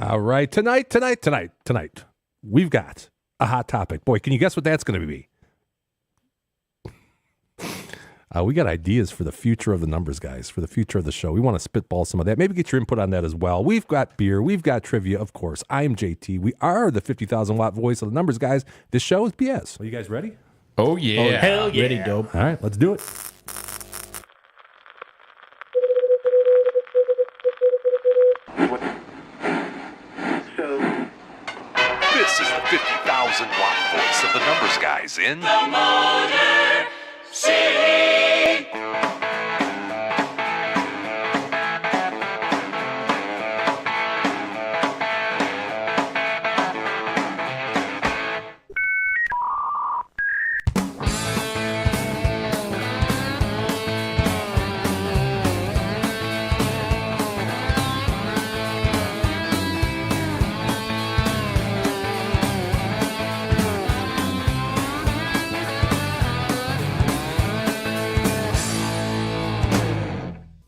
All right. Tonight, we've got a hot topic. Boy, can you guess what that's going to be? We got ideas for the future of the numbers, guys, for the future of the show. We want to spitball some of that. Maybe get your input on that as well. We've got beer. We've got trivia, of course. I'm JT. We are the 50,000 watt voice of the numbers, guys. This show is BS. Are you guys ready? Oh, yeah. Oh, hell yeah. Ready, dope. All right, let's do it. This is the 50,000 watt voice of the numbers guys in the Motor City.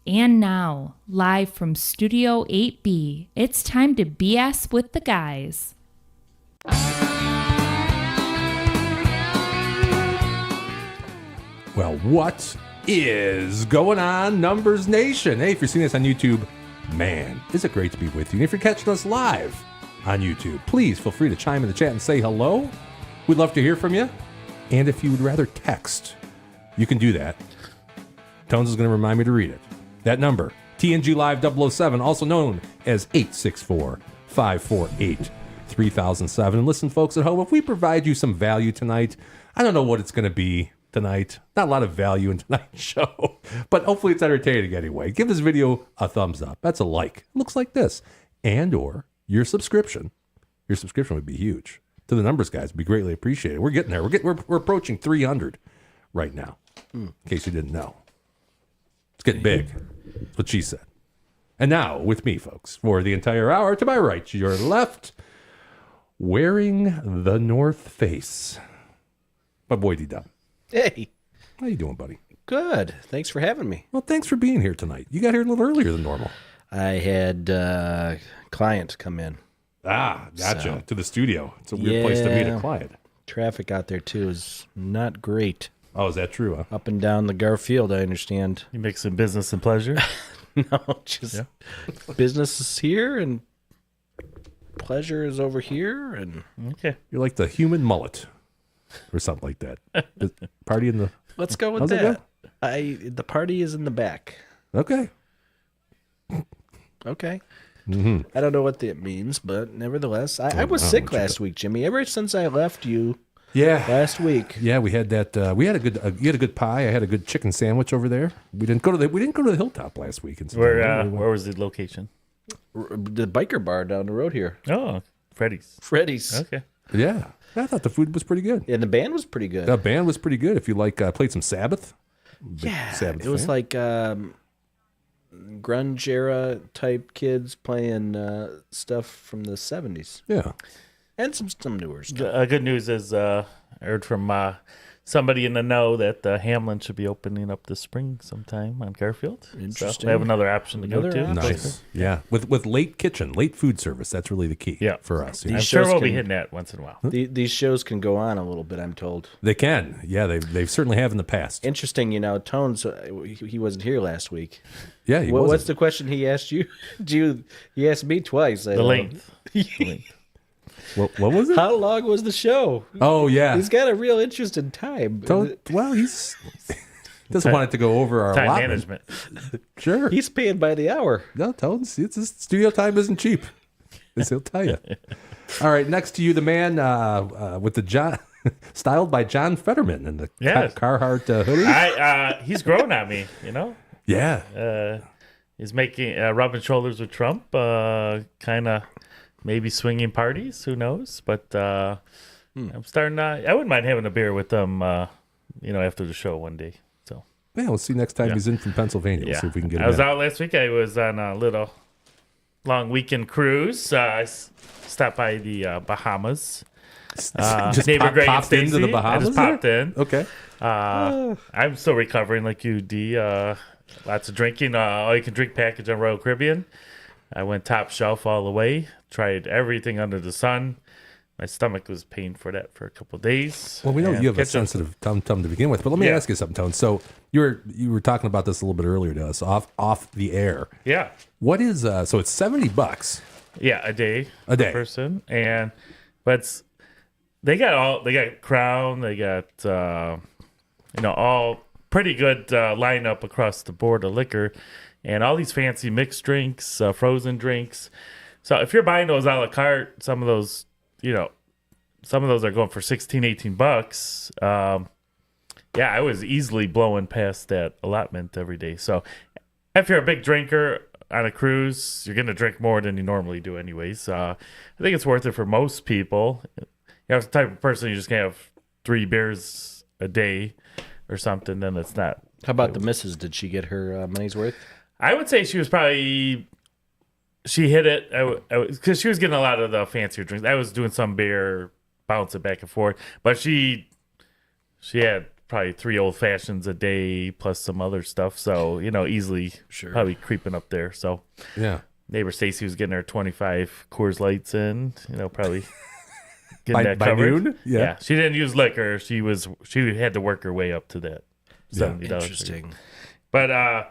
And now, live from Studio 8B, it's time to BS with the guys. Well, what is going on, Numbers Nation? Hey, if you're seeing us on YouTube, man, is it great to be with you. And if you're catching us live on YouTube, please feel free to chime in the chat and say hello. We'd love to hear from you. And if you would rather text, you can do that. Tones is going to remind me to read it. That number, TNG Live 007, also known as 864-548-3007. And listen, folks at home, if we provide you some value tonight, I don't know what it's going to be tonight. Not a lot of value in tonight's show, but hopefully it's entertaining anyway. Give this video a thumbs up. That's a like. It looks like this. And or your subscription. Your subscription would be huge. To the numbers, guys, would be greatly appreciated. We're getting there. We're approaching 300 right now, in case you didn't know. It's getting big. That's what she said. And now, with me, folks, for the entire hour, to my right, to your left, wearing the North Face, my boy D-Dub. Hey. How you doing, buddy? Good. Thanks for having me. Well, thanks for being here tonight. You got here a little earlier than normal. I had a client come in. Ah, gotcha. To the studio. It's a weird place to meet a client. Traffic out there, too, is not great. Oh, is that true, huh? Up and down the Garfield, I understand. You mix in business and pleasure? No, just business is here and pleasure is over here. And Okay. You're like the human mullet or something like that. The party in the... let's go with How's that. it The party is in the back. Okay. Okay. Mm-hmm. I don't know what that means, but nevertheless, I was sick last week, Jimmy. Ever since I left you last week. Yeah, we had that. You had a good pie. I had a good chicken sandwich over there. We didn't go to the Hilltop last week. Where was the location? The biker bar down the road here. Oh, Freddy's. Freddy's. Okay. Yeah, I thought the food was pretty good. And the band was pretty good. The band was pretty good. If you like, played some Sabbath. It was like grunge era type kids playing stuff from the 70s. Yeah. And some newer stuff. Good news is I heard from somebody in the know that Hamlin should be opening up this spring sometime on Garfield. Interesting. So we have another option to go to. Nice. Yeah. With late food service. That's really the key for us. I'm sure we'll be hitting that once in a while. These shows can go on a little bit, I'm told. They can. Yeah, they certainly have in the past. Interesting, Tones, he wasn't here last week. Yeah, he wasn't. What's the question he asked you? He asked me twice. The length. What was it? How long was the show? Oh, yeah. He's got a real interest in time. Well, he's doesn't want it to go over our time allotment. management. Sure. He's paying by the hour. No, Tones, studio time isn't cheap. This he'll tell you. All right, next to you, the man with the styled by John Fetterman and the Carhartt hoodie. He's grown on me, Yeah. He's making rubbing shoulders with Trump, kind of maybe swinging parties. Who knows? But I'm starting. I wouldn't mind having a beer with them, after the show one day. So yeah, we'll see next time he's in from Pennsylvania. We'll see if we can get him. I was out last week. I was on a little long weekend cruise. I stopped by the Bahamas. Just neighbor popped into the Bahamas. I just popped in. Okay. I'm still recovering like you, D. Lots of drinking. All you can drink package on Royal Caribbean. I went top shelf all the way. Tried everything under the sun. My stomach was pain for that for a couple of days. Well, we know And you have a ketchup- sensitive tum to begin with, but let me ask you something, Tone. So you were talking about this a little bit earlier to us off the air. Yeah. What is so it's $70? Yeah, a day. A day. Per person. But they got Crown, they got all pretty good lineup across the board of liquor, and all these fancy mixed drinks, frozen drinks. So if you're buying those a la carte, some of those are going for $16-18. I was easily blowing past that allotment every day. So if you're a big drinker on a cruise, you're going to drink more than you normally do anyways. I think it's worth it for most people. You're the type of person you just can have 3 beers a day or something, then it's not. How about the missus? Did she get her money's worth? I would say she hit it because she was getting a lot of the fancier drinks. I was doing some beer, bouncing back and forth, but she had probably 3 old fashions a day plus some other stuff. So easily probably creeping up there. So Yeah. neighbor Stacy was getting her 25 Coors Lights in. Probably getting that by covered. noon? Yeah. She didn't use liquor. She had to work her way up to that $70. Interesting. But I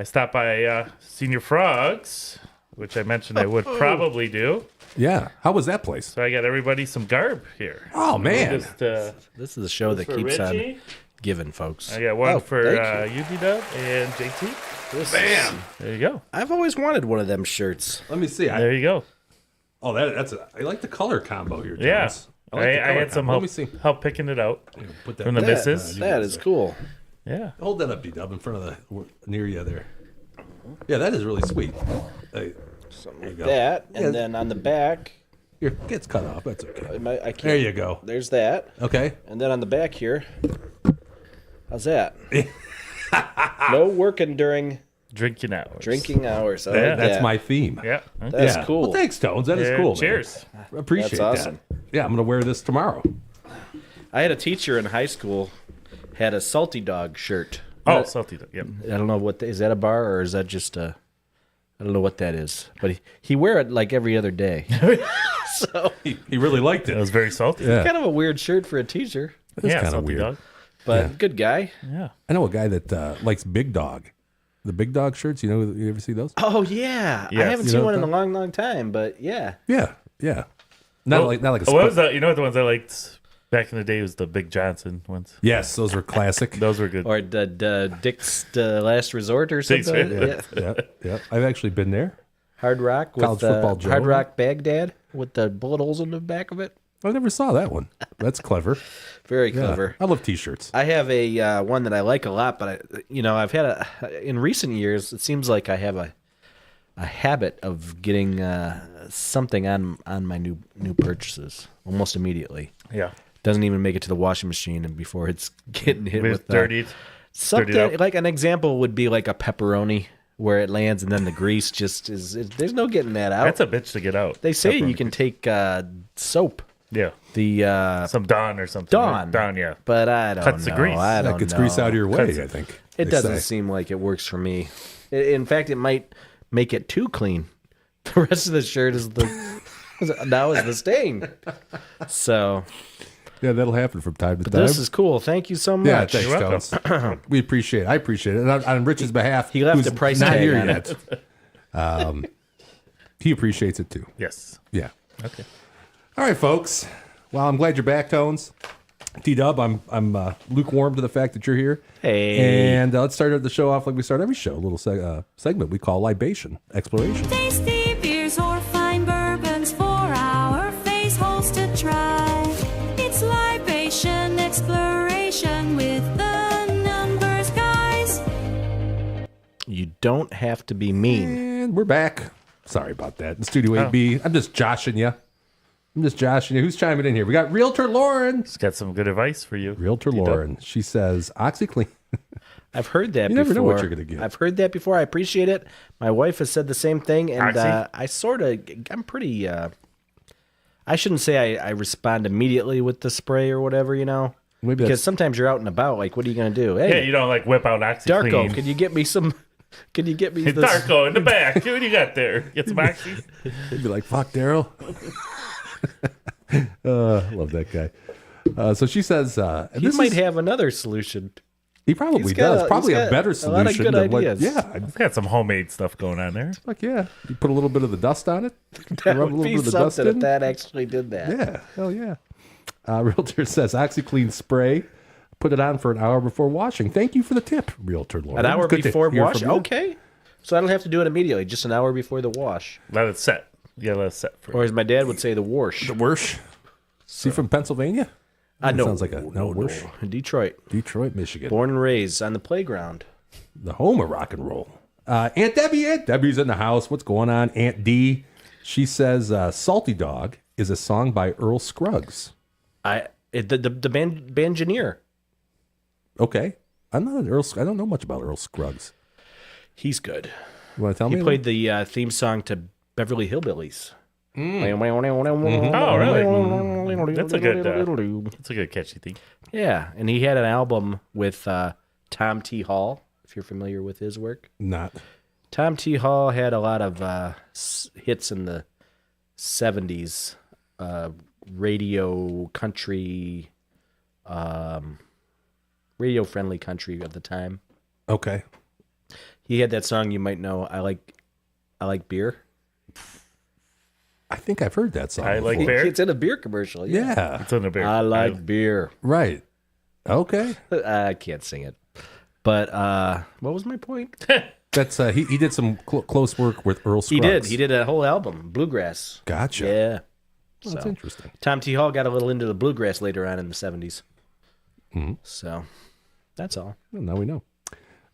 stopped by Senior Frogs, which I mentioned I would probably do. Yeah. How was that place? So I got everybody some garb here. Oh, man. Just, This is a show that for keeps Richie. on giving, folks. I got one for thank UD-Dub and JT. Bam. There you go. I've always wanted one of them shirts. Let me see. There you go. I like the color combo here, Jones. Yeah. I, like the I color had some combo. help, Let me see. help picking it out Put that from the there. missus. That is cool. Yeah. Hold that up, D-Dub, in front of near you there. Yeah, that is really sweet. There you go. That, Yeah. and then on the back, Here, it gets cut off. That's okay. I can't. There you go. There's that. Okay. And then on the back here, how's that? No working during Drinking hours. drinking hours. I Yeah. like That's that. my theme. Yeah. That's Yeah. cool. Well, thanks, Tones. That is Yeah, cool. man. Cheers. I appreciate That's awesome. that. Yeah, I'm going to wear this tomorrow. I had a teacher in high school had a Salty Dog shirt. Oh, salty. Yep. I don't know is that a bar or is that just a I don't know what that is, but he wear it like every other day. So He really liked It it. was very salty. Yeah. kind of a weird shirt for a teacher, It's kind of salty weird. dog. but good guy. Yeah. I know a guy that likes Big Dog. The Big Dog shirts. You ever see those? Oh yeah, I Yes. haven't You seen know one in a that? long time, but yeah. Yeah. Not like a What split. was that? You know what the ones I liked back in the day was the Big Johnson ones. Yes, those were classic. Those were good. Or the Dick's Last Resort or Dick's, something. yeah. Yeah. I've actually been there. Hard Rock with College Football Joe. Hard Rock Baghdad with the bullet holes in the back of it. I never saw that one. That's clever. Very Yeah. clever. I love T-shirts. I have a one that I like a lot, but I've had in recent years. It seems like I have a habit of getting something on my new purchases almost immediately. Yeah. Doesn't even make it to the washing machine, and before it's getting hit with dirty. something up. like an example would be like a pepperoni where it lands and then the grease just is. There's no getting that out. That's a bitch to get out. They say Pepperoni. you can take soap, Yeah. the Some Dawn or something. Dawn. Dawn, yeah. but I don't Cuts know. the grease. I That don't gets know. grease out of your way, Cuts I it. think. It they doesn't say. seem like it works for me. In fact, it might make it too clean. The rest of the shirt is the stain. So Yeah, that'll happen from time to time. this is cool. Thank you so much. Yeah, thanks, You're welcome. Jones. We appreciate it. I appreciate it. And on Rich's behalf, He left who's a price not tag here on yet. He appreciates it too. Yes. Yeah. Okay. All right, folks. Well, I'm glad you're back, Tones. T-Dub, I'm lukewarm to the fact that you're here. Hey. And let's start the show off like we start every show, a little segment we call Libation Exploration. Tasty beers or fine bourbons for our face holes to try. It's libation exploration with the numbers guys. You don't have to be mean. And we're back. Sorry about that. In Studio 8B. I'm just joshing you. Who's chiming in here? We got Realtor Lauren. It's got some good advice for you. Realtor T-Dub. Lauren. She says, OxyClean. I've heard that You before. never know what you're gonna get. I've heard that before. I appreciate it. My wife has said the same thing, and Oxy? I'm pretty. I shouldn't say I respond immediately with the spray or whatever, Maybe because that's- sometimes you're out and about. Like, what are you going to do? Hey, Yeah, you don't like whip out OxyClean. Darko, could you get me some Can you get me Hey, this? Darko in the back. What do you got there? Get some oxy. He'd be like, fuck, Daryl. Love that guy. So she says, He might have another solution. He probably He's got does. a- Probably he's a got better a solution. lot of good than what- ideas. yeah. I've got some homemade stuff going on there. Fuck yeah. You put a little bit of the dust on it. That rub a would little be bit of the dust something if in. that actually did that. Yeah. Hell yeah. Realtor says, OxyClean spray. Put it on for an hour before washing. Thank you for the tip, Realtor Lauren. An hour Good to before hear wash? from you. Okay. So I don't have to do it immediately, just an hour before the wash. Let it set. Yeah, let it set. Or as my dad would say, the wash. The Worsh. Is he from Pennsylvania? No. Sounds like a Worsh. Detroit. Detroit, Michigan. Born and raised on the playground. The home of rock and roll. Aunt Debbie's in the house. What's going on? Aunt D. She says, Salty Dog is a song by Earl Scruggs. The Bangineer. Okay. I'm not an Earl. I don't know much about Earl Scruggs. He's good. You want to tell me? He played the theme song to Beverly Hillbillies. Oh, really? That's a good catchy thing. Yeah, and he had an album with Tom T. Hall, if you're familiar with his work. Not. Tom T. Hall had a lot of hits in the 70s, radio country, radio-friendly country of the time. Okay. He had that song you might know, I like beer. I think I've heard that song. I like before. beer. It's in a beer commercial. Yeah. It's in the beer. I like beer. Right. Okay. I can't sing it. But what was my point? That's he did some close work with Earl He Scruggs. did a whole album, Bluegrass. Gotcha. Yeah. Well, that's So, interesting. Tom T. Hall got a little into the bluegrass later on in the 70s. Mm-hmm. So that's all. Well, now we know.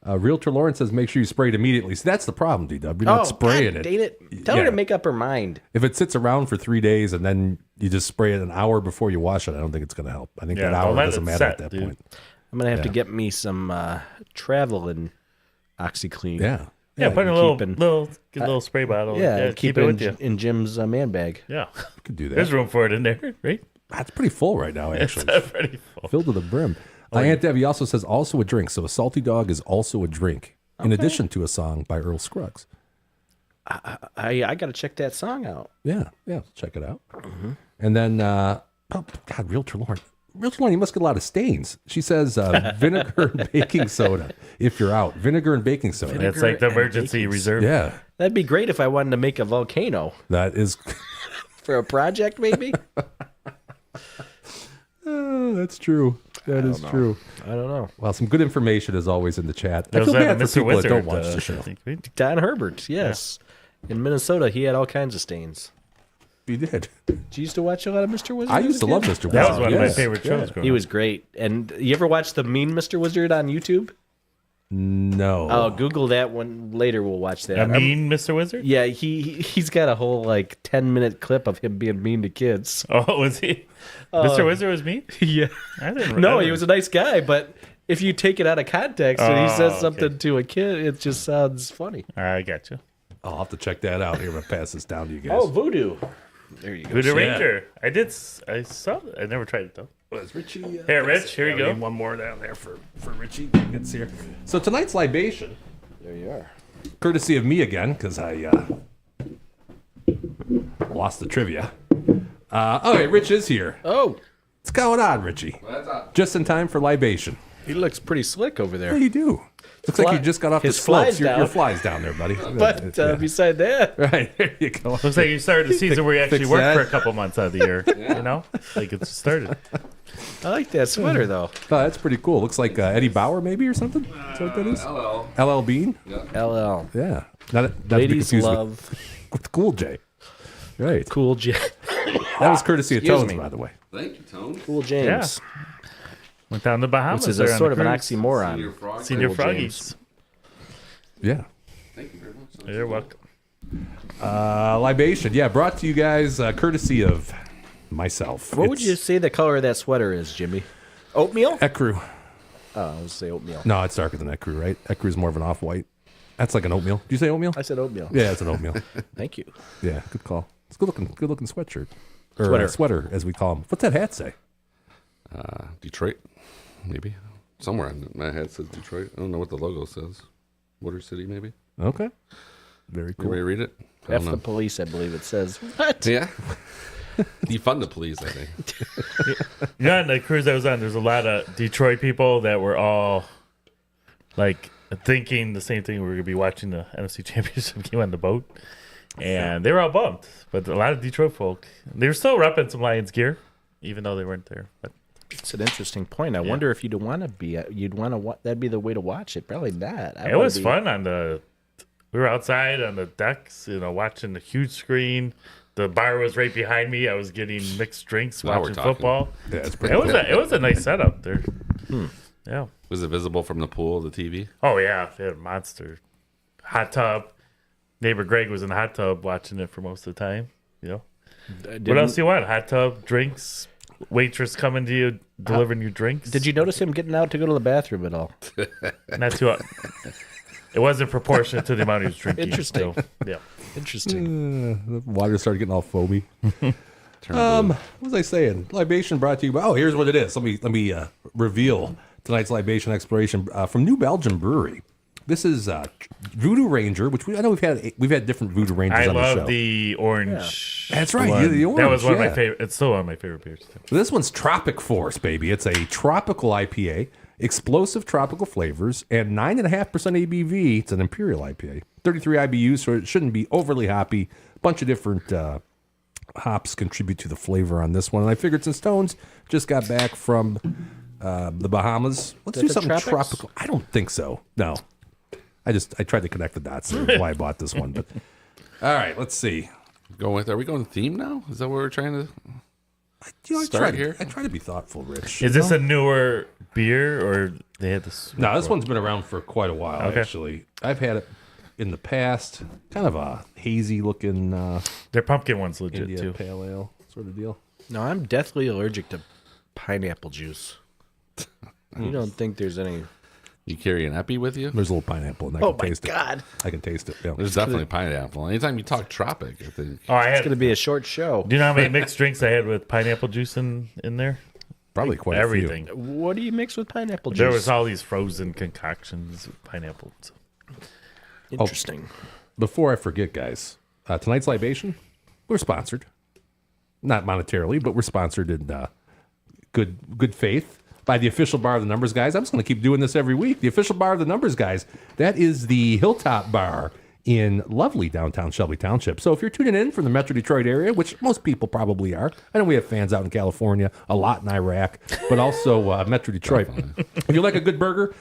Realtor Lauren says make sure you spray it immediately. See, that's the problem, D-Dub. You're not spraying God, it. dang it. Tell her to make up her mind. If it sits around for 3 days and then you just spray it an hour before you wash it, I don't think it's going to help. I think that don't hour let doesn't it matter set, at that dude. point. I'm going to have to get me some travel and OxyClean. Yeah. Yeah, put in a keep little spray bottle. Yeah, keep it with you. in Jim's man bag. Yeah, You could do that. there's room for it in there, right? That's pretty full right now, actually. It's pretty full. Filled to the brim. Aunt Debbie also says also a drink. So a salty dog is also a drink, in addition to a song by Earl Scruggs. I got to check that song out. Yeah, check it out. And then, God, Realtor Lauren, you must get a lot of stains. She says vinegar and baking soda. If you're out, vinegar and baking soda. That's like the emergency reserve. Yeah, That'd be great if I wanted to make a volcano that is. for a project, maybe. That's true. That is true. I don't know. Well, some good information is always in the chat. I That feel was bad for Mr. people Wizard. that don't watch the I show. think, right? Don Herbert, yes. In Minnesota, he had all kinds of stains. You did. Did you used to watch a lot of Mr. Wizard? I as used a to love kid? Mr. Wizard. That was one of my Yes. favorite shows. Growing He up. was great. And you ever watch the Mean Mr. Wizard on YouTube? No. Oh, Google that one later. We'll watch that. A mean Mr. Wizard? Yeah, he's got a whole 10-minute clip of him being mean to kids. Oh, was he? Mr. Wizard was mean? Yeah. I didn't. No, he was a nice guy, but if you take it out of context and he says Oh, something okay. to a kid, it just sounds funny. I got you. I'll have to check that out. Here, I'm going to pass this down to you guys. Oh, Voodoo. There you go. Voodoo Ranger. I saw it. I never tried it though. Was Richie? Here, Rich. Here you we go. need one more down there for Richie. Gets here. So tonight's libation, There you are. courtesy of me again, because I lost the trivia. Okay, Rich is here. Oh, What's going on, Richie? What's up? Just in time for libation. he looks pretty slick over How there. do you do? Looks like you just got off His the slopes. fly's Your down. fly's down there, buddy. But Yeah. beside that, Right, there you go. Looks like you started the season where you actually Fix worked that. for a couple months out of the year. You know, like it's started. I like that sweater though. Oh, that's pretty cool. Looks like Eddie Bauer, maybe, or something. Is that what that is? Hello. LL Bean? LL. Yeah. Not to be Ladies confused love with Cool J. Right. Cool J. That was courtesy of Excuse Tones, me. by the way. Thank you, Tone. Cool James. Went down to Bahamas. Which is there a on sort the of an cruise. oxymoron. Senior Frog. Senior Cool Froggies. Yeah. Thank you very much. You're welcome. Libation. Yeah, brought to you guys courtesy of myself. What would you say the color of that sweater is, Jimmy? Oatmeal? Ecru. Oh, I would say oatmeal. No, it's darker than Ecru, right? Ecru is more of an off-white. That's like an oatmeal. Did you say oatmeal? I said oatmeal. Yeah, it's an oatmeal. Thank you. Yeah, good call. It's good looking sweatshirt. Or Sweater. sweater, as we call them. What's that hat say? Detroit, maybe. Somewhere in my head says Detroit. I don't know what the logo says. Motor City, maybe. Okay. Very cool. Everybody read it? I F don't the know. police, I believe it says. What? Yeah. Defund the police, I think. You know, on the cruise I was on, there's a lot of Detroit people that were all like thinking the same thing. We were gonna be watching the NFC Championship game on the boat, and they were all bummed. But a lot of Detroit folk, they were still repping some Lions gear, even though they weren't there. But It's an interesting point. I wonder if you'd want to be. You'd want to. That'd be the way to watch it. Probably not. it was fun on the. We were outside on the decks, watching the huge screen. The bar was right behind me. I was getting mixed drinks, Now we're watching talking. football. Yeah, it's pretty It cool. was a nice setup there. Yeah. Was it visible from the pool, the TV? Oh yeah, they had a monster hot tub. Neighbor Greg was in the hot tub watching it for most of the time. What else do you want? Hot tub, drinks, waitress coming to you, delivering you drinks. Did you notice him getting out to go to the bathroom at all? Not too. It wasn't proportionate to the amount he was drinking. Interesting. So, yeah. Interesting. The water started getting all foamy. What was I saying? Libation brought to you by. Oh, here's what it is. Let me reveal tonight's libation exploration from New Belgium Brewery. This is Voodoo Ranger, which I know we've had different Voodoo Rangers I on the show. love the orange. That's right, one. the orange, That was one of my yeah. favorite. It's still one of my favorite beers. Too. This one's Tropic Force, baby. It's a tropical IPA, explosive tropical flavors, and 9.5% ABV. It's an Imperial IPA. 33 IBUs, so it shouldn't be overly hoppy. Bunch of different hops contribute to the flavor on this one. And I figured since Tones just got back from the Bahamas, let's that do the something tropics? tropical. I don't think so. No. I tried to connect the dots there. That's why I bought this one. But all right, let's see. Are we going theme now? Is that what we're trying to I start here? I try to be thoughtful, Rich. Is this a newer beer, or they had this? No, this one's been around for quite a while, Okay. actually. I've had it in the past. Kind of a hazy looking Their pumpkin one's legit India too. pale ale sort of deal. No, I'm deathly allergic to pineapple juice. You don't think there's any? You carry an epi with you? There's a little pineapple and I Oh can my taste God! it. I can taste it. Yeah. There's definitely pineapple. Anytime you talk tropic, I think Oh, I It's had. going to be a short show. Do you know how many mixed drinks I had with pineapple juice in there? Probably quite Everything. What do you mix with pineapple juice? There was all these frozen concoctions with pineapple. Interesting. Before I forget, guys, tonight's libation, we're sponsored. Not monetarily, but we're sponsored in good faith by the official Bar of the Numbers Guys. I'm just going to keep doing this every week. The official Bar of the Numbers Guys. That is the Hilltop Bar in lovely downtown Shelby Township. So if you're tuning in from the Metro Detroit area, which most people probably are, I know we have fans out in California, a lot in Iraq, but also Metro Detroit. If you like a good burger,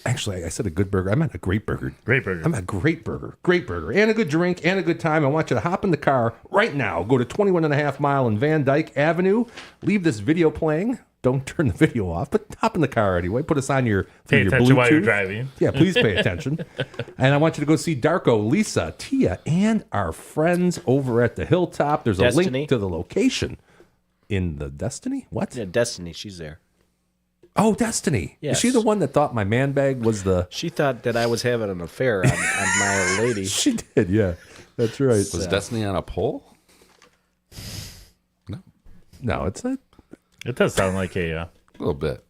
actually, I said a good burger. I meant a great burger. Great burger. I meant a great burger. Great burger. And a good drink and a good time. I want you to hop in the car right now. Go to 21.5 Mile and Van Dyke Avenue. Leave this video playing. Don't turn the video off, but hop in the car anyway. Put us on your Pay your attention while you're Bluetooth. driving. Yeah, please pay attention. And I want you to go see Darko, Lisa, Tia, and our friends over at the Hilltop. There's a Destiny. link to the location in the Destiny. What? Yeah, Destiny. She's there. Oh, Destiny. Yes. Is she the one that thought my man bag was the? She thought that I was having an affair on my old lady. She did. Yeah, that's right. was Destiny on a pole? No, it's not. It does sound like a. A little bit.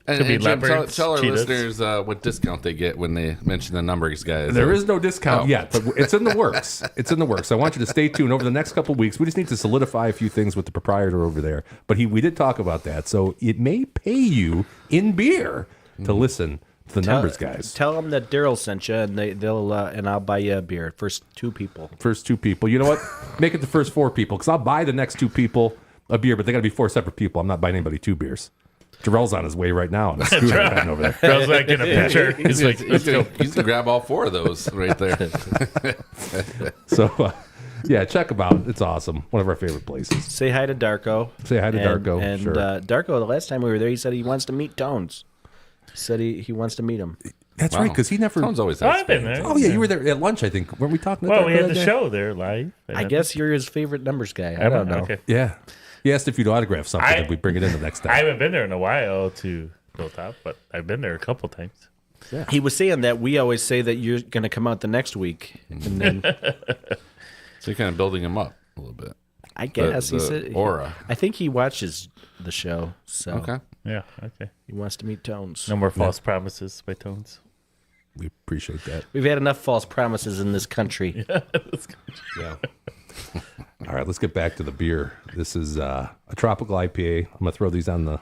And, Could be and Jim, leopards, tell our cheetahs. listeners what discount they get when they mention the numbers, guys. There is no discount Oh. yet, but it's in the works. It's in the works. I want you to stay tuned over the next couple of weeks. We just need to solidify a few things with the proprietor over there. But we did talk about that. So it may pay you in beer to listen to the numbers, guys. Tell them that Daryl sent you, and they'll and I'll buy you a beer. First 2 people. First 2 people. You know what? Make it the first 4 people, because I'll buy the next 2 people a beer, but they got to be 4 separate people. I'm not buying anybody 2 beers. Jarrell's on his way right now on a scooter heading over there. Girls like in a picture. He's gonna grab all 4 of those right there. So, yeah, check them out. It's awesome. One of our favorite places. Say hi to Darko. Say hi to Darko, And sure. Darko, the last time we were there, he said he wants to meet Tones. He said he wants to meet him. That's right, because he never. Sounds always Oh, has I've been fans. there. Oh, yeah, you were there at lunch, I think. Weren't we talking to Well, Darko we had that the day? show there live. I guess you're his favorite numbers guy. I don't know. Okay. Yeah. He asked if you'd autograph something if we bring it in the next time. I haven't been there in a while to Hilltop, but I've been there a couple times. He was saying that we always say that you're going to come out the next week, and then So you're kind of building him up a little bit. I guess he the said aura. I think he watches the show, so Okay. Yeah, okay. he wants to meet Tones. No more false promises by Tones. We appreciate that. We've had enough false promises in this country. Yeah. All right, let's get back to the beer. This is a tropical IPA. I'm gonna throw these on the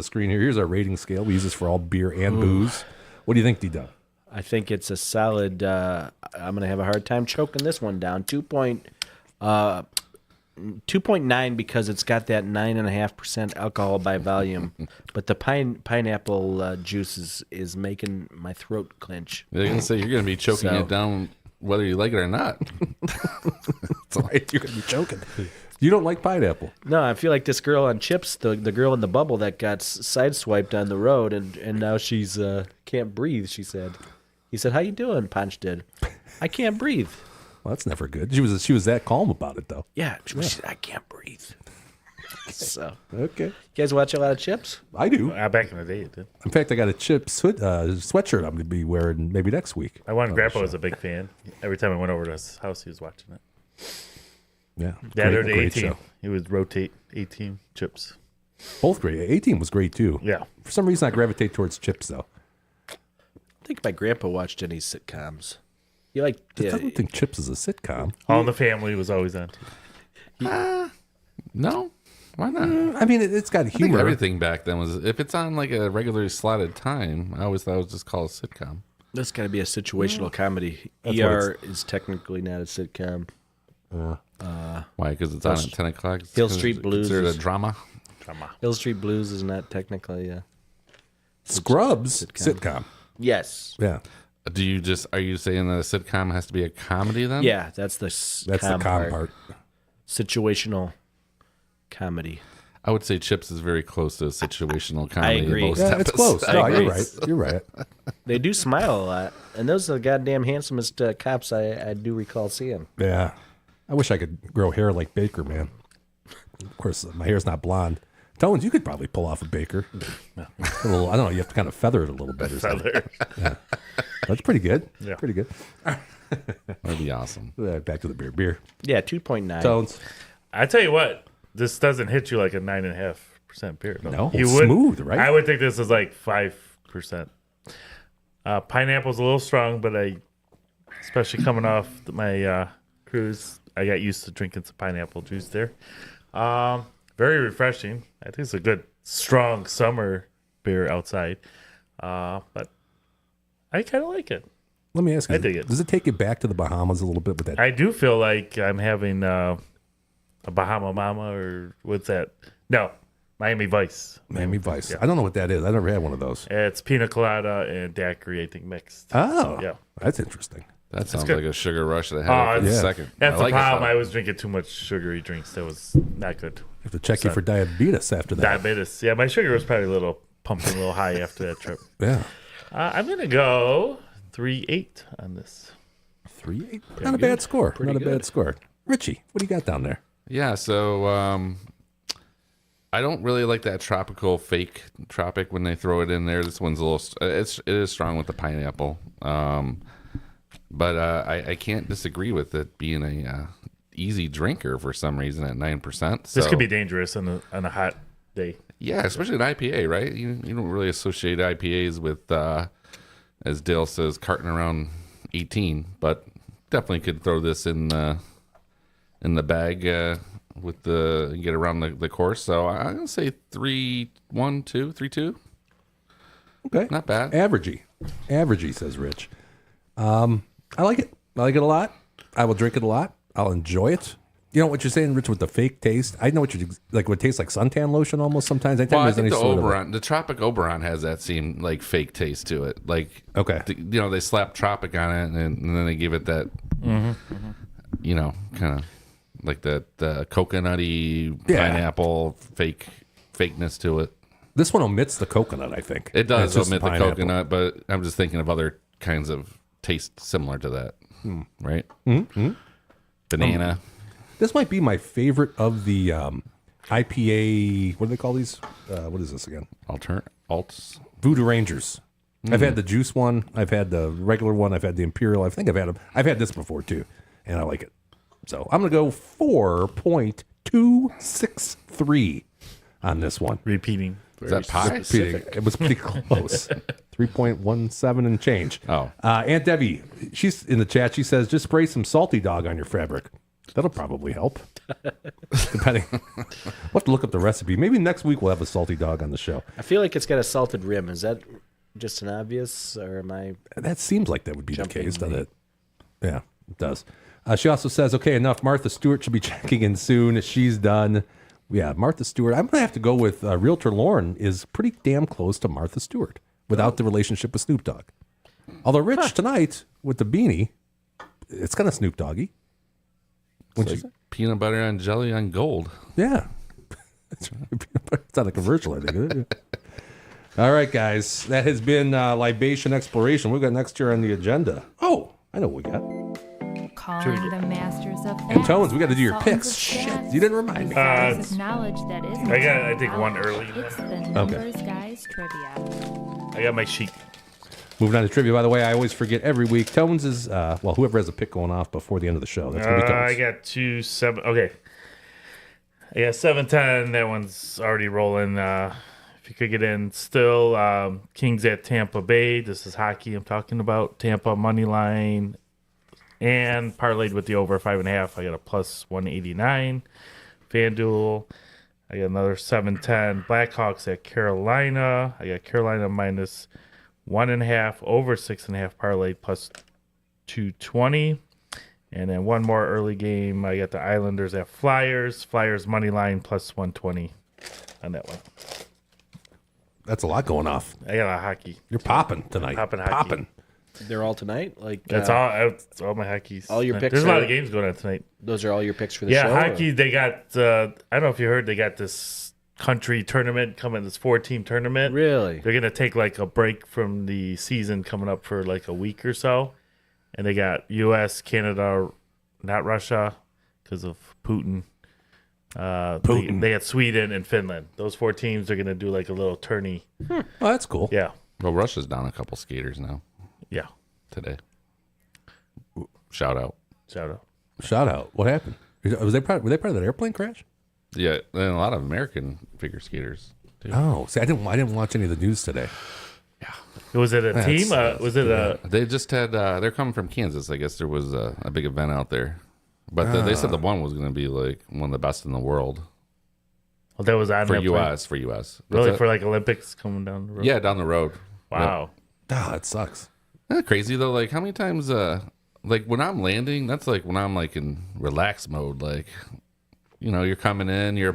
screen here. Here's our rating scale. We use this for all beer and booze. What do you think, D-Dub? I think it's a solid. I'm going to have a hard time choking this one down. 2.9 because it's got that 9.5% alcohol by volume, but the pineapple juice is making my throat clench. They're gonna say you're gonna be choking So- it down whether you like it or not. That's right. You're gonna be choking. You don't like pineapple. No, I feel like this girl on Chips, the girl in the bubble that got sideswiped on the road, and now she's can't breathe. She said, "He said, how you doing?" Ponch did. I can't breathe. Well, that's never good. She was that calm about it though. Yeah, she said, I can't breathe. So, Okay. you guys watch a lot of Chips? I do. Back in the day, it did. In fact, I got a sweatshirt I'm going to be wearing maybe next week. My one grandpa was a big fan. Every time I went over to his house, he was watching it. Yeah. Dad Great- or the great 18. show. He would rotate 18 chips. Both great. 18 was great too. Yeah. For some reason, I gravitate towards chips though. I think my grandpa watched any sitcoms. He liked. I don't think Chips is a sitcom. All in the Family was always on. No, why not? I mean, it's got I think humor. everything back then was if it's on like a regularly slotted time. I always thought it was just called a sitcom. That's got to be a situational comedy. That's ER is technically not a sitcom. Why? Because it's on at 10 o'clock. It's Hill Street Blues considered is- a drama. Hill Street Blues is not technically. Scrubs sitcom. Yes. Yeah, Do you are you saying that a sitcom has to be a comedy then? Yeah, that's the that's the calm part. Situational comedy. I would say Chips is very close to a situational comedy. agree. In most Yeah, it's close. episodes. No, I you're agree. right. You're right. They do smile a lot, and those are the goddamn handsomest cops I do recall seeing. Yeah, I wish I could grow hair like Baker, man. Of course, my hair's not blonde. Tones, you could probably pull off a Baker. A little, I don't know. You have to kind of feather it a little bit or something. Feather. That's pretty good. Yeah. Pretty good. That'd be awesome. Back to the beer. Yeah, 2.9. Tones. I tell you what, this doesn't hit you like a 9.5% beer. No, you it's would, smooth, right? I would think this is like 5%. Pineapple's a little strong, but especially coming off my cruise, I got used to drinking some pineapple juice there. Very refreshing. I think it's a good, strong summer beer outside. But I kind of like it. Let me ask you, I dig it. does it take you back to the Bahamas a little bit with that? I do feel like I'm having a Bahama Mama or what's that? No, Miami Vice. Miami Vice. Yeah. I don't know what that is. I never had one of those. It's pina colada and daiquiri, I think, mixed. Oh, Yeah. That's interesting. That sounds good. like a sugar rush that I Oh, had for a it's- second. That's I the like problem. It, I though. was drinking too much sugary drinks. That was not good. You have to check you for diabetes after that. Diabetes. Yeah, my sugar was probably a little pumping a little high after that trip. Yeah. I'm going to go 3.8 on this. 3.8. Not a bad score. Not a bad score. Richie, what do you got down there? Yeah, so I don't really like that tropical fake tropic when they throw it in there. This one's a little. It is strong with the pineapple, but I can't disagree with it being a easy drinker for some reason at 9%. This So- could be dangerous on a hot day. yeah, especially an IPA, right? You don't really associate IPAs with, as Dale says, carting around 18, but definitely could throw this in the bag with get around the course. So I'm gonna say 3-1-2, 3-2. Okay. Not bad. Averagey, says Rich. I like it. I like it a lot. I will drink it a lot. I'll enjoy it. You know what you're saying, Rich, with the fake taste? I know what you like. What tastes like suntan lotion almost sometimes. Anytime Well, I there's think any the sort of Oberon, the Tropic Oberon has that same like fake taste to it. Like, Okay. they slap Tropic on it and then they give it that, kind of like the coconutty Yeah. pineapple fakeness to it. This one omits the coconut, I think. It does It's just omit the pineapple. coconut, but I'm just thinking of other kinds of taste similar to that, right? Mm-hmm. Banana. This might be my favorite of the IPA. What do they call these? What is this again? Alts. Voodoo Rangers. I've had the juice one. I've had the regular one. I've had the Imperial. I think I've had them. I've had this before too, and I like it. So I'm gonna go 4.263 on this one. Repeating. Is that pie? Repeating. It was pretty close. 3.17 and change. Oh. Aunt Debbie, she's in the chat. She says, just spray some salty dog on your fabric. That'll probably help. Depending. We'll have to look up the recipe. Maybe next week we'll have a salty dog on the show. I feel like it's got a salted rim. Is that just an obvious, or am I? That seems like that would be the Jumping case, doesn't the- it? Yeah, it does. She also says, okay, enough. Martha Stewart should be checking in soon. She's done. Yeah, Martha Stewart. I'm going to have to go with Realtor Lauren is pretty damn close to Martha Stewart without the relationship with Snoop Dogg. Although Rich tonight with the beanie, it's kind of Snoop Doggy. It's like peanut butter on jelly on gold. Yeah. It's not a commercial, I think. Is it? All right, guys. That has been Libation Exploration. We've got next year on the agenda. Oh, I know what we got. Calling the masters of And facts, Tones, we got to do your sultans picks. of Shit, stats, you didn't remind me. stars of knowledge that isn't I got, I think, knowledge. one early. It's the Numbers Guys Trivia. I got my sheet. Moving on to trivia, by the way, I always forget every week. Tones is, well, whoever has a pick going off before the end of the show. That's going to be Tones. I got 2, 7. Okay. I got 7, 10. That one's already rolling. If you could get in still, Kings at Tampa Bay. This is hockey I'm talking about. Tampa money line and parlayed with the over 5.5. I got a plus 189. FanDuel. I got another 7-10. Blackhawks at Carolina. I got Carolina minus 1.5 over 6.5 parlay plus 220. And then one more early game. I got the Islanders at Flyers. Flyers money line plus 120 on that one. That's a lot going off. I got a lot of hockey. You're popping tonight. Popping hockey. Popping. They're all tonight. Like That's all my hockeys. all your picks There's a lot are- of games going on tonight. Those are all your picks for the Yeah, show. hockey. They got. I don't know if you heard. They got this country tournament coming. This 4-team tournament. Really? They're gonna take like a break from the season coming up for like a week or so, and they got U.S., Canada, not Russia, because of Putin. Putin. They got Sweden and Finland. Those 4 teams are gonna do like a little tourney. Oh, that's cool. Yeah, Well, Russia's down a couple skaters now yeah. today. Shout out. Shout out. Shout out. What happened? Were they part of that airplane crash? Yeah, and a lot of American figure skaters too. Oh, see, I didn't watch any of the news today. Was it a That's- team? Was it a? They just had. They're coming from Kansas. I guess there was a big event out there, but they said the one was going to be like one of the best in the world Well, that was on for that plane? U.S. For U.S. What's Really, that? for like Olympics coming down the road. Yeah, down the road. Wow. Ah, that sucks. Isn't that crazy though? Like how many times? Like when I'm landing, that's like when I'm like in relax mode. Like, you know, you're coming in, you're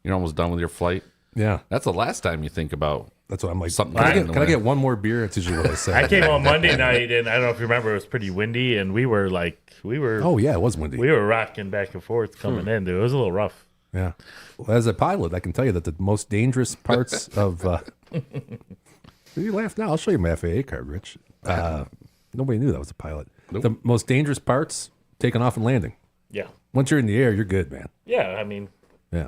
almost done with your flight. Yeah, That's the last time you think about. that's what I'm like. Something Can I happened get, to can I me. get one more beer? It's usually what I say. I came on Monday night, and I don't know if you remember, it was pretty windy, and we were Oh yeah, it was windy. we were rocking back and forth coming in. Dude. It was a little rough. Yeah. Well, as a pilot, I can tell you that the most dangerous parts of. You laugh now. I'll show you my FAA card, Rich. Nobody knew that was a pilot. Nope. The most dangerous parts: taking off and landing. Yeah. Once you're in the air, you're good, man. Yeah, I mean, Yeah.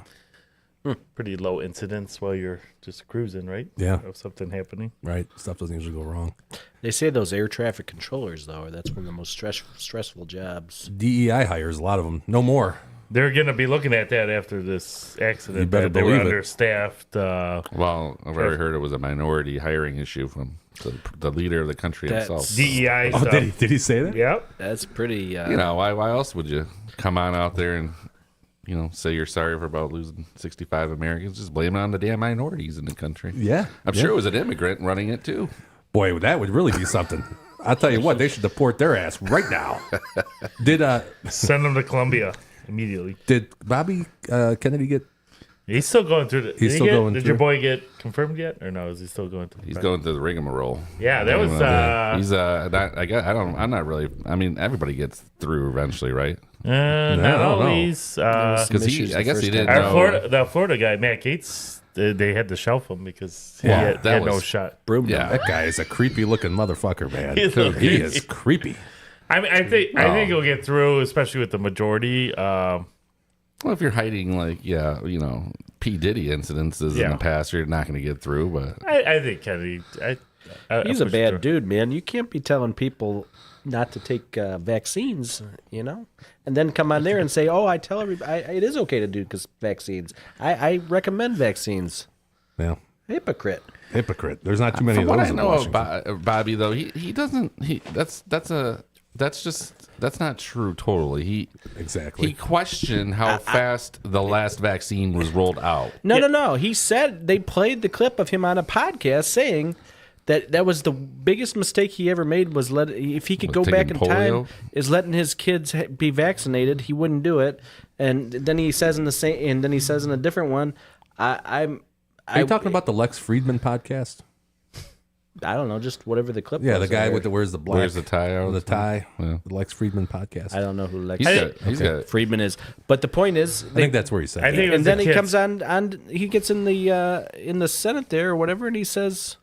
pretty low incidence while you're just cruising, right? Yeah. Of something happening. Right. Stuff doesn't usually go wrong. They say those air traffic controllers, though, that's one of the most stressful jobs. DEI hires a lot of them. No more. They're going to be looking at that after this accident. You better that they were believe it. understaffed. Well, I've already heard it was a minority hiring issue from the leader of the country That's- himself. DEI Oh, stuff. did he say that? Yep. That's pretty. You know, why else would you come on out there and, you know, say you're sorry for about losing 65 Americans? Just blame it on the damn minorities in the country. Yeah. I'm sure it was an immigrant running it too. Boy, that would really be something. I'll tell you what, they should deport their ass right now. Send them to Colombia immediately. Did Bobby Kennedy get? He's still going through the. He's still going Did through? your boy get confirmed yet, or no? Is he still going through? He's going through the rigmarole. Yeah, that was. He's not, I guess, I'm not really. I mean, everybody gets through eventually, right? Not I don't know. always. Because issues I the guess he first didn't time. know. The Florida guy, Matt Gates, they had to shelf him because he Yeah, had, that no was- shot. broom. Yeah. That guy is a creepy looking motherfucker, man. He's a He creepy. is creepy. I mean, I think he'll get through, especially with the majority. Well, if you're hiding, like, you know, P. Diddy incidences in Yeah. the past, you're not going to get through. But I think Kennedy. He's a bad dude, man. You can't be telling people not to take vaccines, and then come on there and say, "Oh, I tell everybody it is okay to do because vaccines. I recommend vaccines." Yeah. Hypocrite. There's not too many From of what those I in know Washington. of Bobby, though, he doesn't. That's not true. Totally. He Exactly. questioned how fast the last vaccine was rolled out. No. He said they played the clip of him on a podcast saying that was the biggest mistake he ever made was if he could go back in taking time polio? is letting his kids be vaccinated. He wouldn't do it. And then he says in a different one, Are you talking about the Lex Friedman podcast? I don't know, just whatever the clip Yeah, was. the guy I heard. with the wears the black, Wears the tie out. the tie, Yeah. the Lex Friedman podcast. I don't know who Lex He's got Friedman is. But the point is, I think that's where he said. I that. think it was and then the he kids. comes on he gets in the Senate there or whatever, and he says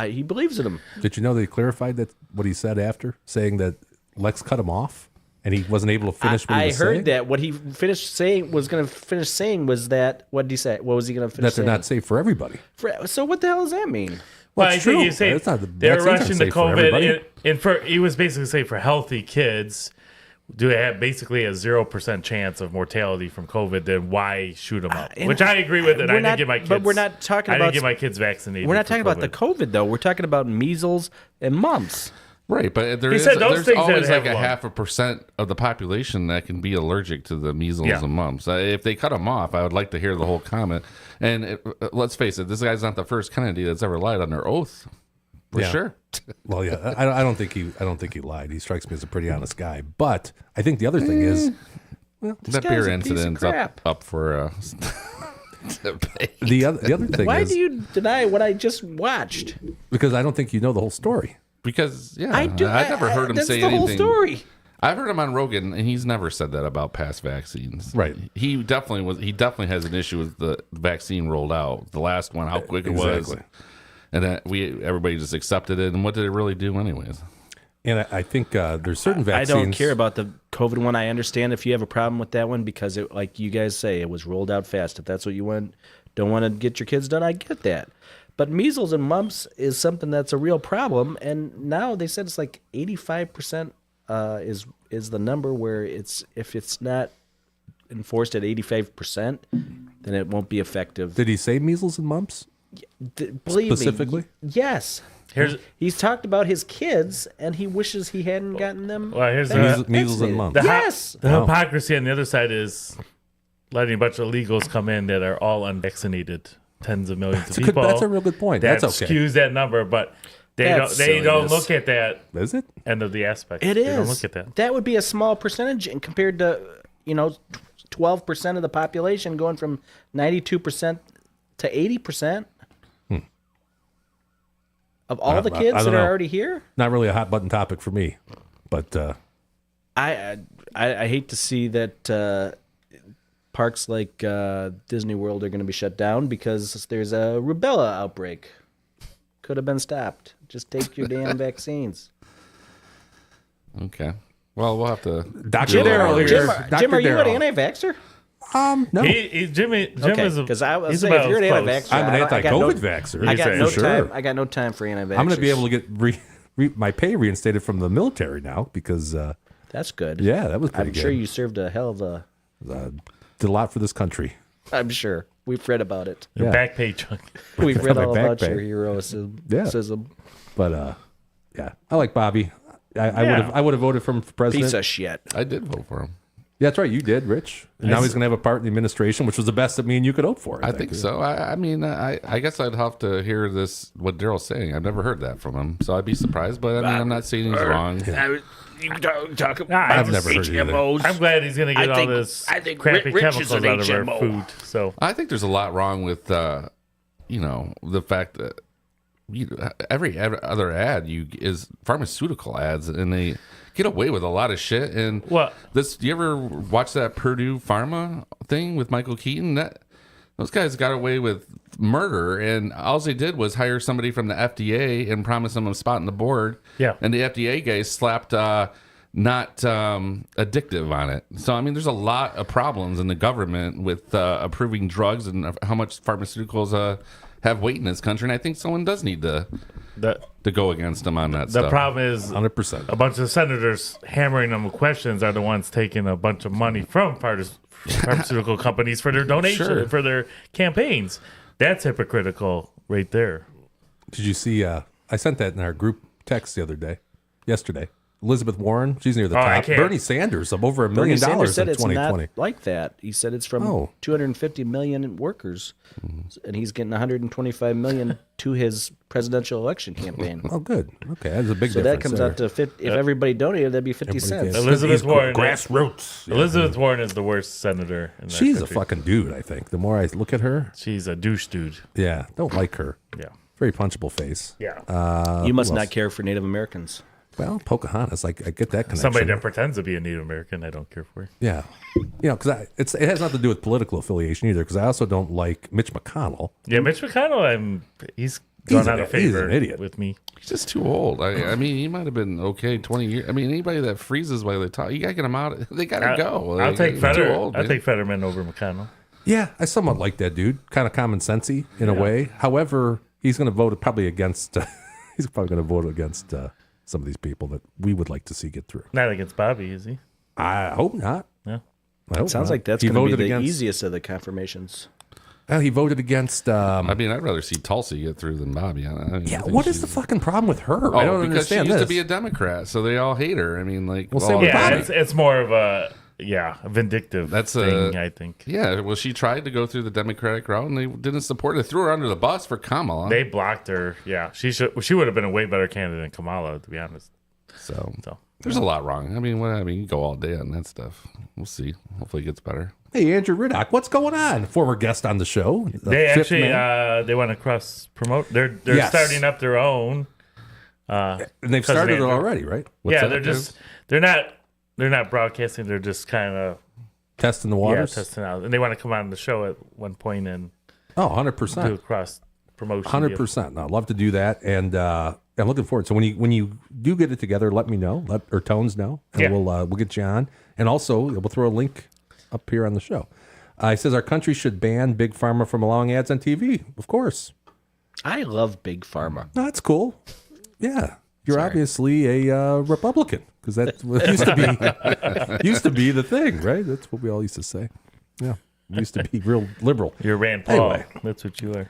he believes in him. Did you know they clarified that what he said after, saying that Lex cut him off and he wasn't able to finish what he I was heard saying? that what he was going to finish saying was that, what did he say? What was he going to finish That they're saying? not safe for everybody. So what the hell does that mean? Well, That's I think true. you say That's not the- they were vaccines aren't rushing the safe for everybody. COVID, and for he was basically saying for healthy kids, do they have basically a 0% chance of mortality from COVID? Then why shoot them up? and Which I agree with, and we're I not- didn't get my kids. but we're not talking I about- didn't get my kids vaccinated. We're not for talking about the COVID, though. We're talking about measles and mumps. Right, but He said those there's things always that like have a 0.5% of the population that can be allergic to the measles Yeah. and mumps. If they cut them off, I would like to hear the whole comment. And let's face it, this guy's not the first Kennedy that's ever lied under oath. For Yeah. sure. Well, yeah, I don't think he lied. He strikes me as a pretty honest guy. But I think the other thing is That guy's beer a piece of incident's crap. up for debate. the other thing Why is do you deny what I just watched? because I don't think you know the whole story. Because I do. I've never heard him that's say the whole anything. story. I've heard him on Rogan, and he's never said that about past vaccines. Right. He definitely has an issue with the vaccine rolled out. The last one, how quick it was, Exactly. and that everybody just accepted it. And what did it really do, anyways? And I think there's certain I vaccines. don't care about the COVID one. I understand if you have a problem with that one because, it, like you guys say, it was rolled out fast. If that's what you don't want to get your kids done, I get that. But measles and mumps is something that's a real problem, and now they said it's like 85% is the number where if it's not enforced at 85%, then it won't be effective. Did he say measles and mumps? Believe specifically? me, yes. He's talked about his kids, and he wishes he hadn't gotten them. Well, here's Measles and mumps. Yes. The Wow. hypocrisy on the other side is letting a bunch of illegals come in that are all unvaccinated. Tens of millions of people. That's a real good point. That That's okay. skews that number, but they That's don't silliness. look at that Is it? end of the aspect. It They is. don't look at that. That would be a small percentage, and compared to 12% of the population going from 92% to 80% of all the I kids don't that know. are already here. Not really a hot button topic for me, but I hate to see that parks like Disney World are going to be shut down because there's a rubella outbreak. Could have been stopped. Just take your damn vaccines. Okay. Well, we'll have to. Dr. Darrell Jim, here. Jim, are you Darrell. an anti-vaxxer? No. Jim Okay, is because I was he's saying, if about you're an close. anti-vaxxer, I'm an I got no- anti-COVID vaxxer. I got For no sure. time. I got no time for anti-vaxxers. I'm going to be able to get my pay reinstated from the military now because, That's good. yeah, that was pretty I'm good. sure you served a hell of a. Did a lot for this country. I'm sure we've read about it. Your Yeah. back pay chunk. We've read My all about backpack. your heroism. Yeah. But, yeah, I like Bobby. I would have voted for him for president. Piece of shit. I did vote for him. Yeah, that's right. You did, Rich. And now he's going to have a part in the administration, which was the best that me and you could hope for. I think so. I mean, I guess I'd have to hear what Daryl's saying. I've never heard that from him, so I'd be surprised. But I mean, I'm not saying he's wrong. You talk about I've never heard it either. I'm glad he's going to get I all think- this I think crappy Rich chemicals is an out of our HMO. food. So I think there's a lot wrong with, the fact that every other ad is pharmaceutical ads, and they get away with a lot of shit. And What? you ever watch that Purdue Pharma thing with Michael Keaton? Those guys got away with murder, and all they did was hire somebody from the FDA and promise them a spot on the board. Yeah. And the FDA guys slapped not addictive on it. So, I mean, there's a lot of problems in the government with approving drugs and how much pharmaceuticals have weight in this country, and I think someone does need to go against him on that The stuff. problem is 100%. a bunch of senators hammering them with questions are the ones taking a bunch of money from pharmaceutical companies for their donation, Sure. for their campaigns. That's hypocritical right there. Did you see? I sent that in our group text yesterday. Elizabeth Warren, she's near the I top. can't. Bernie Sanders of over $1 Bernie million Sanders in said it's 2020. not like that. He said it's from Oh. 250 million workers, and he's getting 125 million to his presidential election campaign. Oh, good. Okay, that's a big So difference. that comes there. out to 50, if everybody donated, that'd be 50 Everybody cents. gets- Elizabeth He's Warren- grassroots. Elizabeth Warren is the worst senator in that She's a country. fucking dude. I think the more I look at her, She's a douche dude. yeah, don't like her. Yeah. Very punchable face. Yeah. You must who not else? care for Native Americans. Well, Pocahontas, I get that connection. Somebody that pretends to be a Native American, I don't care for. Yeah, because it has nothing to do with political affiliation either. Because I also don't like Mitch McConnell. Yeah, Mitch McConnell, he's gone out of he's favor an idiot. with me. He's just too old. I mean, he might have been okay 20 years. I mean, anybody that freezes while they talk, you got to get them out. They got to go. I'll Like, take he's Fetterman. too old, I'll man. take Fetterman over McConnell. Yeah, I somewhat like that dude. Kind of common sensey in a way. However, he's going to vote probably against. He's probably going to vote against some of these people that we would like to see get through. Not against Bobby, is he? I hope not. Yeah. I hope Sounds not. like that's He going to be voted the against- easiest of the confirmations. Well, he voted against. I mean, I'd rather see Tulsi get through than Bobby. Yeah, what is the fucking problem with her? I don't because understand she used this. to be a Democrat, so they all hate her. I mean, like, Well, same with Yeah, Bobby. it's more of a vindictive That's thing, I think. Yeah, well, she tried to go through the Democratic route, and they didn't support her. They threw her under the bus for Kamala. They blocked her. Yeah, she would have been a way better candidate than Kamala, to be honest. so So there's a lot wrong. I mean, you can go all day on that stuff. We'll see. Hopefully, it gets better. Hey, Andrew Riddock, what's going on? Former guest on the show. The they fifth actually man. they want to cross promote. They're Yes. starting up their own. And they've Cousin started it Andrew. already, right? Yeah, that, they're not broadcasting. They're just kind of Testing the waters. testing out, and they want to come on the show at one point and Oh, do 100%. a cross promotion. 100%. I'd love to do that, and I'm looking forward. So when you do get it together, let me know, or Tones know, and Yeah. we'll get you on. And also, we'll throw a link up here on the show. He says our country should ban big pharma from allowing ads on TV. Of course, I love Big Pharma. no, that's cool. Yeah, you're obviously a Republican because that used to be the thing, right? That's what we all used to say. Yeah, we used to be real liberal. You're Rand Paul. Anyway. That's what you are.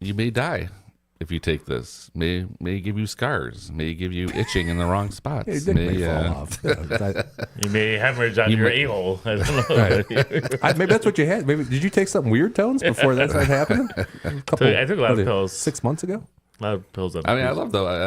you may die if you take this. May give you scars. May give you itching in the wrong spots. Your dick may fall off. Yeah, You may hemorrhage on You your may- a-hole. I don't know. right. Maybe that's what you had. Maybe did you take something weird, Tones, before that started happening? I took a lot of pills. 6 months ago, A lot of pills. I mean, I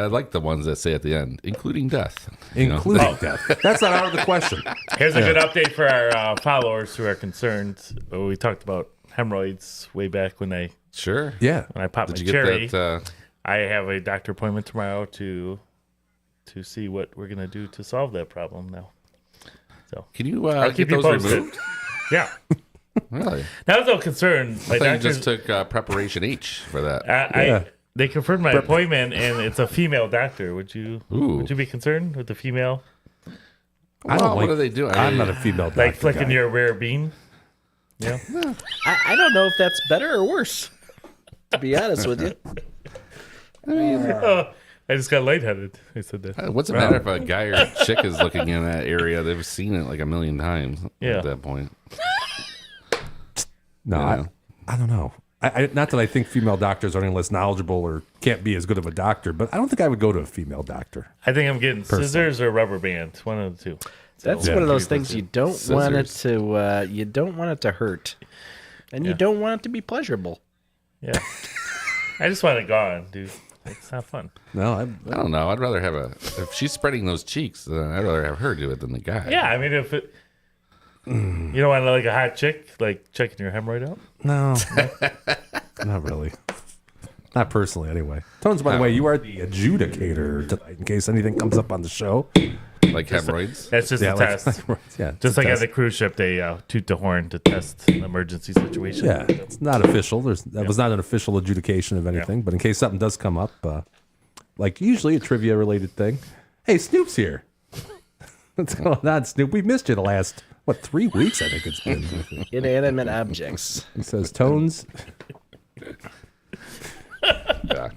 like the ones that say at the end, including death. You know? including death. That's not out of the question. Here's a good update for our followers who are concerned. We talked about hemorrhoids way back when I Sure. Yeah, popped Did my you cherry. get that? I have a doctor appointment tomorrow to see what we're gonna do to solve that problem now. Can you I'll get keep you those posted. removed? Yeah, Really? that was no concern. My I thought you doctor just took preparation H for that. Yeah. they confirmed my appointment, and it's a female doctor. Would you be concerned with the female, I don't Well, what do they do? I'm not a female doctor. like flicking guy. your rare bean? Yeah. I don't know if that's better or worse, to be honest with you. Oh, I just got lightheaded. I said that. What's it matter if a guy or a chick is looking in that area? They've seen it like a million times Yeah. at that point. No, Yeah. I don't know. Not that I think female doctors are any less knowledgeable or can't be as good of a doctor, but I don't think I would go to a female doctor. I think I'm getting scissors or rubber band. One of the two. That's So, one of those keep things posted. you don't want it Scissors. to. You don't want it to hurt, and you don't want it to be pleasurable. Yeah. I just want it gone, dude. It's not fun. No, I don't know. I'd rather have if she's spreading those cheeks, I'd rather have her do it than the guy. Yeah, I mean, if it. You don't want like a hot chick, like checking your hemorrhoid out? no, not really. Not personally, anyway. Tones, by the way, you are the adjudicator tonight in case anything comes up on the show. Like hemorrhoids. That's just a test. yeah, Just like a at the cruise ship, they toot the horn to test an emergency situation. Yeah, it's not official. That was not an official adjudication of anything, but in case something does come up, like usually a trivia related thing. Hey, Snoop's here. What's going on, Snoop? We missed you the last What, 3 weeks? I think it's been. Inanimate objects. He says Tones. Yeah.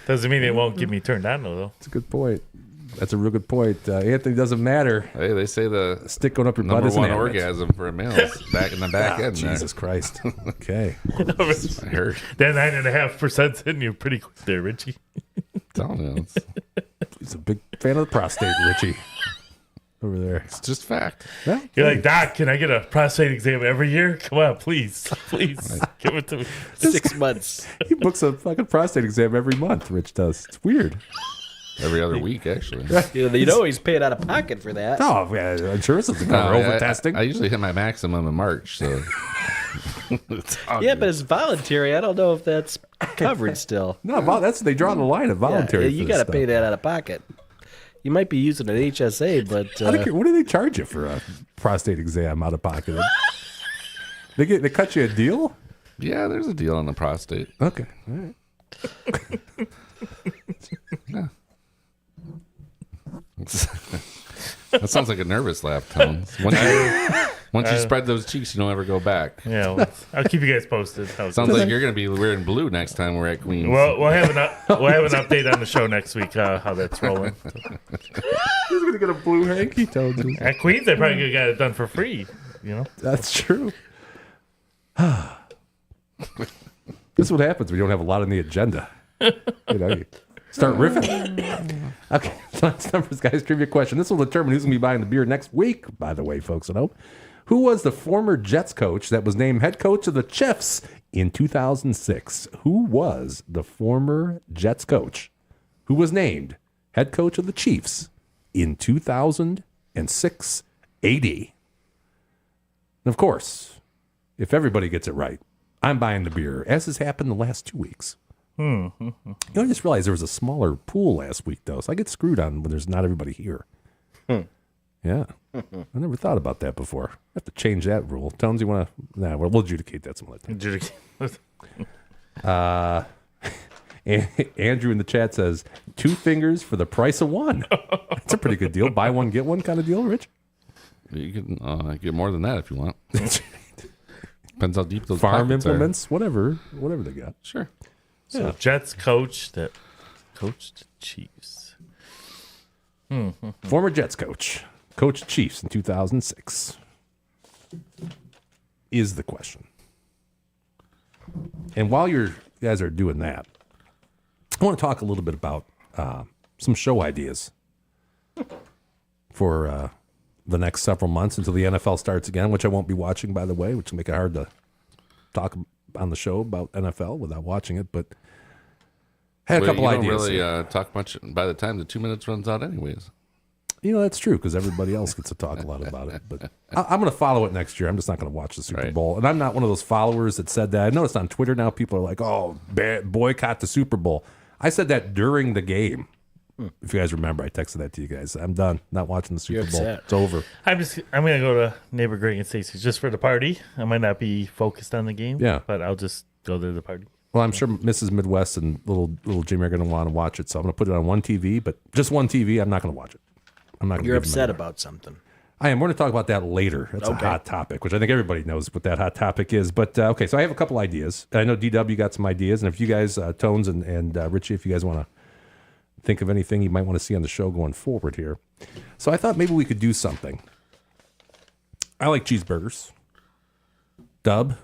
Doesn't mean it won't get me turned on though. That's a good point. That's a real good point. Anthony, doesn't matter. Hey, they say the Stick going up your butt number isn't one animate. orgasm for a male is back in the back end. there. Jesus Christ. Okay. I heard. That 9.5%'s hitting you pretty quick there, Richie. Telling you, He's a big fan of the prostate, Richie. Over there. it's just fact. Well, You're like, Doc, can I get a prostate exam every year? Come on, please. Please. Give it to me. 6 months. he books a fucking prostate exam every month, Rich does. It's weird. Every other week, actually. You know he's paying out of pocket for that. Oh, yeah, insurance doesn't cover over testing. I usually hit my maximum in March, so. It's all Yeah, good. but it's voluntary. I don't know if that's covered still. No, they draw the line of voluntary. You for got this to pay stuff. that out of pocket. You might be using an HSA, but I don't care. What do they charge you for a prostate exam out of pocket? They cut you a deal? Yeah, there's a deal on the prostate. Okay. All right. Yeah. That sounds like a nervous laugh, Tom. Once you spread those cheeks, you don't ever go back. Yeah, well, I'll keep you guys posted. Sounds like you're going to be wearing blue next time we're at Queens. Well, we'll have an update on the show next week how that's rolling. He's gonna get a blue hanky, Tones. At Queens, they probably got it done for free. You know, That's true. This is what happens when you don't have a lot on the agenda. You start riffing. Okay, so that's numbers, guys. Trivia question. This will determine who's going to be buying the beer next week, by the way, folks at home. Who was the former Jets coach that was named head coach of the Chiefs in 2006? Who was the former Jets coach who was named head coach of the Chiefs in 2006 AD? And of course, if everybody gets it right, I'm buying the beer, as has happened the last 2 weeks. I just realized there was a smaller pool last week, though, so I get screwed on when there's not everybody here. Yeah. I never thought about that before. I have to change that rule. Tones, you want to? Nah, we'll adjudicate that some other time. Andrew in the chat says, 2 fingers for the price of 1. That's a pretty good deal. Buy one, get one kind of deal, Rich? You can get more than that if you want. Depends how deep those Farm pockets implements, whatever they got. are. Sure. so Jets coach that coached Chiefs. Former Jets coach, coached Chiefs in 2006, is the question. And while you guys are doing that, I want to talk a little bit about some show ideas for the next several months until the NFL starts again, which I won't be watching, by the way, which will make it hard to talk on the show about NFL without watching it. But I had a couple you ideas. don't really talk much by the time the 2 minutes runs out anyways. That's true because everybody else gets to talk a lot about it. But I'm going to follow it next year. I'm just not going to watch the Super Right. Bowl. And I'm not one of those followers that said that. I noticed on Twitter now people are like, oh, boycott the Super Bowl. I said that during the game. If you guys remember, I texted that to you guys. I'm done. Not watching the Super You're Bowl. upset. It's over. I'm gonna go to neighbor Greg and Stacy's just for the party. I might not be focused on the game. Yeah. but I'll just go to the party. Well, I'm sure Mrs. Midwest and little Jimmy are going to want to watch it. So I'm going to put it on one TV, but just one TV. I'm not going to watch it. I'm not. You're upset about something. I am. We're going to talk about that later. That's a hot topic, which I think everybody knows what that hot topic is. But okay, so I have a couple ideas. I know DW got some ideas, and if you guys, Tones and Richie, if you guys want to think of anything you might want to see on the show going forward here. So I thought maybe we could do something. I like cheeseburgers. Dub,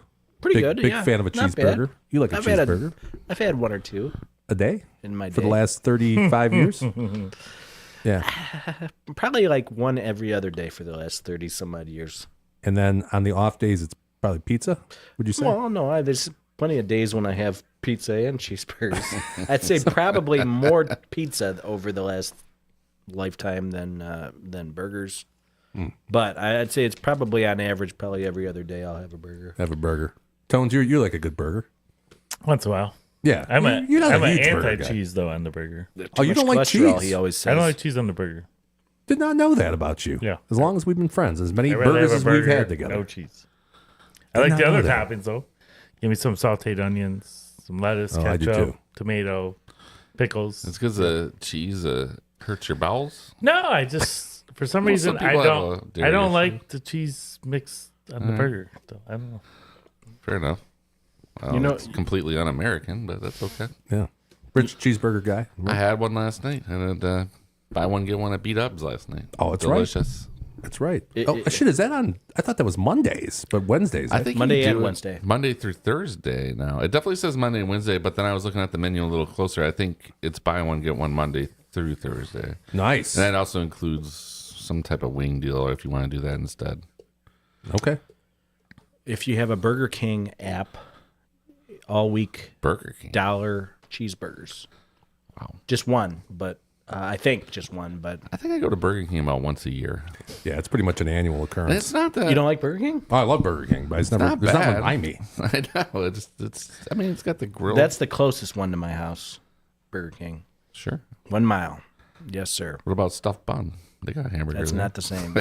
Pretty big, good. Big yeah. fan of a Not bad. cheeseburger. You like a I've had cheeseburger I've had 1 or 2 a day in my for day. the last 35 years? Yeah. Probably like 1 every other day for the last 30 some odd years. And then on the off days, it's probably pizza, would you say? Well, no, there's plenty of days when I have pizza and cheeseburgers. I'd say probably more pizza over the last lifetime than burgers. But I'd say it's probably on average, probably every other day I'll have a burger. Have a burger. Tones, you're like a good burger. Once in a while. Yeah. I'm an you're not a huge burger guy. anti-cheese though on the burger. Oh, you don't like Cholesterol, cheese? He always says. I don't like cheese on the burger. Did not know that about you. Yeah. As long as we've been friends, as many I'd rather burgers have as a we've burger, had together. no cheese. I like not the know other that. toppings though. Give me some sauteed onions, some lettuce, Oh, I do ketchup, too. tomato, pickles. It's because the cheese hurts your bowels. No, I just For some Well, reason, some I people have a don't. dairy I don't issue. like the cheese mix on the burger. So I don't know. Fair enough. Well, You know- it's completely un-American, but that's okay. Yeah. Rich cheeseburger guy. I had one last night, and buy one get one at Beat Ups last night. Oh, that's right. delicious. That's right. Shit, is that on? I thought that was Mondays, but Wednesdays. I think Monday you do and it Wednesday. Monday through Thursday now. It definitely says Monday and Wednesday, but then I was looking at the menu a little closer. I think it's buy one get one Monday through Thursday, Nice. and that also includes some type of wing deal, if you want to do that instead. Okay. If you have a Burger King app, all week Burger King. $1 cheeseburgers. Wow. Just one, but I think just one. But I think I go to Burger King about once a year. Yeah, it's pretty much an annual And occurrence. it's not that you don't like Burger King? Oh, I love Burger King, but it's never. not There's not bad. one by me. I know. It's. I mean, it's got the grill. That's the closest one to my house. Burger King, sure. 1 mile. Yes, sir. What about stuffed bun? They got hamburgers. That's there. not the same.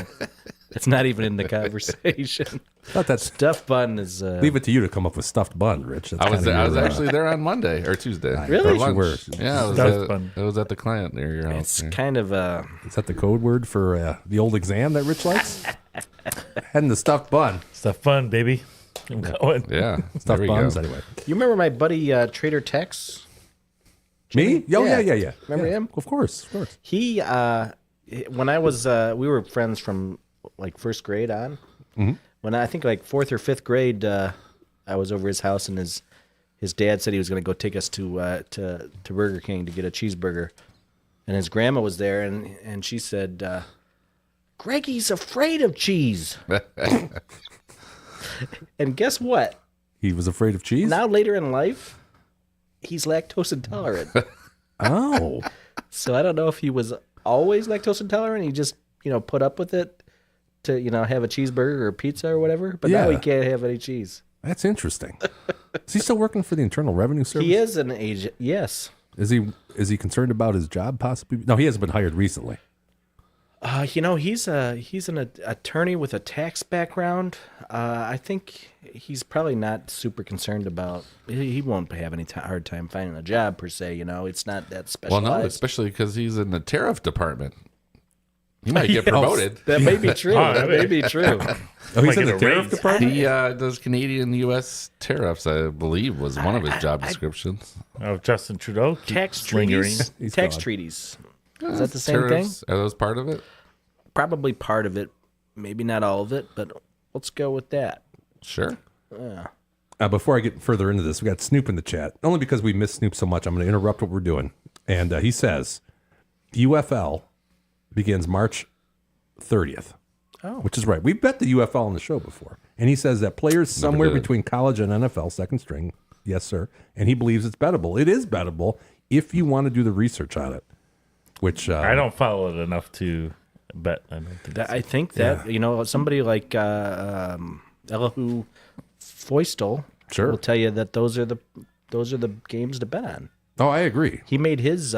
It's not even in the conversation. Thought that's Stuffed bun is. leave it to you to come up with stuffed bun, Rich. That's I was kinda I was your, actually there on Monday or Tuesday. Really? For lunch. You were. Yeah, Stuffed bun. I was at the client near your house. It's there. kind of Is that the code word for the old exam that Rich likes? Heading the stuffed bun. Stuff fun, baby. I'm going. Yeah, Stuffed there we buns, go. anyway. You remember my buddy Trader Tex? Me? Oh, yeah. Remember Yeah, him? Of course. He when I was we were friends from like first grade on. Mm-hmm. When I think like fourth or fifth grade, I was over his house and his dad said he was going to go take us to Burger King to get a cheeseburger, and his grandma was there and she said, "Greggy's afraid of cheese." And guess what? He was afraid of cheese? Now later in life, he's lactose intolerant. Oh. So I don't know if he was always lactose intolerant. He just, put up with it to, have a cheeseburger or a pizza or whatever. But now Yeah. he can't have any cheese. That's interesting. Is he still working for the Internal Revenue Service? He is an agent. Yes. Is he concerned about his job possibly? No, he hasn't been hired recently. He's an attorney with a tax background. I think he's probably not super concerned about. He won't have any hard time finding a job per se. It's not that Well, specialized. no, especially because he's in the tariff department. He might get promoted. That may be true. Oh, That may be true. Oh, he's Might in the get a tariff raise. department? He does Canadian U.S. tariffs, I believe, was one of his job descriptions. Oh, Justin Trudeau. keep Tax lingering. treaties. He's Tax gone. treaties. Is that the same thing? Tariffs, are those part of it? Probably part of it, maybe not all of it, but let's go with that. Sure. Before I get further into this, we got Snoop in the chat. Only because we miss Snoop so much, I'm going to interrupt what we're doing. And he says, UFL begins March 30th, which is right. We've bet the UFL on the show before. And he says that players somewhere did. between college and NFL second string, yes, sir. And he believes it's bettable. It is bettable if you want to do the research on it, which I don't follow it enough to bet. I don't think. I think that somebody like Elihu Foistel Sure. will tell you that those are the games to bet on. Oh, I agree. He made his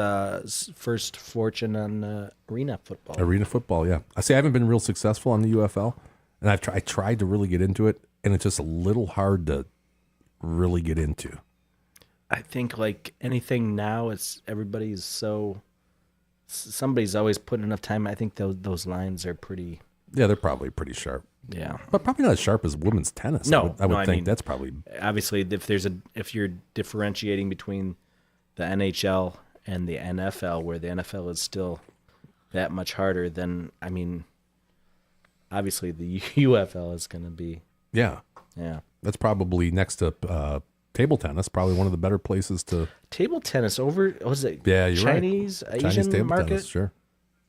first fortune on arena football. Arena football, yeah. I see. I haven't been real successful on the UFL, and I tried to really get into it, and it's just a little hard to really get into. I think like anything now, everybody's somebody's always put enough time. I think those lines are pretty. Yeah, they're probably pretty sharp, Yeah. but probably not as sharp as women's tennis. No, I would I think mean- that's probably Obviously, if you're differentiating between the NHL and the NFL, where the NFL is still that much harder, then obviously the UFL is going to be yeah. That's probably next to table tennis, probably one of the better places to. table tennis over. Was it? Yeah, you're right. Chinese Chinese Asian table market tennis, sure.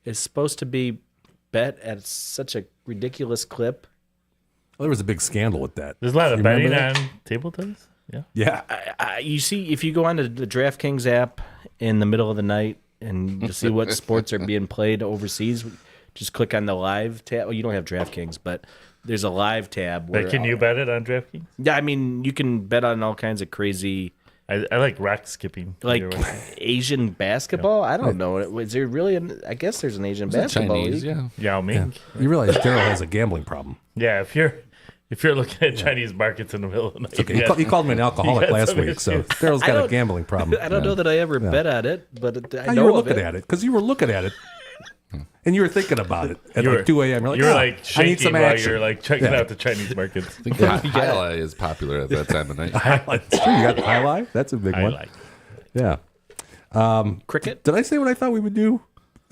is supposed to be bet at such a ridiculous clip. Well, there was a big scandal with that. There's a lot of You remember betting that? on table tennis. Yeah. Yeah, You see, if you go onto the DraftKings app in the middle of the night and you see what sports are being played overseas, just click on the live tab. Well, you don't have DraftKings, but there's a live tab. Where, But can you bet it on DraftKings? Yeah, you can bet on all kinds of crazy, I like rock skipping. like Either way. Asian basketball. I don't know. Is there really? I guess there's an Asian basketball Chinese, league. yeah. Yao Ming. you realize Daryl has a gambling problem. Yeah. If you're looking at Chinese markets in the middle of the night, Okay, he called me an alcoholic got last some week, so issues. Daryl's got a don't- gambling problem. I don't know that I ever bet on it, but I Oh, know you were of looking it. at it because you were looking at it. And you were thinking about it at You were- like 2 a.m. You were "Ah, like I need shaking some while action. you're like checking Yeah. out the Chinese markets. I think Highlight is popular at that time of night. That's true. You got the highlight. That's a big I one. like. Yeah. Cricket? Did I say what I thought we would do?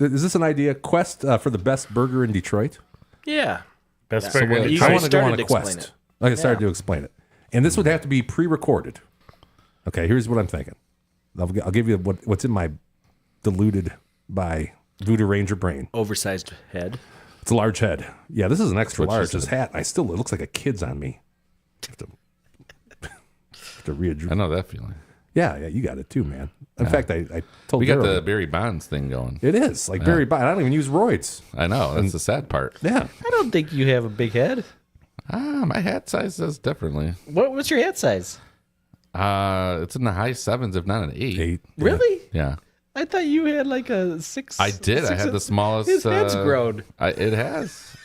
Is this an idea? Quest for the best burger in Detroit? Yeah. Best burger. what- in you Detroit. I want to go on started a to explain quest. it. Like I started to explain it. And this would have to be pre-recorded. Okay, here's what I'm thinking. I'll give you what's in my diluted by Voodoo Ranger brain. Oversized head. It's a large head. Yeah, this is an extra What you large. This said. hat, it looks like a kid's on me. Have to readjust. I know that feeling. Yeah, you got it too, man. In fact, I told We got Daryl the Barry Bonds thing going. it is like Barry Bonds. I don't even use roids. I know. That's the sad part. Yeah, I don't think you have a big head. My hat size says differently. What's your head size? It's in the high 7s, if not an 8. 8. Really? Yeah. I thought you had like a 6. I did. I had the smallest. His head's grown. It has.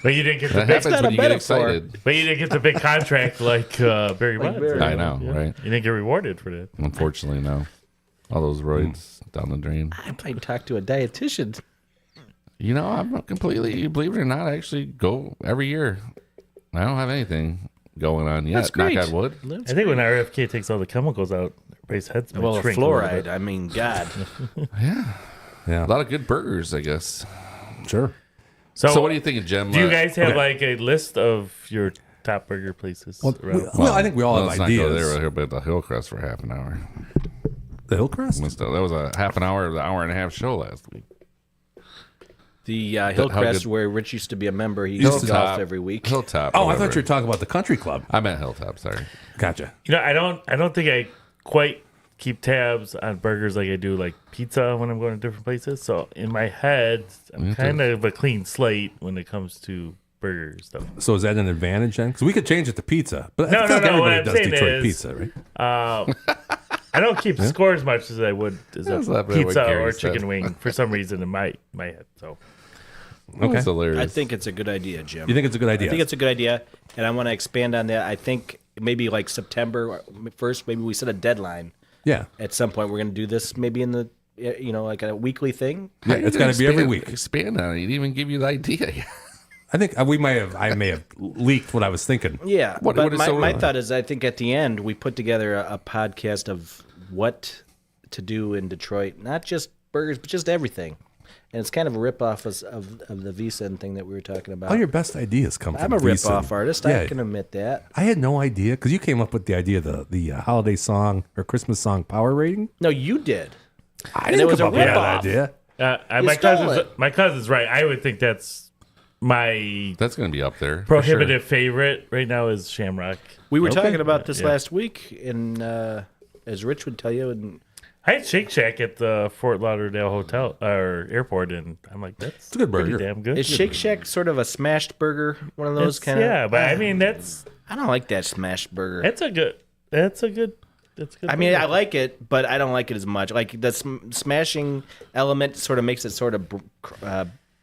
But you didn't get the That big. happens not when a you get metaphor. excited. But you didn't get the big contract like Barry Bonds. Barry. I know, right? You didn't get rewarded for that. Unfortunately, no. All those roids down the drain. I might talk to a dietitian. You know, I'm completely, believe it or not, I actually go every year. I don't have anything going on yet. That's great. Knock on wood. I think when RFK takes all the chemicals out, everybody's heads might Well, shrink a little fluoride. bit. I mean, God. Yeah, A lot of good burgers, I guess. sure. So what do you think, Jim? Do you guys have like a list of your top burger places? around? Well, I think we all let's have not go ideas. there about the Hillcrest for half an hour. The Hillcrest? That was a half an hour, the hour and a half show last week. The how Hillcrest, good- where Rich used to be a member, he Used used to to golf Top. every week. Hilltop. Oh, I whatever. thought you were talking about the country club. I meant Hilltop. Sorry. Gotcha. You know, I don't think I quite keep tabs on burgers like I do like pizza when I'm going to different places. So in my head, I'm kind of a clean slate when it comes to burgers, though. So is that an advantage then? Because we could change it to pizza, but No, I feel no, like no, everybody what I'm does saying Detroit is- pizza, right? I don't keep score as much as I would as That's a not really what pizza Gary or said. chicken wing for some reason in my head. So Okay. That's hilarious. I think it's a good idea, Jim. You think it's a good idea? I think it's a good idea, and I want to expand on that. I think maybe like September 1st, maybe we set a deadline. yeah. At some point, we're going to do this maybe in the, like a weekly thing. Yeah, it's got to be every week. Expand on it. He didn't even give you the idea. I think I may have leaked what I was thinking. Yeah, What- but what is my so- thought is I think at the end we put together a podcast of what to do in Detroit, not just burgers, but just everything. And it's kind of a ripoff of the Visa thing that we were talking about. All your best ideas come from I'm a Visa. ripoff artist. Yeah. I can admit that. I had no idea because you came up with the idea of the holiday song or Christmas song power rating. No, you did. I And didn't it was come up a with that ripoff. idea. my stole it. cousin's right. I would think that's my That's going to be up there. for prohibitive favorite right now is Shamrock. We were Okay. talking about this Yeah. last week, and as Rich would tell you, and I had Shake Shack at the Fort Lauderdale hotel or airport, and I'm like, that's a good pretty burger. damn good. is Shake Shack sort of a smashed burger? One of those It's- kind of. yeah, but I mean that's I don't like that smashed burger. a good that's a good I mean, burger. I like it, but I don't like it as much. Like the smashing element sort of makes it sort of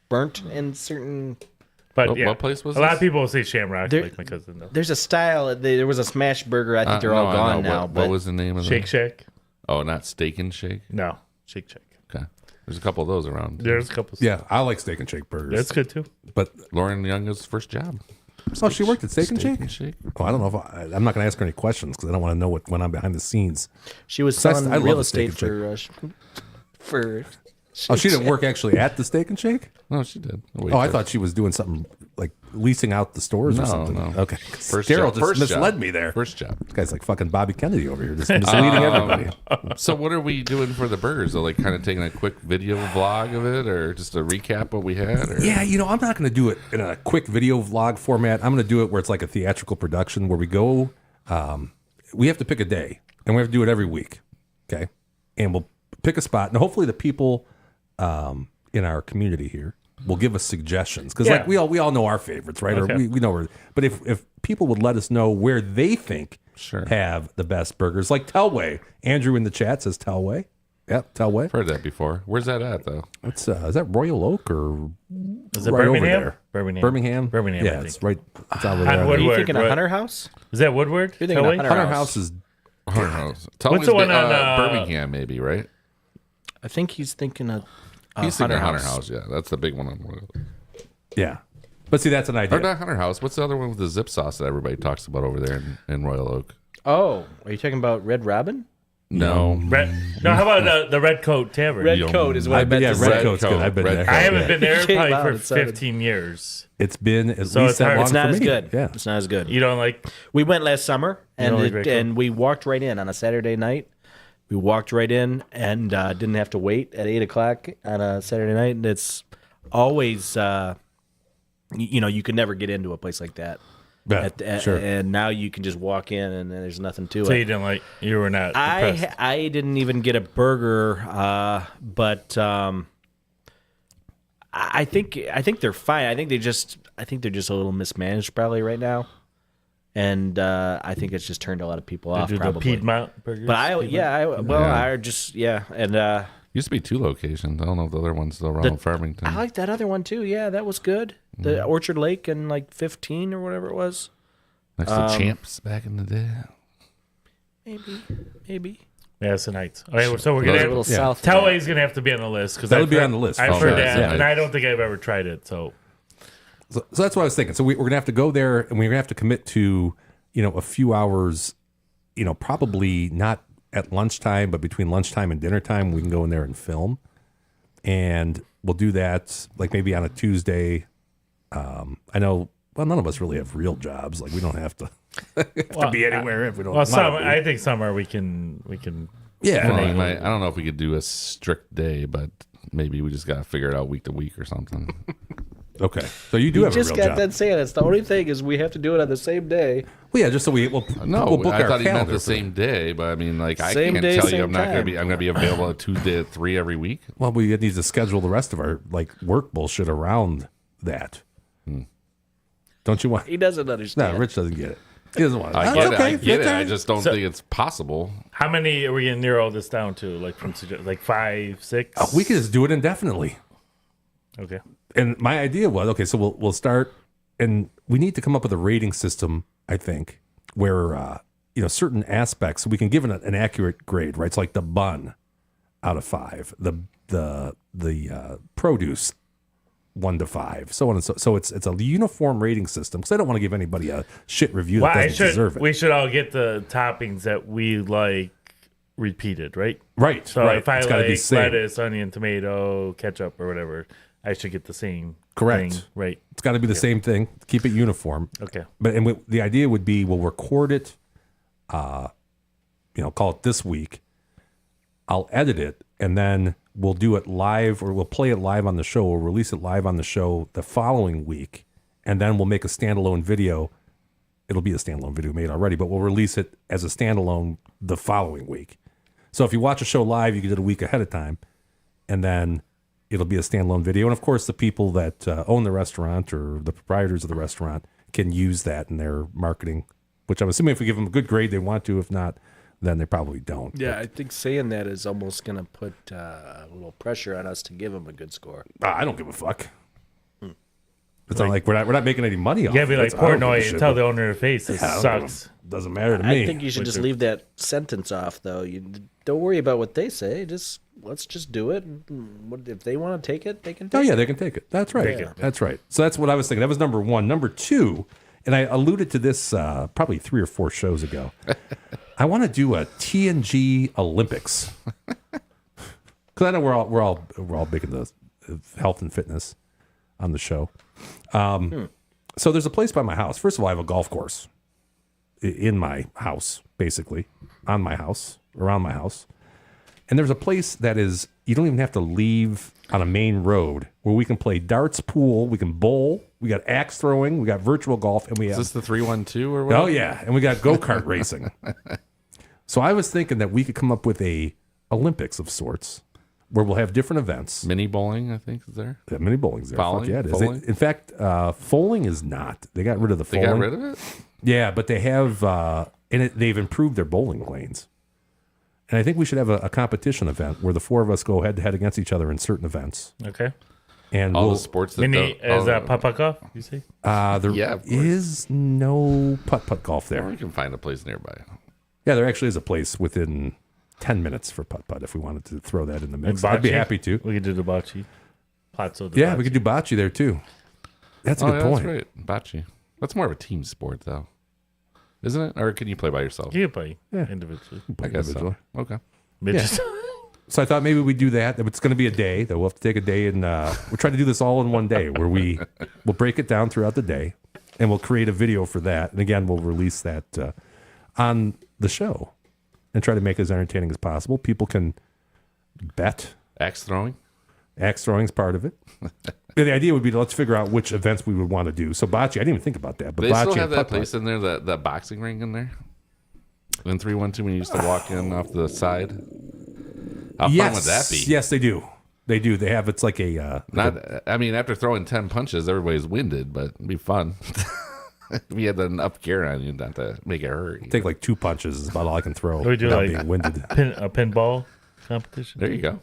burnt in certain. But What- yeah, what place was a lot this? of people will say Shamrock, There- like my cousin does. There's a style. There was a smash burger. I think they're all No, I gone know. now. What but was the name of Shake it? Shack? Oh, not Steak and Shake? No, Shake Shack. Okay. There's a couple of those around. There's a couple. Yeah, I like Steak and Shake burgers. That's good too. But Lauren Young's first job. oh, she worked at Steak and Shake. Shake. Oh, I don't know if I'm not going to ask her any questions because I don't want to know what went on behind the scenes. she was So I selling love real the Steak estate and for. Oh, she didn't work actually at the Steak and Shake. No, she did. Oh, I thought she was doing something like leasing out the stores or No, something. no. Okay, First Daryl job. just First misled job. me there. First job. This guy's like fucking Bobby Kennedy over here, just misleading everybody. So what are we doing for the burgers? Though? Like kind of taking a quick video vlog of it, or just a recap what we had? Or? Yeah, I'm not going to do it in a quick video vlog format. I'm going to do it where it's like a theatrical production where we go. We have to pick a day, and we have to do it every week. Okay, and we'll pick a spot, and hopefully the people in our community here will give us suggestions because like we all know our favorites, right? Okay. Or we know where. But if people would let us know where they think have the best burgers, like Telway. Andrew in the chat says Telway. Yep, Telway. Heard that before. Where's that at though? It's is that Royal Oak or Is it right Birmingham? over there? Birmingham. Birmingham, Yeah, I it's think. right. It's over On there. Are Woodward. you thinking of Right. Hunter House? Is that Woodward? You're thinking of Telway? Hunter Hunter House. House is What's the one on, Birmingham maybe, right? I think he's thinking of. He's thinking Hunter Hunter House. House. Yeah, that's the big one. Yeah. But see, that's an idea. Or not Hunter House. What's the other one with the zip sauce that everybody talks about over there in Royal Oak? Oh, are you talking about Red Robin? No. How about the Red Coat Tavern? Red Coat is what I meant Yeah, to Red say. Coat's good. I've been Red there. Coat. I haven't been there Came probably out, for it sounded- 15 years. It's been at So least it's that hard. long It's not for as me. good. Yeah. It's not as good. You don't like? We went last summer, and don't like Red Coat? and we walked right in on a Saturday night. We walked right in and didn't have to wait at 8 o'clock on a Saturday night. And it's always, you could never get into a place like that. Yeah, sure. And now you can just walk in and there's nothing to So it. you didn't like? You were not impressed. I didn't even get a burger, but I think they're fine. I think they're just a little mismanaged probably right now, and I think it's just turned a lot of people off. Did you do the Probably. Piedmont burgers? But I Yeah. just and Used to be 2 locations. I don't know if the other one's still around Farmington. I like that other one too. Yeah, that was good. The Orchard Lake and like 15 or whatever it was. Next to Champs back in the day. Maybe. Madison Heights. Okay, so we're A gonna little have, south. of Tellway's gonna have to be on the list because That would be on the list. I've Oh, heard yeah, that, yeah. and I don't think I've ever tried it. So So that's what I was thinking. So we're going to have to go there, and we're going to have to commit to, a few hours, probably not at lunchtime, but between lunchtime and dinner time, we can go in there and film. And we'll do that like maybe on a Tuesday. I know, well, none of us really have real jobs. Like we don't have to, be anywhere if we don't well, want summer. to be. I think summer we can. Yeah. Well, I don't know if we could do a strict day, but maybe we just got to figure it out week to week or something. Okay. So you do You have just a real got job. done saying it's the only thing is we have to do it on the same day. Well, yeah, just so we'll No, we'll book I our thought he meant calendar the for same day, but I mean, like, I Same can't day, tell you same I'm not time. gonna be available at Tuesday at 3 every week. Well, we need to schedule the rest of our work bullshit around that. Don't you want? He doesn't understand. No, Rich doesn't get it. He doesn't want it. I That's get it. okay. I get That's it. all I right. just don't think it's possible. How many are we gonna narrow this down to? Like from 5, 6? We could just do it indefinitely. Okay. And my idea was, okay, so we'll start, and we need to come up with a rating system, I think, where certain aspects we can give an accurate grade, right? It's like the bun out of 5, the produce 1 to 5, so on and so it's a uniform rating system because I don't want to give anybody a shit review that doesn't deserve it. We should all get the toppings that we like repeated, right? Right. So right. if I It's gotta be like same. lettuce, onion, tomato, ketchup, or whatever, I should get the same Correct. thing, right? It's got to be the same thing. Keep it uniform. Okay. But the idea would be we'll record it, call it this week. I'll edit it, and then we'll do it live, or we'll play it live on the show, or release it live on the show the following week, and then we'll make a standalone video. It'll be a standalone video made already, but we'll release it as a standalone the following week. So if you watch a show live, you get it a week ahead of time, and then it'll be a standalone video. And of course, the people that own the restaurant or the proprietors of the restaurant can use that in their marketing, which I'm assuming if we give them a good grade, they want to. If not, then they probably don't. Yeah, I think saying that is almost going to put a little pressure on us to give him a good score. I don't give a fuck. It's not like we're not making any money off. You gotta be it. like I don't give a Portnoy shit, and tell but- the owner of face this Yeah, I don't give a- sucks. Doesn't matter to me. I think you should Which just are- leave that sentence off, though. You don't worry about what they say. Let's just do it. If they want to take it, they can take Oh it. yeah, they can take it. That's right. Take it. That's right. So that's what I was thinking. That was number 1. Number 2, and I alluded to this probably 3 or 4 shows ago. I want to do a TNG Olympics because I know we're all big into health and fitness on the show. So there's a place by my house. First of all, I have a golf course in my house, basically on my house, around my house. And there's a place that is, you don't even have to leave on a main road where we can play darts, pool, we can bowl, we got axe throwing, we got virtual golf, and we Is have, this the 312 or what? oh yeah, and we got go-kart racing. So I was thinking that we could come up with a Olympics of sorts where we'll have different events. Mini bowling, I think, is there. Yeah, mini bowling's there. Bowling? Fuck yeah, it is. Bowling? In fact, foaling is not. They got rid of the They foaling. got rid of it? Yeah, but they have, they've improved their bowling lanes. And I think we should have a competition event where the 4 of us go head to head against each other in certain events. Okay. And All we'll, the sports that Mini don't... is putt-putt, you see? there Yeah, of course. is no putt-putt golf Or there. we can find a place nearby. Yeah, there actually is a place within 10 minutes for putt-putt if we wanted to throw that in the mix. And I'd be bocce? happy to. We could do the bocce. Platzo de Yeah, bocce. we could do bocce there too. That's a Oh, good yeah, point. that's right. Bocce. That's more of a team sport, though. Isn't it? Or can you play by yourself? You can play Yeah. individually. I guess so. individually. Okay. Midgets. So I thought maybe we'd do that. It's going to be a day that we'll have to take a day and we'll try to do this all in one day where we'll break it down throughout the day and we'll create a video for that. And again, we'll release that on the show and try to make it as entertaining as possible. People can bet. Axe throwing? Axe throwing is part of it. The idea would be to let's figure out which events we would want to do. So bocce, I didn't even think about that. But They bocce still and have that putt-putt. place in there, that boxing ring in there? In 312 when you used to walk in off the side? How fun would that be? Yes, they do. They do. They have, it's like a... I mean, after throwing 10 punches, everybody's winded, but it'd be fun. If you had enough gear on you not to make it hurt. take like 2 punches is about all I can throw We do without like- being winded. A pinball competition. There you go.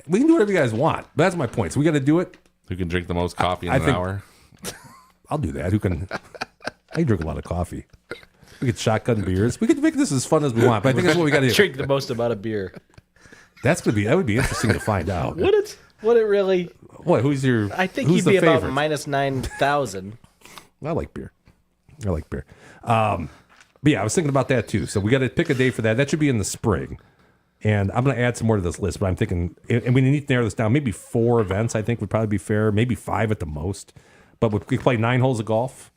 We can do whatever you guys want. But that's my point. So we got to do it. Who can drink the most coffee in I an think- hour? I'll do that. Who can... I drink a lot of coffee. We could shotgun beers. We could make this as fun as we want, but I think that's what we got to do. Drink the most amount of beer. That would be interesting to find out. Would it really? What? Who's your? I think who's he'd be the about favorite? minus 9,000. I like beer. But yeah, I was thinking about that too. So we got to pick a day for that. That should be in the spring. And I'm going to add some more to this list, but I'm thinking, and we need to narrow this down. Maybe 4 events, I think, would probably be fair. Maybe 5 at the most. But we could play 9 holes of golf.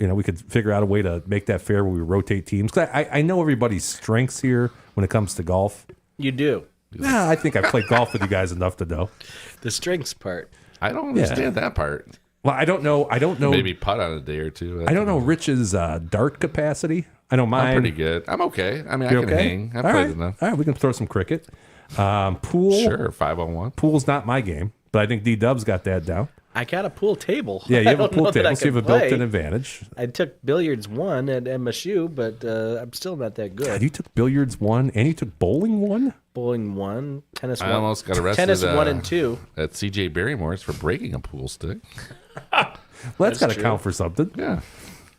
We could figure out a way to make that fair where we rotate teams. 'Cause I know everybody's strengths here when it comes to golf. You do. I think I've played golf with you guys enough to know. The strengths part. I don't understand that part. Well, I don't know. Maybe putt on a day or two. I don't know Rich's dart capacity. I know mine. I'm pretty good. I'm okay. I mean, I You're can okay? hang. I've All played right. enough. All right, we can throw some cricket. Pool. Sure, 5-on-1. Pool's not my game, but I think D-Dub's got that down. I got a pool table. Yeah, you I have a don't pool know that I table, so you have a can play. built-in advantage. I took billiards 1 at MSU, but I'm still not that good. God, you took billiards 1 and you took bowling 1? Bowling 1, tennis 1. I almost got arrested. Tennis 1 and 2. At CJ Barrymore's for breaking a pool stick. Well, that's got to count for something. Yeah.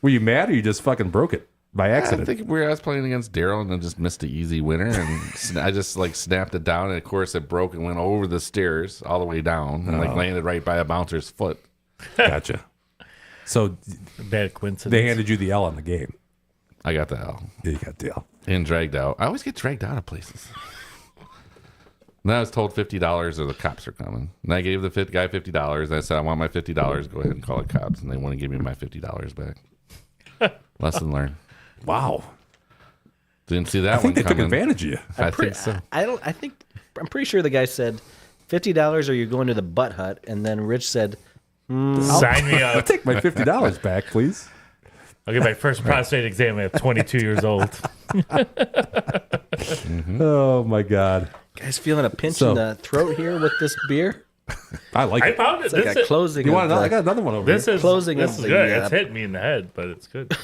Were you mad or you just fucking broke it by I accident? think I was playing against Daryl and I just missed an easy winner. And I just snapped it down. And of course, it broke and went over the stairs all the way down and landed right by a bouncer's foot. Gotcha. So Bad coincidence. they handed you the L on the game. I got the L. Yeah, you got the L. And dragged out. I always get dragged out of places. And I was told $50 or the cops are coming. And I gave the guy $50. And I said, I want my $50. Go ahead and call the cops. And they want to give me my $50 back. Lesson learned. Wow. Didn't see that I think one they took coming. advantage of you. I think so. I'm pretty sure the guy said $50 or you're going to the butt hut, and then Rich said, Sign me I'll up. take my $50 back, please. I'll get my first prostate exam at 22 years old. Oh, my God. "Guys, feeling a pinch So- in the throat here with this beer." I like I it. found it. It's like This a is, closing. You of want another? the- I got another one over this here. is Closing this of is the, good. It's hitting me in the head, but it's good.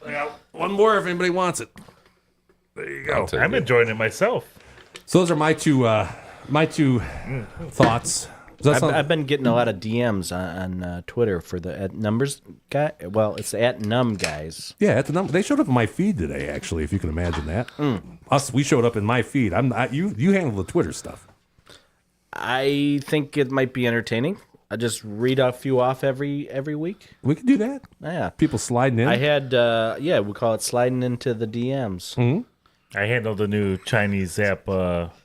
I got one more if anybody wants it. There you go. I'm enjoying it myself. So those are my two thoughts. Does that sound- I've been getting a lot of DMs on Twitter for the at numbers guy. Well, it's the at num guys. yeah, at the number, they showed up in my feed today. Actually, if you can imagine that, we showed up in my feed. You handle the Twitter stuff. I think it might be entertaining. I just read a few off every week. We can do that. Yeah, People sliding in. I had we call it sliding into the DMs. I handle the new Chinese app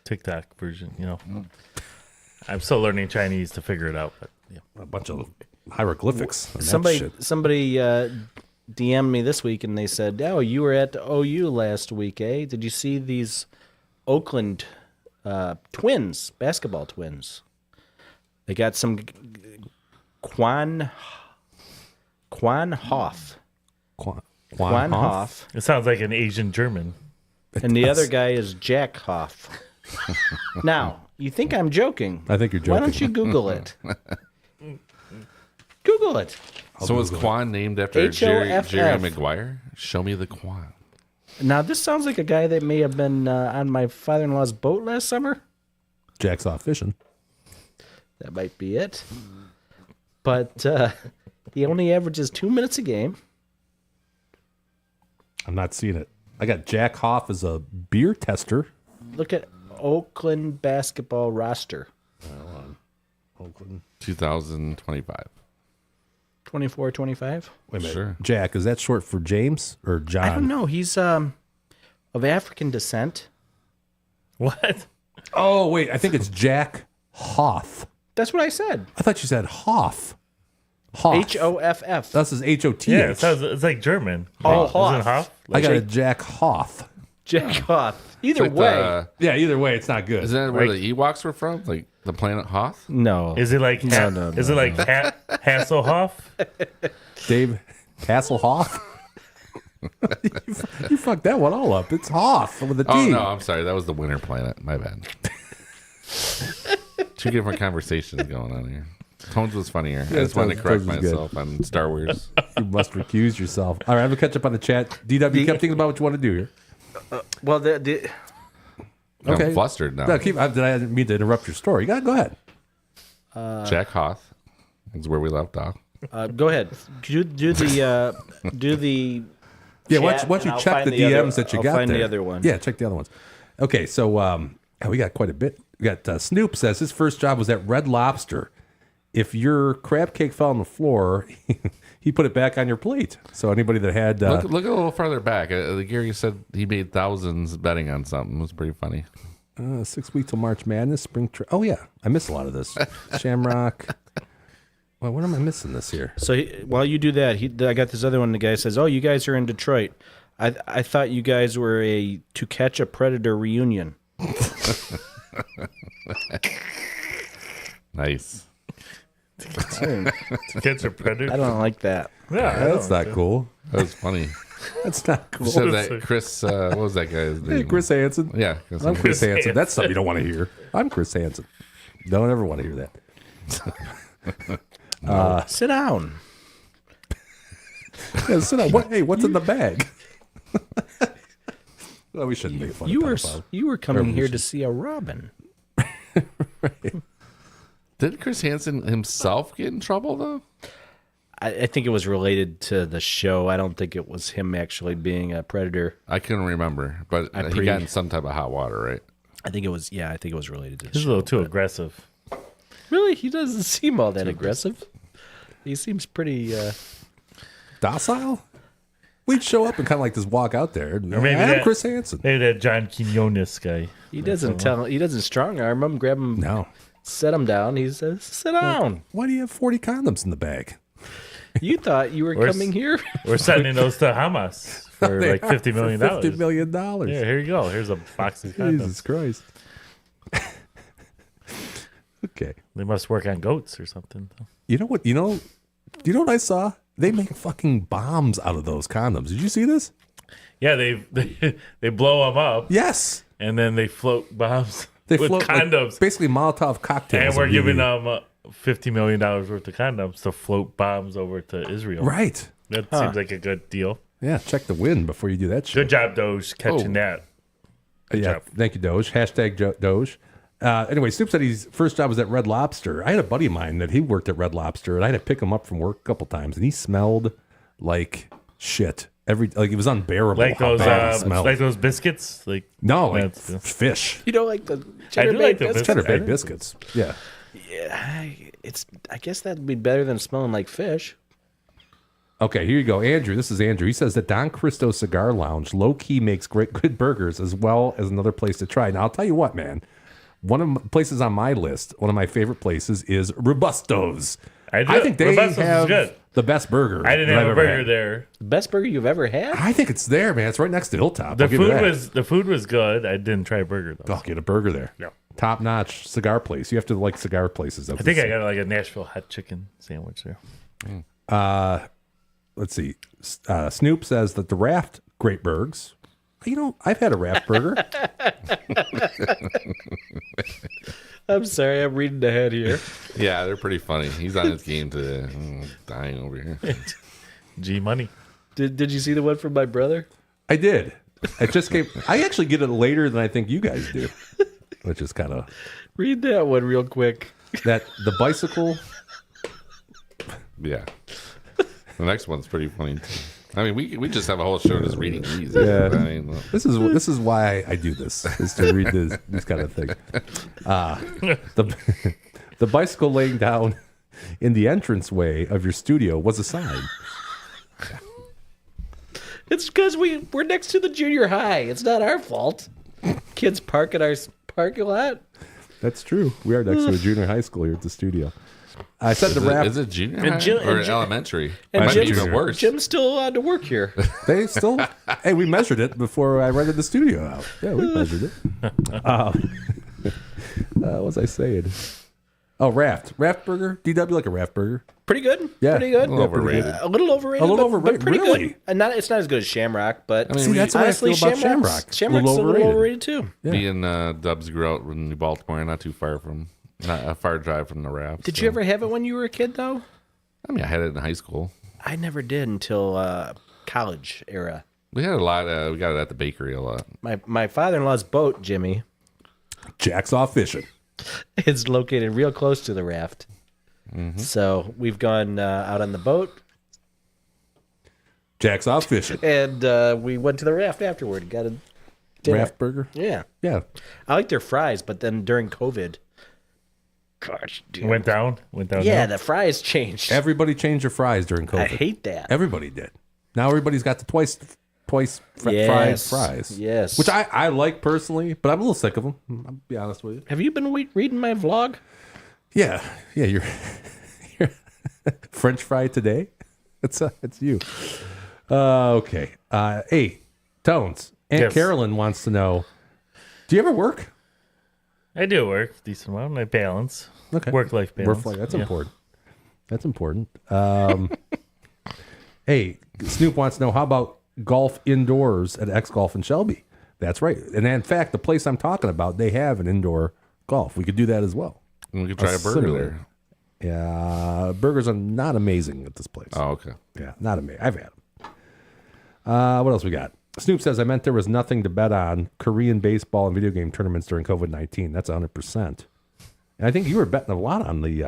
TikTok version. I'm still learning Chinese to figure it out. But yeah. a bunch of hieroglyphics. and that Somebody shit. DM'd me this week and they said, "Oh, you were at OU last week, eh? Did you see these Oakland twins, basketball twins? They got some Quan Hoff, Quan Hoff, It sounds like an Asian German. and the other guy is Jack Hoff." Now, you think I'm joking? I think you're Why don't joking. you Google it? Google it. So was Quan named after H-O-F-F. Jerry Maguire? Show me the Quan. Now, this sounds like a guy that may have been on my father-in-law's boat last summer. Jack's off fishing. That might be it. But he only averages 2 minutes a game. I'm not seeing it. I got Jack Hoff as a beer tester. Look at Oakland basketball roster. Oakland. 2025. 24, 25? Wait a minute. Sure. Jack, is that short for James or John? I don't know. He's of African descent. What? Oh, wait. I think it's Jack Hoff. That's what I said. I thought you said Hoff. Hoff. Hoff. That's his H-O-T-H. Yeah, it's like German. Oh, Isn't Hoff. it Hoff? I got a Jack Hoff. Jack Hoff. Either It's like way. Yeah, either way, it's not good. Isn't that where the Ewoks were from? Like the planet Hoth? No. Is it like No. Is it like Hasselhoff? Dave Hasselhoff? you fucked that one all up. It's Hoff with a T. Oh, no, I'm sorry. That was the winter planet. My bad. Two different conversations going on here. Tones was funnier. I just wanted to correct Tones was good. myself on Star Wars. You must recuse yourself. All right, I'm going to catch up on the chat. DW, you kept thinking about what you want to do here. Well, Okay. I'm flustered now. No, I didn't mean to interrupt your story. You got to go ahead. Jack Hoth is where we left off. go ahead. Do the Yeah, chat, why don't and you I'll check find the the other- DMs that you I'll got find there. the other one. Yeah, check the other ones. Okay, so we got quite a bit. We got Snoop says his first job was at Red Lobster. If your crab cake fell on the floor, he put it back on your plate. So anybody that had Look a little farther back. Gary said he made thousands betting on something. It was pretty funny. 6 weeks till March Madness, oh yeah, I miss a lot of this. Shamrock. Well, what am I missing this year? So while you do that, I got this other one. The guy says, "Oh, you guys are in Detroit. I thought you guys were a To Catch a Predator reunion." Nice. To catch a predator? I don't like that. Yeah, That's not cool. That was funny. That's not cool. Said that Chris, what was that guy's name? Hey, Chris Hansen. Yeah. Chris I'm Chris Chris Hansen. That's something you don't want to hear. I'm Chris Hansen. Don't ever want to hear that. Sit down. Yeah, sit down. Hey, what's in the bag? Well, we shouldn't make fun You of were pedophiles. coming here to see a robin. Did Chris Hansen himself get in trouble, though? I think it was related to the show. I don't think it was him actually being a predator. I couldn't remember, but he got in some type of hot water, right? I think it was. Yeah, I think it was related to the He's a show. little too aggressive. Really, he doesn't seem all that aggressive. He seems pretty. Docile? We'd show up and kind of like just walk out there. Or maybe I'm that- Chris Hansen. Maybe that John Quinones guy. He doesn't tell. He doesn't strong arm him, grab him, No. set him down. He says, "Sit down." Why do you have 40 condoms in the bag? You thought you were Where's- coming here? We're sending those to Hamas for like $50 million. $50 million. Yeah, here you go. Here's a box of condoms. Jesus Christ. Okay. They must work on goats or something. You know what? You know what I saw? They make fucking bombs out of those condoms. Did you see this? Yeah, they blow them up Yes. and then they float bombs They with float like, condoms. basically Molotov cocktails. And we're of giving UV. them $50 million worth of condoms to float bombs over to Israel. Right. That seems like a good deal. Yeah, check the wind before you do that shit. Good job, Doge, catching that. Yeah, job. thank you, Doge. Hashtag Doge. Anyway, Snoop said his first job was at Red Lobster. I had a buddy of mine that he worked at Red Lobster, and I had to pick him up from work a couple times, and he smelled like shit. It was unbearable. Like how those, bad he smelled. like those biscuits. Like No, like that's- fish. You know, like the I cheddar do like bay the biscuits? Cheddar Bay I- biscuits. Yeah. Yeah, I guess that'd be better than smelling like fish. Okay, here you go. Andrew, this is Andrew. He says that Don Cristo Cigar Lounge low-key makes good burgers as well as another place to try. Now, I'll tell you what, man. One of the places on my list, one of my favorite places is Robusto's. I think they Robusto's is have good. the best burger. I didn't that have I've a ever burger had. there. The best burger you've ever had? I think it's there, man. It's right next to Hilltop. The I'll give you food that. was good. I didn't try a burger though. I'll get a burger there. Yeah. Top-notch cigar place. You have to like cigar places. I think I got like a Nashville hot chicken sandwich there. Let's see. Snoop says that the Raft Great Bergs. You know, I've had a Raft burger. I'm sorry, I'm reading ahead here. Yeah, they're pretty funny. He's on his game to dying over here. G Money. Did you see the one from my brother? I did. It just came. I actually get it later than I think you guys do, which is kind of Read that one real quick. that the bicycle. Yeah. The next one's pretty funny, too. I mean, we just have a whole show just reading these. Yeah. I mean, This is why I do this, is to read this kind of thing. The bicycle laying down in the entranceway of your studio was a sign. It's because we're next to the junior high. It's not our fault. Kids park at our parking lot. That's true. We are next to a junior high school here at the studio. I said the rap. is it junior And high Jim- or and Jim- elementary? and Might be Jim's- even worse. Jim's still allowed to work here. They still. Hey, we measured it before I rented the studio out. Yeah, we measured it. What was I saying? Oh, Raft burger. DW like a Raft burger. Pretty good. Yeah. Pretty good. A little overrated. A little overrated. A little but overrated, pretty really? good. And it's not as good as Shamrock, but mean, See, that's what I honestly, feel about Shamrock. Shamrock's a little overrated too. Yeah. Me and Dubs grew out in New Baltimore, not a far drive from the Raft. Did you ever have it when you were a kid though? I mean, I had it in high school. I never did until college era. We had a lot. We got it at the bakery a lot. My father-in-law's boat, Jimmy, Jack's off fishing. is located real close to the Raft. Mm-hmm. So we've gone out on the boat, Jack's off fishing. and we went to the Raft afterward. Got a dinner. Raft burger. Yeah, Yeah. I like their fries, but then during COVID, gosh, dude, Went down. yeah, the fries changed. Everybody changed their fries during COVID. I hate that. Everybody did. Now everybody's got the twice fried Yes. fries. Yes. Which I like personally, but I'm a little sick of them. I'll be honest with you. Have you been reading my vlog? Yeah. You're French fry today. It's you. Okay. Hey, Tones. Aunt Yes. Carolyn wants to know: do you ever work? I do work a decent amount. I balance. Okay. Work-life balance. That's Yeah. important. That's important. Hey, Snoop wants to know, how about golf indoors at X Golf in Shelby? That's right. And in fact, the place I'm talking about, they have an indoor golf. We could do that as well. And we could try a burger simulator. there. Yeah, burgers are not amazing at this place. Oh, okay. Yeah, not amazing. I've had them. What else we got? Snoop says, I meant there was nothing to bet on Korean baseball and video game tournaments during COVID-19. That's 100%. And I think you were betting a lot on the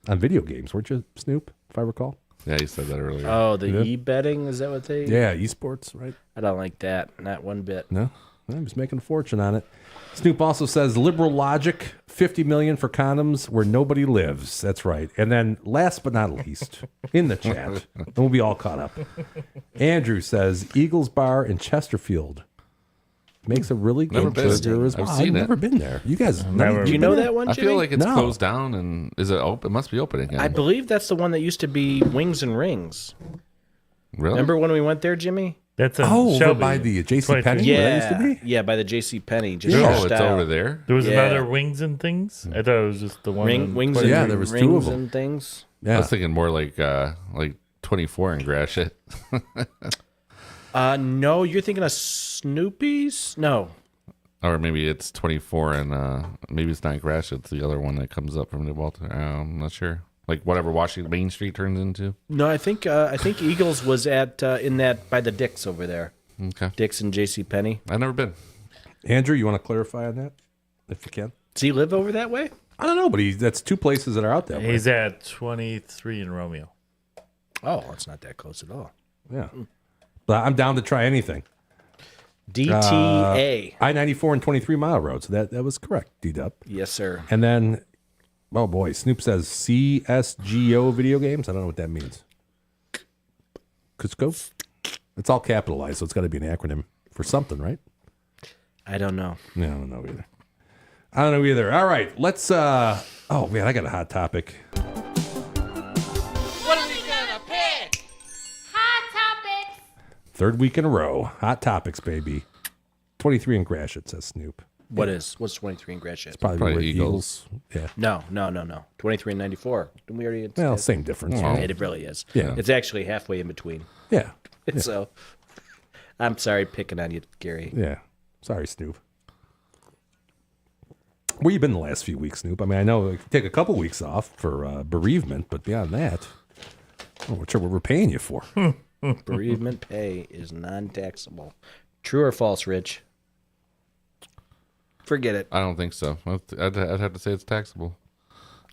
on video games, weren't you, Snoop, if I recall? Yeah, you said that earlier. Oh, the e-betting, is that what they? Yeah, esports, right? I don't like that. Not one bit. No, I'm just making a fortune on it. Snoop also says, liberal logic, $50 million for condoms where nobody lives. That's right. And then last but not least, in the chat, and we'll be all caught up. Andrew says, Eagles Bar in Chesterfield makes a really Never good been. burger as I've well. seen I've it. never been there. You guys, Never. Do you know that one, I Jimmy? feel like it's No. closed down, and is it open? It must be open again. I believe that's the one that used to be Wings and Rings. Really? Remember when we went there, Jimmy? That's a over Shelby. by the J.C. 23. Penney? Yeah, Where that used to be? yeah, by the J.C. Penney. Just Oh, crashed it's out. over there. There was Yeah. another Wings and Things. I thought it was just the one. Wings on- and Yeah, there was two rings of 'em. and things. I Yeah. was thinking more like 24 in Gratiot. No, you're thinking of Snoopy's? No. Or maybe it's 24 and maybe it's not Gratiot. It's the other one that comes up from New Baltimore. I'm not sure. Like whatever Washington Main Street turns into. No, I think Eagles was at in that by the Dick's over there. Okay. Dick's and J.C. Penney. I've never been. Andrew, you want to clarify on that, if you can? Does he live over that way? I don't know, but that's two places that are out there. He's at 23 in Romeo. Oh, it's not that close at all. Yeah. But I'm down to try anything. DTA. I-94 and 23 Mile Road. So that was correct, D-Dub. Yes, sir. And then, oh boy, Snoop says CSGO video games. I don't know what that means. Cusco? It's all capitalized, so it's got to be an acronym for something, right? I don't know. No, I don't know either. I don't know either. All right, let's, oh man, I got a hot topic. Hot topics. Third week in a row. Hot topics, baby. 23 in Gratiot, says Snoop. What's 23 in Gratiot? Probably Probably Eagles. Yeah. No. 23 and 94. Didn't we already? Well, same difference. Well, It really is. Yeah. It's actually halfway in between. Yeah. So, I'm sorry picking on you, Gary. Yeah. Sorry, Snoop. Where you been the last few weeks, Snoop? I mean, I know you take a couple weeks off for bereavement, but beyond that, I'm not sure what we're paying you for. Bereavement pay is non-taxable. True or false, Rich? Forget it. I don't think so. I'd have to say it's taxable.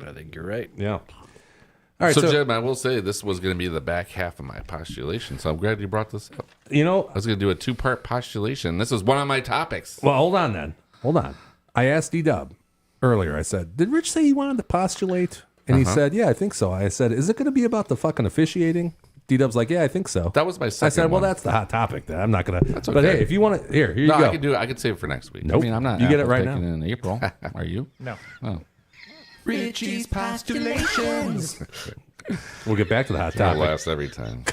I think you're right. Yeah. All right, So, Jim, I will say this was going to be the back half of my postulation, so I'm glad you brought this up. you know, I was going to do a 2-part postulation. This is one of my topics. well, hold on then. Hold on. I asked D-Dub earlier. I said, did Rich say he wanted to postulate? And he said, yeah, I think so. I said, is it going to be about the fucking officiating? D-Dub's like, yeah, I think so. That was my second I said, well, one. that's the hot topic. Then I'm not going to. That's But okay. hey, if you want to, here you No, go. I can do it. I can save it for next week. Nope. I mean, I'm not. You get it apple right picking now. in April. Are you? No. Oh. Richie's postulations. We'll get back to the hot That topic. laughs every time.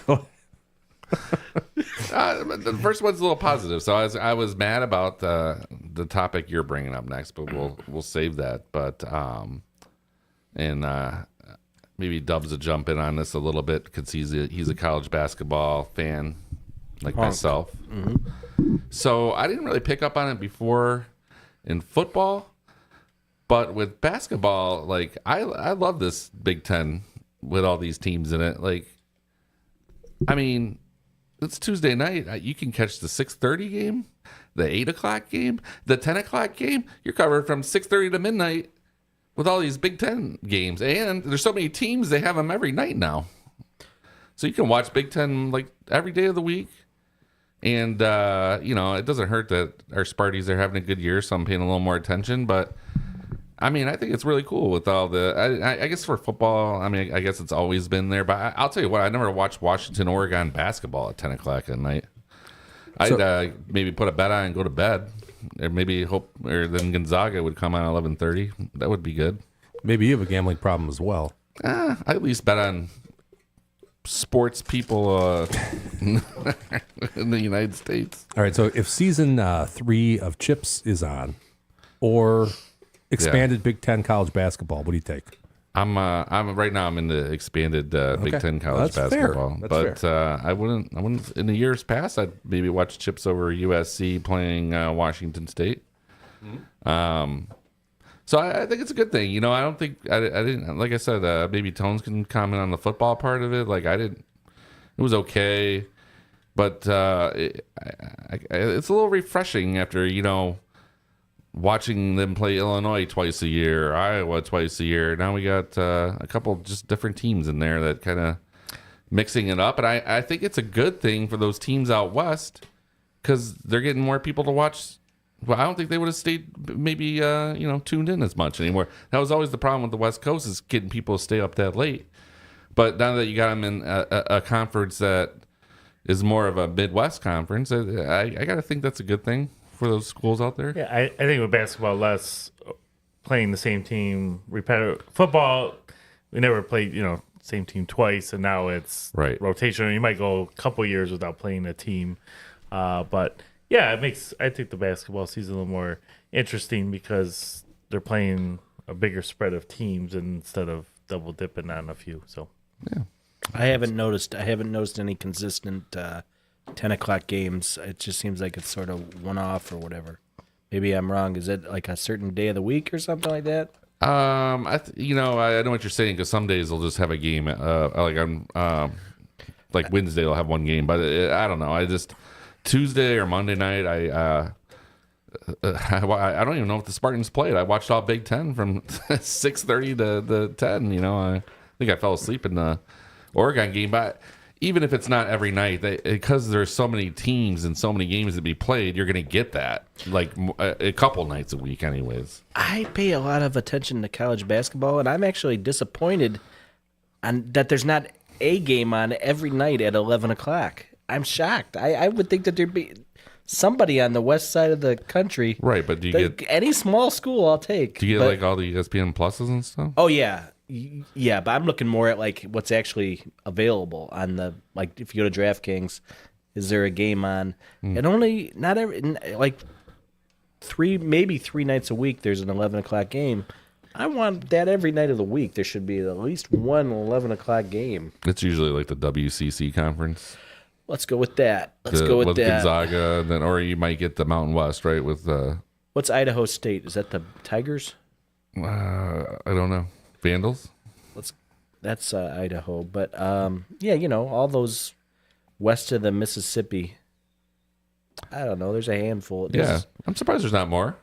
The first one's a little positive. So I was mad about the topic you're bringing up next, but we'll save that. But maybe Dubs will jump in on this a little bit because he's a college basketball fan like myself. Mm-hmm. So I didn't really pick up on it before in football, but with basketball, like I love this Big Ten with all these teams in it. Like, I mean, it's Tuesday night. You can catch the 6:30 game, the 8 o'clock game, the 10 o'clock game. You're covered from 6:30 to midnight with all these Big Ten games. And there's so many teams, they have them every night now. So you can watch Big Ten like every day of the week. And, it doesn't hurt that our Sparties are having a good year, so I'm paying a little more attention. But, I mean, I think it's really cool with all the... I guess for football, I mean, I guess it's always been there. But I'll tell you what, I never watched Washington, Oregon basketball at 10 o'clock at night. I'd maybe put a bet on and go to bed. Or maybe hope... Or then Gonzaga would come on 11:30. That would be good. Maybe you have a gambling problem as well. I at least bet on sports people in the United States. All right, so if season 3 of Chips is on, or expanded Big Ten college basketball, what do you take? I'm right now. I'm in the expanded Big Ten college That's fair. basketball, That's but I wouldn't. In the years past, I'd maybe watch Chips over USC playing Washington State. Mm-hmm. So I think it's a good thing. I don't think I didn't. Like I said, maybe Tones can comment on the football part of it. Like I didn't. It was okay, but it's a little refreshing after watching them play Illinois twice a year, Iowa twice a year. Now we got a couple just different teams in there that kind of mixing it up. And I think it's a good thing for those teams out west because they're getting more people to watch. Well, I don't think they would have stayed maybe, tuned in as much anymore. That was always the problem with the West Coast is getting people to stay up that late. But now that you got them in a conference that is more of a Midwest conference, I got to think that's a good thing for those schools out there. Yeah, I think with basketball, less playing the same team, repetitive. Football, we never played, same team twice, and now it's rotational. You might go a couple years without playing a team. But, yeah, I think the basketball season a little more interesting because they're playing a bigger spread of teams instead of double dipping on a few. So, yeah. I haven't noticed any consistent 10 o'clock games. It just seems like it's sort of one off or whatever. Maybe I'm wrong. Is it like a certain day of the week or something like that? I know what you're saying because some days they'll just have a game. Like Wednesday they'll have one game, but I don't know. I just Tuesday or Monday night I don't even know if the Spartans played. I watched all Big Ten from 6:30 to the 10. I think I fell asleep in the Oregon game, but even if it's not every night, because there's so many teams and so many games to be played, you're going to get that like a couple nights a week anyways. I pay a lot of attention to college basketball, and I'm actually disappointed that there's not a game on every night at 11 o'clock. I'm shocked. I would think that there'd be somebody on the west side of the country. Right, but do you get any small school I'll take. Do you get like all the ESPN pluses and stuff? Oh, yeah. Yeah, but I'm looking more at like what's actually available on the if you go to DraftKings, is there a game on? And only not every maybe three nights a week there's an 11 o'clock game. I want that every night of the week. There should be at least one 11 o'clock game. It's usually like the WCC conference. Let's go with that. Let's go with that. Gonzaga, then or you might get the Mountain West, right? With what's Idaho State? Is that the Tigers? I don't know. Vandals? That's Idaho, but all those west of the Mississippi. I don't know. There's a handful. I'm surprised there's not more.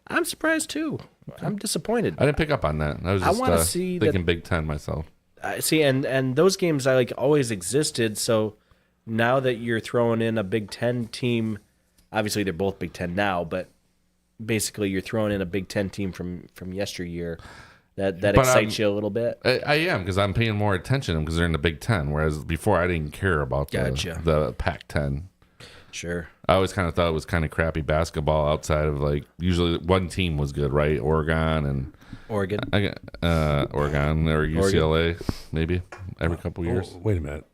I'm surprised too. Okay. I'm disappointed. I didn't pick up on that. I was just thinking Big Ten myself. See, and those games I like always existed. So now that you're throwing in a Big Ten team, obviously they're both Big Ten now, but basically you're throwing in a Big Ten team from yesteryear. That excites you a little bit. I am, because I'm paying more attention to them because they're in the Big Ten, whereas before I didn't care about the Pac-10. Sure. I always kind of thought it was kind of crappy basketball outside of, like, usually one team was good, right? Oregon. Oregon or UCLA, maybe, every couple years. Oh, wait a minute.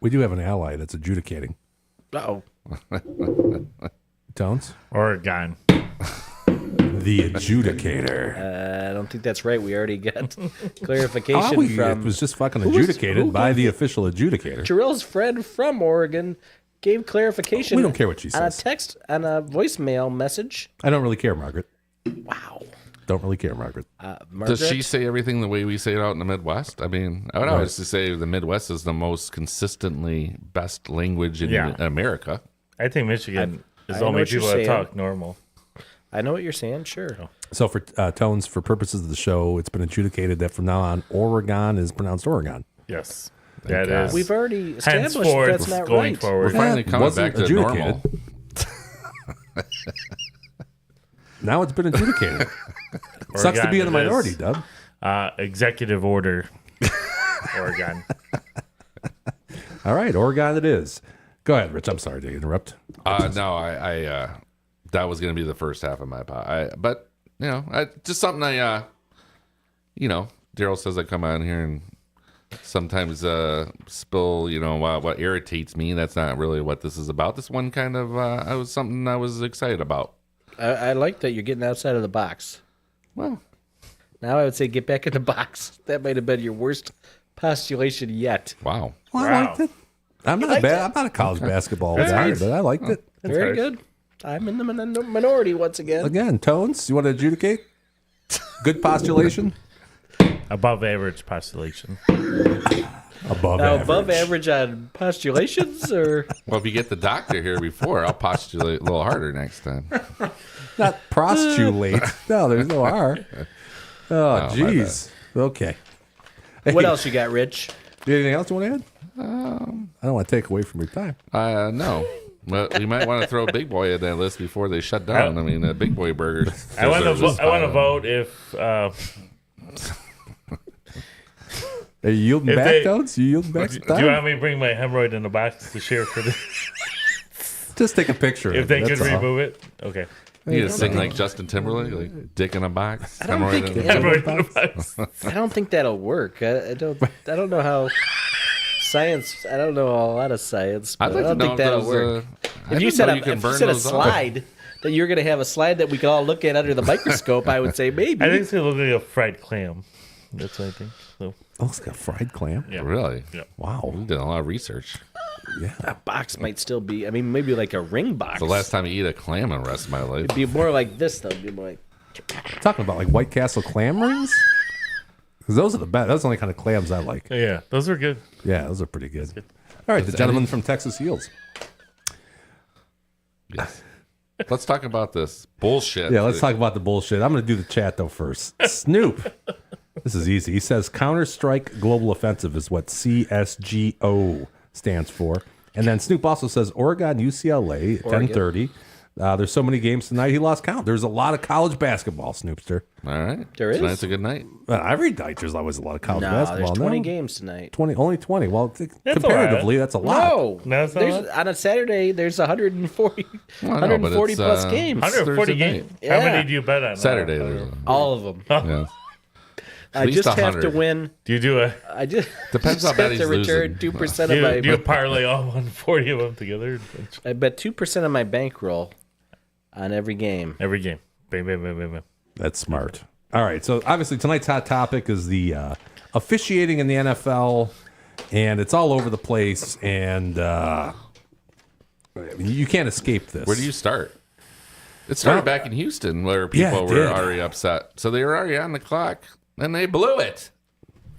We do have an ally that's adjudicating. Uh-oh. Tones? Oregon. The adjudicator. I don't think that's right. We already got clarification from... It was just fucking adjudicated by the official adjudicator. Jarrell's friend from Oregon gave clarification. We don't care what she on a says. text, on a voicemail message. I don't really care, Margaret. Wow. Don't really care, Margaret. Margaret? Does she say everything the way we say it out in the Midwest? I mean, I would always say the Midwest is the most consistently best language in America. I think Michigan is I the know only what you're people that saying. talk normal. I know what you're saying, sure. So for Tones, for purposes of the show, it's been adjudicated that from now on, Oregon is pronounced Oregon. Yes. Thank That God. is. We've already established henceforth that's not going right. forward. We're finally That coming wasn't back to normal. Now it's been adjudicated. Sucks to be in the Oregon it minority, is. Dub. Executive order. Oregon. All right, Oregon it is. Go ahead, Rich. I'm sorry to interrupt. No, I that was going to be the first half of my pot. But, just something Daryl says I come on here and sometimes spill, what irritates me. That's not really what this is about. This one kind of, was something I was excited about. I like that you're getting outside of the box. Well, now I would say get back in the box. That might have been your worst postulation yet. wow. Well, I liked it. I'm not a college basketball guy, but I liked it. Very good. I'm in the minority once again. Again, Tones, you want to adjudicate? Good postulation? Above average postulation. Above average on postulations, or Well, if you get the doctor here before, I'll postulate a little harder next time. Not postulate. No, there's no R. Oh, jeez. Okay. what else you got, Rich? Anything else you want to add? I don't want to take away from your time. No. But we might want to throw Big Boy in that list before they shut down. I mean, Big Boy Burger. I want to vote if Are you yielding If back, they- Tones? You yielding back some do you time? want me to bring my hemorrhoid in a box to share for the Just take a picture. if of they it, could that's all. remove it? Okay. You just sing like Justin Timberlake, like Dick in a Box. I don't Hemorrhoid think- in a- Hemorrhoid in a box. I don't think that'll work. I don't know how science. I don't know a lot of science. But I'd like I don't to know think that'll if work. I If you didn't said know a, you can if burn you said a those off. slide that you're going to have a slide that we can all look at under the microscope, I would say maybe. I think it's gonna look like a fried clam. That's what I think. So Oh, it's got fried clam. yeah. Really? Yeah. Wow. We did a lot of research. A box might still be. I mean, maybe like a ring box. The last time I eat a clam in the rest of my life. It'd be more like this though. It'd be more like Talking about like White Castle clam rings? 'Cause those are the best. Those are the only kind of clams I like. Yeah, those are good. Yeah, those are pretty good. All right, the gentleman from Texas Heels. Yes. Let's talk about this bullshit. Yeah, let's talk about the bullshit. I'm going to do the chat, though, first. Snoop. This is easy. He says Counter-Strike Global Offensive is what CSGO stands for. And then Snoop also says Oregon, UCLA, 10:30. There's so many games tonight, he lost count. There's a lot of college basketball, Snoopster. All right. There is? Tonight's a good night. Every night there's always a lot of college no. basketball. There's 20 No? games tonight. 20, only 20. Well, a comparatively, lot. that's a lot. No, No, it's not there's, a lot. on a Saturday there's 140, Well, I know, but 140 it's, plus games. 140 Thursday games. night. How Yeah. many do you bet on? Saturday. There's All of them. yeah. I least just have to 100. win. Do you do a I just Depends just how bad have to he's return losing. 2% do of you, do you my. parlay all 140 of them together? I bet 2% of my bankroll on every game. Every game. Bam, bam, bam, bam, bam. That's smart. All right, so obviously tonight's hot topic is the officiating in the NFL, and it's all over the place, and I mean, you can't escape this. Where do you start? It started back in Houston where Yeah, people it were did. already upset. So they were already on the clock and they blew it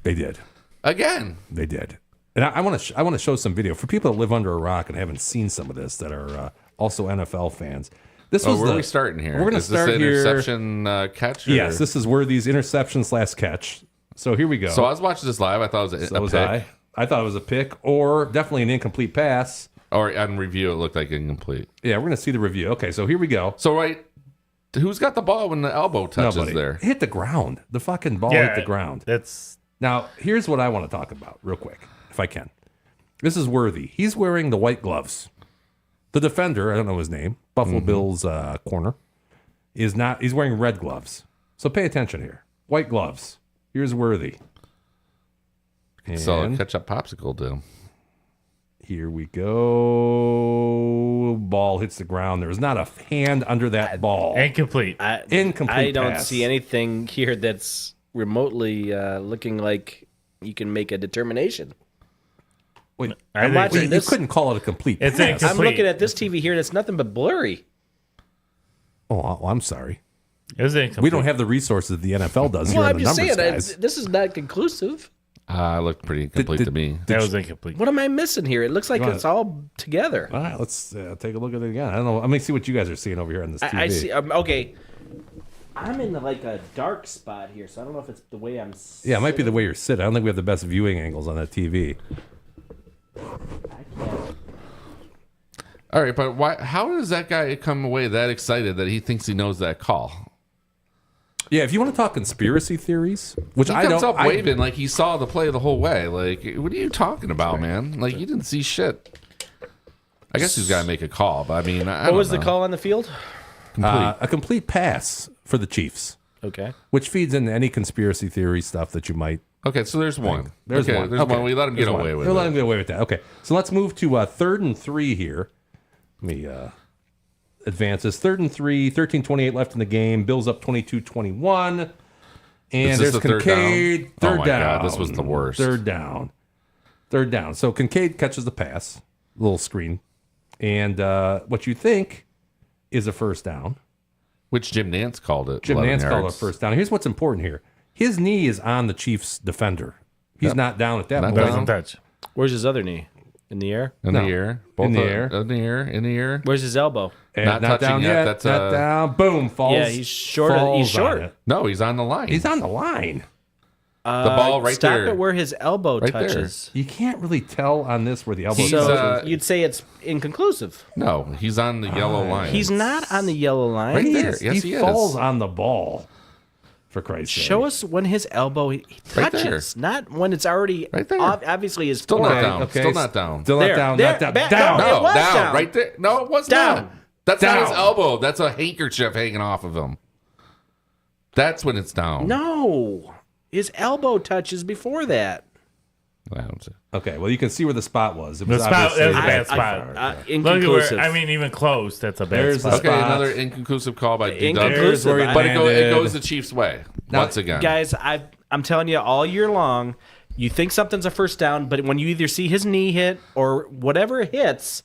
They did. again. They did. And I want to show some video for people that live under a rock and haven't seen some of this that are also NFL fans. This was Where are we starting here? We're going to Is start this the here. interception catch? Or? Yes, this is where these interceptions / catch. So here we go. So I was watching this live. I thought it was So a was pick. I thought it was a pick or definitely an incomplete pass. Or on review, it looked like incomplete. Yeah, we're going to see the review. Okay, so here we go. So, who's got the ball when the elbow touches Nobody. there? It hit the ground. The fucking ball hit the ground. That's Now, here's what I want to talk about real quick, if I can. This is Worthy. He's wearing the white gloves. The defender, I don't know his name, Buffalo Bills corner, is not. He's wearing red gloves. So pay attention here. White gloves. Here's Worthy. So And catch up popsicle to him. here we go. Ball hits the ground. There's not a hand under that ball. incomplete. Incomplete I don't pass. see anything here that's remotely looking like you can make a determination. Wait, I think watching you this- couldn't call it a complete It's pass. incomplete. I'm looking at this TV here, and it's nothing but blurry. Oh, I'm sorry. It was incomplete. We don't have the resources the NFL does here Well, on I'm the just numbers, saying, guys. this is not conclusive. It looked pretty incomplete to me. That was incomplete. What am I missing here? It looks like wanna- it's all together. All right, let's take a look at it again. I don't know. Let me see what you guys are seeing over here on this TV. I see. Okay, I'm in like a dark spot here, so I don't know if it's the way I'm. Yeah, it might be the way you're sitting. I don't think we have the best viewing angles on that TV. All right, but why? How does that guy come away that excited that he thinks he knows that call? Yeah, if you want to talk conspiracy theories, which He I comes don't, up waving like he saw the play the whole way. Like, what are you talking about, man? Like, you didn't see shit. I guess he's got to make a call, but I mean, I What don't was the know. call on the field? Complete. a complete pass for the Chiefs, Okay. which feeds into any conspiracy theory stuff that you might. Okay, so there's one. There's okay, one. There's Okay. one. We let him get There's away one. with We'll it. let him get away with that. Okay, so let's move to 3rd and 3 here. Let me advance this. 3rd and 3, 13:28 left in the game. Bills up 22-21. And Is there's this the third Kincaid. down? Third Oh my down. God, this was the worst. Third down. So Kincaid catches the pass, little screen, and what you think is a first down. Which Jim Nance called it. Jim 11 Nance called a yards. first down. Here's what's important here: his knee is on the Chiefs' defender. He's not down at that Not point. down. Doesn't touch. Where's his other knee? In the air? In No. the air. In the Both air. In the air. In the air. Where's his elbow? And Not not touching down yet. yet. That's, not down. Boom. Falls. Yeah, he's short. falls He's on short. it. No, he's on the line. He's on the line. the ball right Stop there. it where his elbow Right there. touches. You can't really tell on this where the elbow. He's, is. So you'd say it's inconclusive. No, he's on the yellow line. He's not on the yellow line. Right He there. is. Yes, he he is. falls on the ball. For Christ's sake. Show us when his elbow he Right there. touches, not when it's already Right there. Obviously, his Still forearm. not down. okay. Still not down. Still There. not down. There. Not down. Back- Down. no, No, It was down. down. Right there. No, it was Down. not. That's not his Down. elbow. That's a handkerchief hanging off of him. That's when it's down. No, his elbow touches before that. I don't see. Okay. Well, you can see where the spot was. It The was spot, obviously- that was a bad I- spot. Look at Inconclusive. where, I mean, even close. That's a bad There's the spot. Okay, spot. another inconclusive call by DW. Inconclusive. There's where he I- But it landed. goes the Chiefs' way once again. guys, I'm telling you all year long, you think something's a first down, but when you either see his knee hit or whatever hits,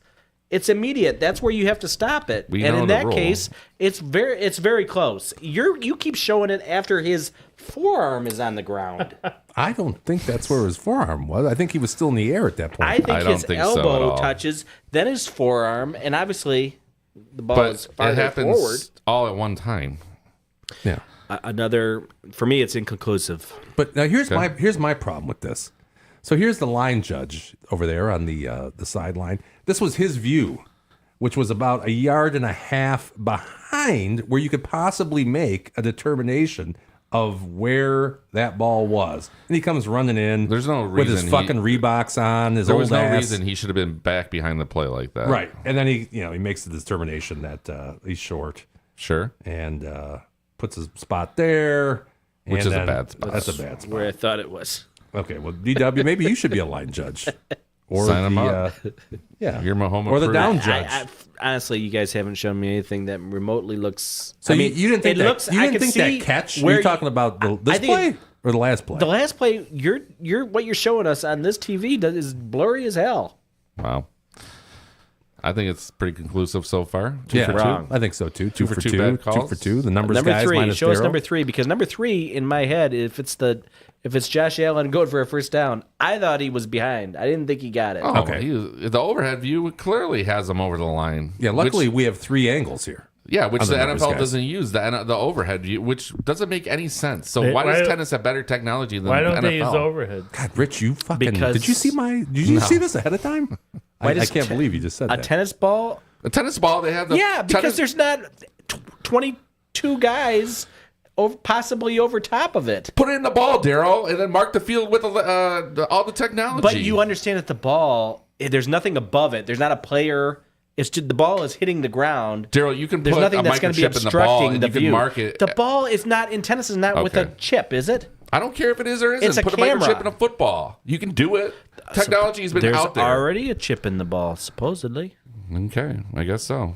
it's immediate. That's where you have to stop it. We and know in the that rule. case, it's very close. You keep showing it after his forearm is on the ground. I don't think that's where his forearm was. I think he was still in the air at that point. I think I don't his think so at elbow all. touches, then his forearm, and obviously the ball is But it farther happens forward. all at one time. yeah. For me, it's inconclusive. But now here's my problem with this. So here's the line judge over there on the sideline. This was his view, which was about 1.5 yards behind where you could possibly make a determination of where that ball was. And he comes running in. There's no with his reason fucking Reeboks on. His There old was no ass. reason he should have been back behind the play like that. Right, and then he makes the determination that he's short Sure. and puts his spot there. Which and is a then- bad spot. That's a bad spot. Where I thought it was. Okay, well, DW, maybe you should be a line judge. Or Sign him the, up. yeah. You're my home Or the approved. down judge. Honestly, you guys haven't shown me anything that remotely looks. So I mean, you didn't think it that, looks. you I didn't could think see that catch? where You're talking about this I think play it- or the last play? the last play. You're what you're showing us on this TV is blurry as hell. Wow. I think it's pretty conclusive so far. yeah, for wrong. I think so too. Two for two two. bad 2 calls. for 2. The numbers Number guys three. minus Show us 0. number 3 because number 3 in my head, if it's Josh Allen going for a first down, I thought he was behind. I didn't think he got it. Oh, Okay. the overhead view clearly has him over the line. Yeah, luckily which- we have 3 angles here. Yeah, which on the numbers NFL guys. doesn't use the overhead view, which doesn't make any sense. So Why- why does why- tennis have better technology than Why don't NFL? they use overhead? God, Rich, you fucking Because- did you see this ahead of time? I does can't believe you just said A that. tennis ball? A tennis ball, they have the Yeah, because tennis, there's not 22 guys possibly over top of it. put it in the ball, Daryl, and then mark the field with all the technology. But you understand that the ball, there's nothing above it. There's not a player. It's just the ball is hitting the ground. Daryl, you can There's put nothing a that's going to be microchip in the ball obstructing and the you can view. mark it. The ball is not in tennis. Is not with a Okay. chip, is it? I don't care if it is or isn't. It's a Put camera. a microchip in a football. You can do it. Technology has been There's out there. already a chip in the ball, supposedly. Okay, I guess so.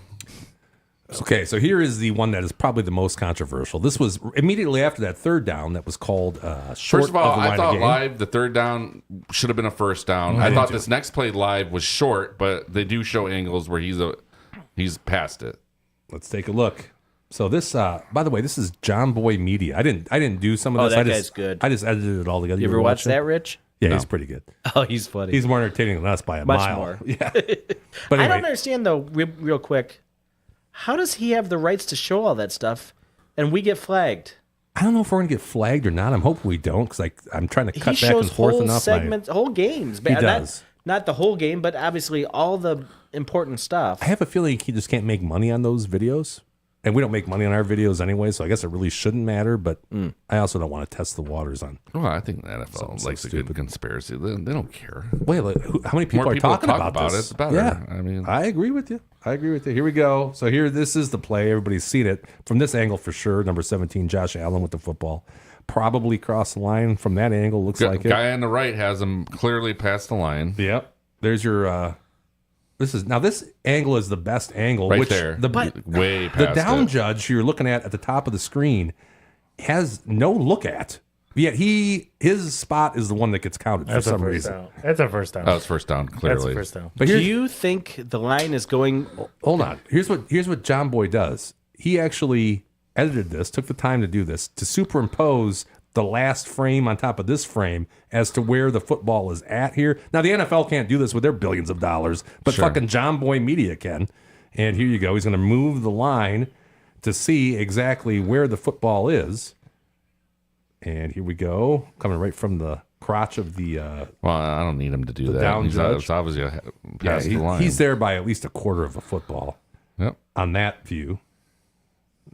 Okay, so here is the one that is probably the most controversial. This was immediately after that third down that was called short First of all, the I line thought of game. live the third down should have been a first down. I thought this next play live was short, but they do show angles where he's past it. Let's take a look. So this, by the way, this is John Boy Media. I didn't do some of Oh, this. that I just, guy's good. I just edited it all together. You ever watch that, Rich? Yeah, he's pretty good. Oh, he's funny. He's more entertaining than us by a Much mile. more. Yeah. But I anyway, don't understand, though, real quick. How does he have the rights to show all that stuff and we get flagged? I don't know if we're gonna get flagged or not. I'm hoping we don't because I'm trying to He cut back shows and forth whole enough. segments, whole games. He does. Not the whole game, but obviously all the important stuff. I have a feeling he just can't make money on those videos. And we don't make money on our videos anyway, so I guess it really shouldn't matter. But I also don't want to test the waters on. Well, I think the NFL Something likes so a good stupid. conspiracy. They don't care. Wait, how many people More are people talking talk about about this? it, the better. Yeah, I mean- I agree with you. Here we go. So this is the play. Everybody's seen it from this angle for sure. Number 17, Josh Allen with the football, probably crossed the line from that angle. Looks like it. Guy on the right has him clearly past the line. Yep. There's your. This angle is the best angle. Right which there. Way The past down it. judge you're looking at the top of the screen has no look at. Yet his spot is the one that gets counted That's for a some first reason. down. That's a first down. That was first down, That's clearly. a first down. But Do here's, you think the line is going? hold on. Here's what John Boy does. He actually edited this, took the time to do this, to superimpose the last frame on top of this frame as to where the football is at here. Now the NFL can't do this with their billions of dollars, but Sure. fucking John Boy Media can. And here you go. He's going to move the line to see exactly where the football is. And here we go, coming right from the crotch of the Well, I don't need him to do that. down He's judge. it's obviously past the line. he's there by at least a quarter of a football Yep. on that view.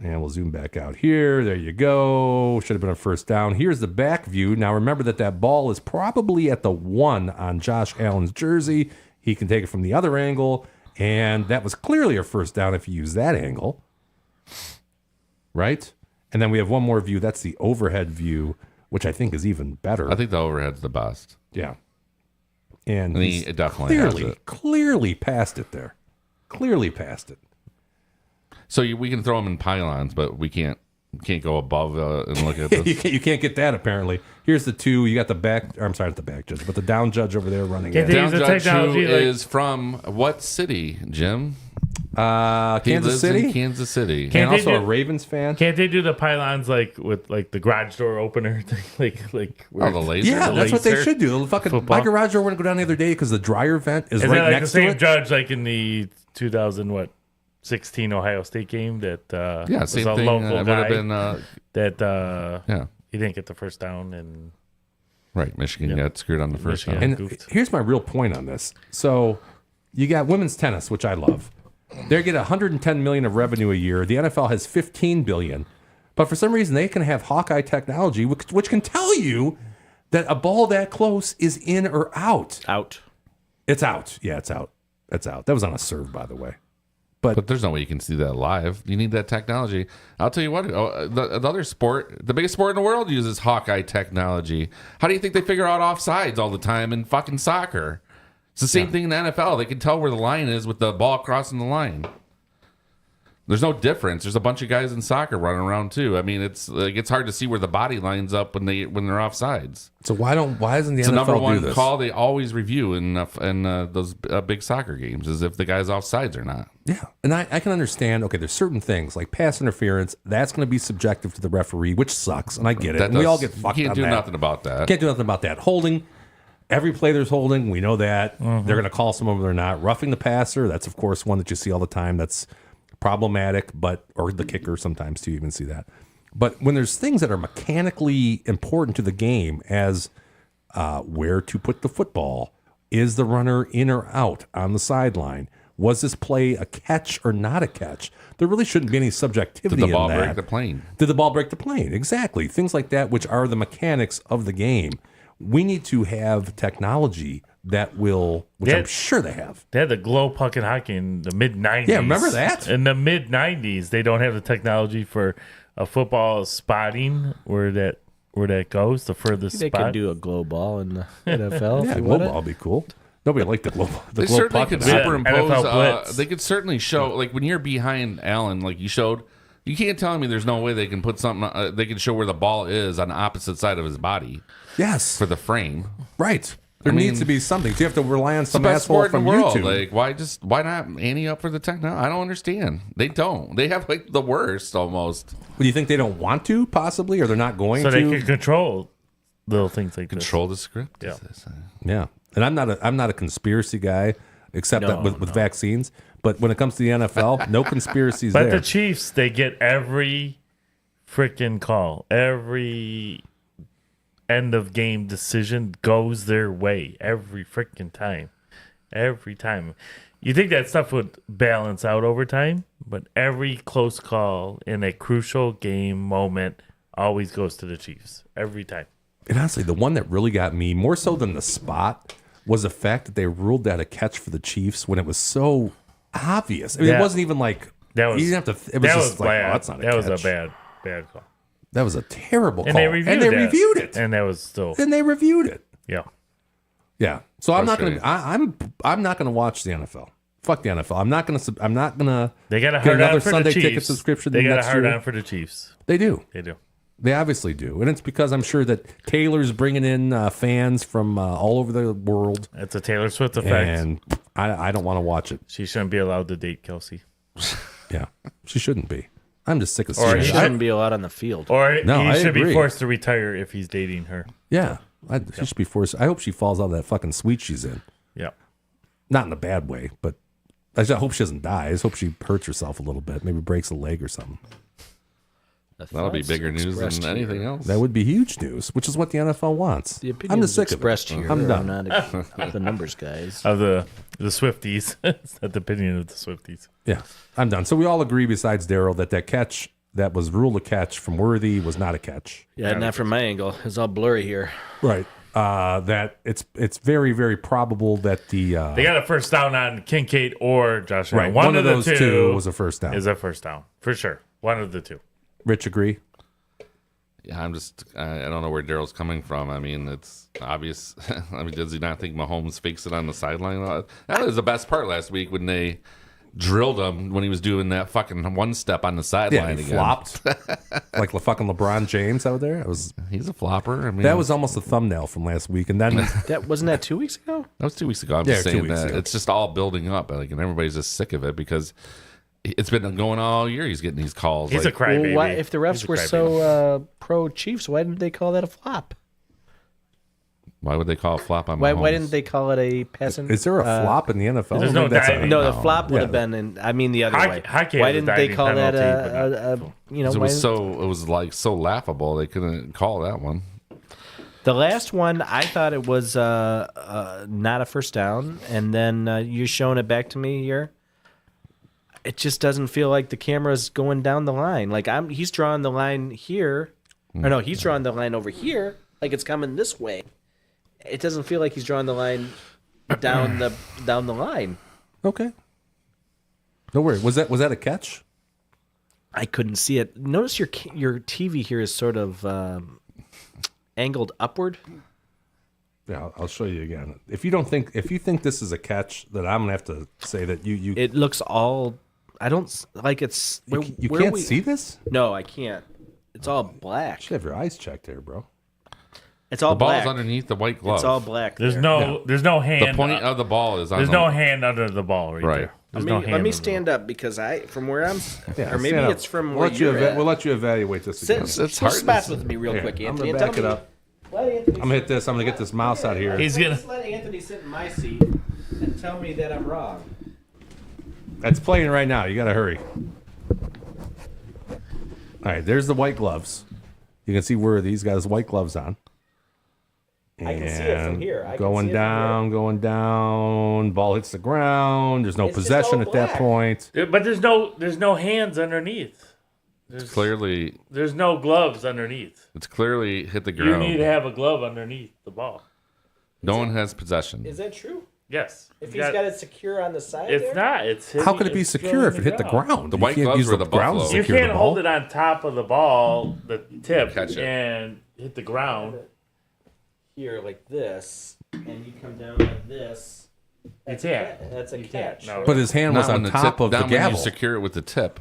And we'll zoom back out here. There you go. Should have been a first down. Here's the back view. Now remember that ball is probably at the 1 on Josh Allen's jersey. He can take it from the other angle. And that was clearly a first down if you use that angle. Right? And then we have one more view. That's the overhead view, which I think is even better. I think the overhead's the best. Yeah. And And he he's definitely has it. clearly passed it there. Clearly passed it. So we can throw him in pylons, but we can't go above and look at this. You can't get that apparently. Here's the two. You got the back. I'm sorry, not the back judge, but the down judge over there running. Can't it. they Down use the judge who technology, like- is from what city, Jim? He Kansas lives City, in Kansas City. and Can't they also a do- Ravens fan. Can't they do the pylons like with like the garage door opener thing? like Oh, the laser. Yeah, that's what they laser should do. The fucking football. my garage door wouldn't go down the other day because the dryer vent is Is right that like next the to same it. judge like in the 2016 Ohio State game that Yeah, was same a thing. local It would guy have been that yeah. he didn't get the first down and Right, Michigan got screwed on the first Michigan. down. And goofed. here's my real point on this. So you got women's tennis, which I love. They get 110 million of revenue a year. The NFL has 15 billion, but for some reason they can have Hawkeye technology, which can tell you that a ball that close is in or out. Out. It's out. Yeah, it's out. It's out. That was on a serve, by the way. But there's no way you can see that live. You need that technology. I'll tell you what. The other sport, the biggest sport in the world, uses Hawkeye technology. How do you think they figure out offsides all the time in fucking soccer? It's the same thing in the NFL. They can tell where the line is with the ball crossing the line. There's no difference. There's a bunch of guys in soccer running around too. I mean, it's hard to see where the body lines up when they're offsides. So why isn't the It's the NFL number do one this? call they always review in those big soccer games is if the guy's offsides or not. Yeah, and I can understand. Okay, there's certain things like pass interference that's going to be subjective to the referee, which sucks, and I get it. That And we does- all get fucked You can't on do that. nothing about that. Can't do nothing about that. Holding, every play there's holding, we know that. They're going to call some of them or not. Roughing the passer, that's of course one that you see all the time. That's problematic, or the kicker sometimes too, you even see that. But when there's things that are mechanically important to the game, as where to put the football, is the runner in or out on the sideline, was this play a catch or not a catch? There really shouldn't be any subjectivity Did the ball in that. break the plane? Did the ball break the plane? Exactly. Things like that, which are the mechanics of the game. We need to have technology that will, which I'm sure they have. They had the glow puck in hockey in the mid-90s. Yeah, remember that? In the mid-90s, they don't have the technology for a football spotting where that goes, the furthest They spot. could do a glow ball in the NFL. Yeah, if you glow want it. ball would be cool. Nobody liked the glow. The They glow certainly puck could in hockey. NFL superimpose. blitz. They could certainly show, like when you're behind Allen, like you showed. You can't tell me there's no way they can put something. They can show where the ball is on the opposite side of his body Yes, for the frame. right. There needs to be something. So you have to rely on It's the some best asshole sport in from the world. YouTube. Like, why not ante up for the technology? I don't understand. They don't. They have like the worst almost. Do you think they don't want to, possibly, or they're not going so to? they can control little things like Control the script. Yeah. Yeah, and I'm not a conspiracy guy, except that with vaccines. But when it comes to the NFL, no conspiracies But there. the Chiefs, they get every freaking call. Every end of game decision goes their way every freaking time. Every time. You think that stuff would balance out over time, but every close call in a crucial game moment always goes to the Chiefs. Every time. And honestly, the one that really got me, more so than the spot, was the fact that they ruled that a catch for the Chiefs when it was so obvious. I mean, it Yeah. wasn't even like That was you didn't have to. It was that just was like, bad. oh, that's not a that catch. was a bad call. That was a terrible And call. they reviewed it. And that was still And they reviewed it. yeah. Yeah. So I'm not gonna. Frustrating. I'm not gonna watch the NFL. Fuck the NFL. I'm not gonna. They got a get hard another on for Sunday the Chiefs. ticket subscription They got a next hard year. on for the Chiefs. They do. They do. They obviously do, and it's because I'm sure that Taylor's bringing in fans from all over the world, It's a Taylor Swift effect. and I don't want to watch it. She shouldn't be allowed to date Kelsey. Yeah, she shouldn't be. I'm just sick of Or seeing He it. shouldn't be allowed on the field. Or No, he I should agree. be forced to retire if he's dating her. Yeah, she should be forced. I hope she falls out of that fucking suite she's in. Yeah. Not in a bad way, but I hope she doesn't die. I just hope she hurts herself a little bit, maybe breaks a leg or something. That'll be bigger news expressed than anything here. else. That would be huge news, which is what the NFL wants. The I'm opinions just sick of expressed it. here I'm are done. not the numbers guys. Of the Swifties. It's not the opinion of the Swifties. Yeah, I'm done. So we all agree, besides Daryl, that catch that was ruled a catch from Worthy was not a catch. Yeah, not from my angle. It's all blurry here. Right. That it's very, very probable that the They got a first down on Kincaid or Josh Allen. right One, one of the those two was a first down. is a first down. For sure. One of the two. Rich agree. Yeah, I don't know where Daryl's coming from. I mean, it's obvious. I mean, does he not think Mahomes fakes it on the sideline? That was the best part last week when they drilled him when he was doing that fucking one step on the Yeah, sideline he again. flopped like the fucking LeBron James out there. It was He's a flopper. I mean, that was almost a thumbnail from last week, and then That wasn't that 2 weeks ago? that was 2 weeks ago. I'm Yeah, just 2 saying weeks that ago. it's just all building up, like, and everybody's just sick of it because it's been going all year. He's getting these calls. He's a like, crybaby. Well, why, if the refs He's a were crybaby. so pro Chiefs, why didn't they call that a flop? why would they call it flop on Why Mahomes? didn't they call it a passing? is there a flop in the NFL? There's I no think that's a- diving. No, the No. flop would Yeah. have been in. I mean, the other Hockey- way. hockey Why has a didn't they diving call that penalty, but not you know? It Why was didn't- it was like so laughable they couldn't call that one. The last one, I thought it was not a first down, and then you're showing it back to me here. It just doesn't feel like the camera's going down the line. Like he's drawing the line here, or no, he's drawing the line over here, like it's coming this way. It doesn't feel like he's drawing the line down the line. Okay. No worry. Was that a catch? I couldn't see it. Notice your TV here is sort of angled upward. Yeah, I'll show you again. If you think this is a catch, then I'm gonna have to say that you It looks all. I don't like it's. you where can't we- see this. No, I can't. It's all black. You should have your eyes checked there, bro. It's all The ball's black. underneath the white glove. It's all black. There's there. no hand. the point of the ball is on There's the, no hand under the ball right, Right. there. There's Let no me, hand let me under the stand up because from where I'm, Yeah, or maybe stand up. it's from We'll where let you you're at. We'll let you evaluate this again. Sit, It's hard to spots see. with me real Here, quick, I'm Anthony. gonna and back it tell up. me- let Anthony I'm gonna hit this. I'm gonna get this mouse out here. He's gonna. Just let Anthony sit in my seat and tell me that I'm wrong. It's playing right now. You got to hurry. All right, there's the white gloves. You can see where these guys white gloves on. And I can see it from here. Going down. Ball hits the ground. There's no It's just possession all at that black. point. But there's no hands underneath. There's no gloves underneath. It's clearly hit the You ground. need to have a glove underneath the ball. No one has possession. Is that true? Yes. If he's got it secure on the side It's there? not. It's How could it be secure if it hit the ground? The white You can't gloves use were the ground to Buffalo. You secure the can't ball. hold it on top of the ball, the tip, Catch it. and hit the ground. Here, like this, and you come down like this. You can't. That's a You can't. catch. No. But his hand was Not on when top of the not when gavel. you secure it with the tip.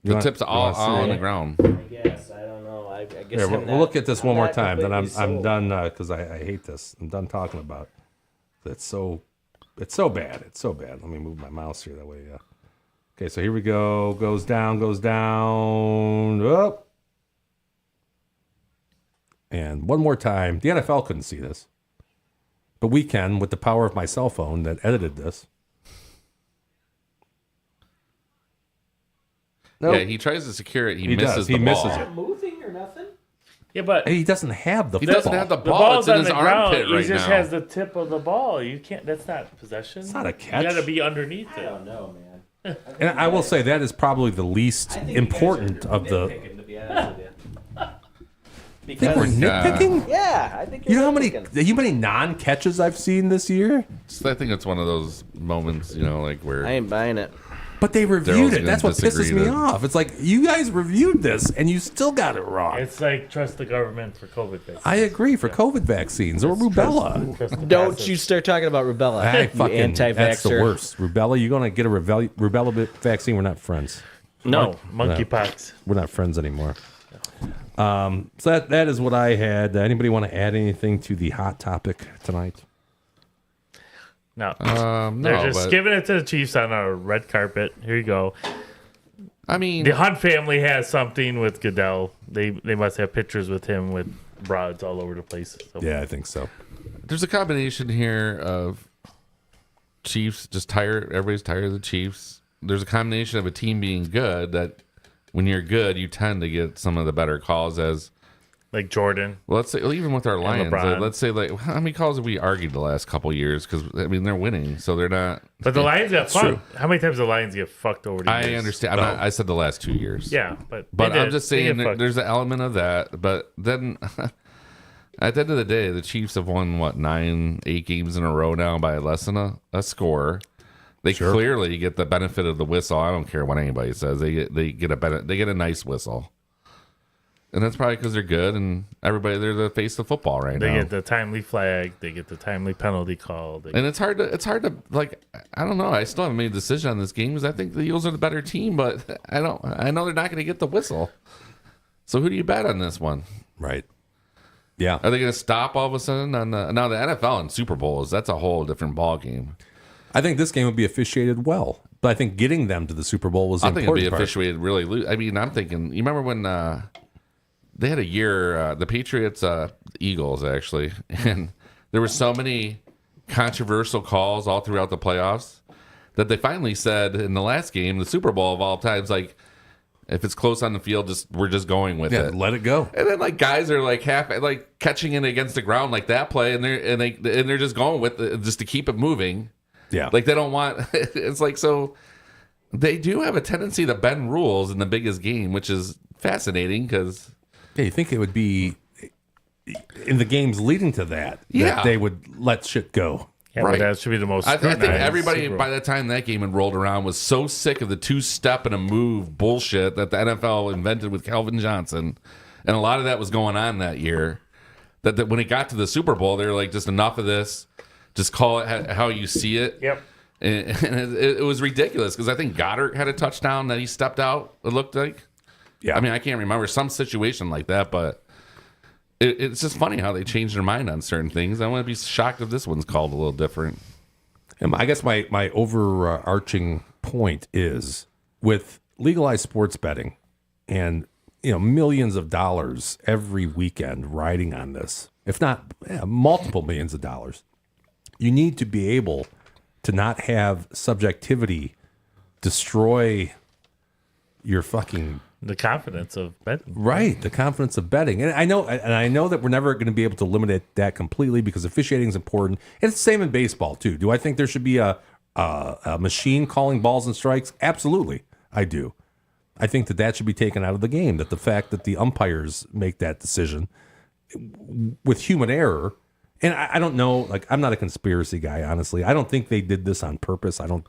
You The want- tip's you all wanna see on it? the ground. I guess. I don't know. I guess Here, I'm we'll look at this one more time. Then I'm completely sold. done because I hate this. I'm done talking about it. It's so bad. It's so bad. Let me move my mouse here that way. Yeah. Okay, so here we go. Goes down. Up. And one more time. The NFL couldn't see this, but we can with the power of my cell phone that edited this. Nope. Yeah, he tries to secure it. He He misses does. the He ball. misses it. Not moving or nothing? Yeah, but He doesn't have the He football. doesn't have the the ball. ball's It's in on his the ground. armpit He right just now. has the tip of the ball. You can't. That's not possession. It's not a catch. You got to be underneath I it. don't know, man. And I will say that is probably the least I think important you guys are of the. nitpicking, to be honest with you. I think we're nitpicking. Yeah, I think You you're know how nitpicking. many non-catches I've seen this year? So I think it's one of those moments, like where I ain't buying it. But they reviewed Daryl's it. gonna That's what pisses disagree me that- off. It's like you guys reviewed this and you still got it wrong. It's like trust the government for COVID vaccines. I agree for COVID vaccines or rubella. Trust the Don't process. you start talking about rubella. I you fucking anti-vaxxer. that's the worst. Rubella. You're gonna get a rubella vaccine. We're not friends. No monkeypox. We're not friends anymore. So that is what I had. Anybody want to add anything to the hot topic tonight? No, no, they're just but giving it to the Chiefs on a red carpet. Here you go. I mean, The Hunt family has something with Goodell. They must have pictures with him with broads all over the place. So. Yeah, I think so. there's a combination here of Chiefs just tired. Everybody's tired of the Chiefs. There's a combination of a team being good that when you're good, you tend to get some of the better calls as. Like Jordan. Well, let's say even with our Lions, LeBron. let's say how many calls have we argued the last couple years? Because I mean they're winning, so they're not. But the Lions got fucked. How many times the Lions get fucked over the I years? understand. I said the last 2 years. Yeah, but But they I'm did. just They saying get fucked. there's an element of that. But then at the end of the day, the Chiefs have won 8 games in a row now by less than a score. They clearly get the benefit of the whistle. I don't care what anybody says. They get a nice whistle. And that's probably because they're good and everybody they're the face of football right They now. get the timely flag. They get the timely penalty call. And it's hard to like I don't know. I still haven't made a decision on this game because I think the Eagles are the better team, but I know they're not going to get the whistle. So who do you bet on this one? Right. Yeah. Are they going to stop all of a sudden on the NFL and Super Bowls? That's a whole different ball game. I think this game would be officiated well, but I think getting them to the Super Bowl was the I think it'll be important part. officiated really loose. I mean, I'm thinking. You remember when they had a year, the Patriots, Eagles actually, and there were so many controversial calls all throughout the playoffs that they finally said in the last game, the Super Bowl of all times, like if it's close on the field, we're just going with Yeah, it. let it go. And then like guys are like half like catching it against the ground like that play, and they're just going with it just to keep it moving. Yeah. Like they don't want. It's like so. They do have a tendency to bend rules in the biggest game, which is fascinating because. Yeah, you think it would be in the games leading to that Yeah. they would let shit go. Yeah, Right. but that should be the most. I think scrutinized everybody Super Bowl. by the time that game had rolled around was so sick of the 2-step and a move bullshit that the NFL invented with Calvin Johnson, and a lot of that was going on that year. That when it got to the Super Bowl, they were like, just enough of this, just call it how you see it. Yep. And it was ridiculous because I think Goddard had a touchdown that he stepped out. It looked like. Yeah. I mean, I can't remember some situation like that, but it's just funny how they change their mind on certain things. I want to be shocked if this one's called a little different. And I guess my overarching point is with legalized sports betting and millions of dollars every weekend riding on this, if not multiple millions of dollars, you need to be able to not have subjectivity destroy your fucking The confidence of betting. right, the confidence of betting. And I know that we're never going to be able to eliminate that completely because officiating is important. And it's the same in baseball too. Do I think there should be a machine calling balls and strikes? Absolutely, I do. I think that should be taken out of the game. That the fact that the umpires make that decision with human error, and I don't know. Like, I'm not a conspiracy guy, honestly. I don't think they did this on purpose. I don't,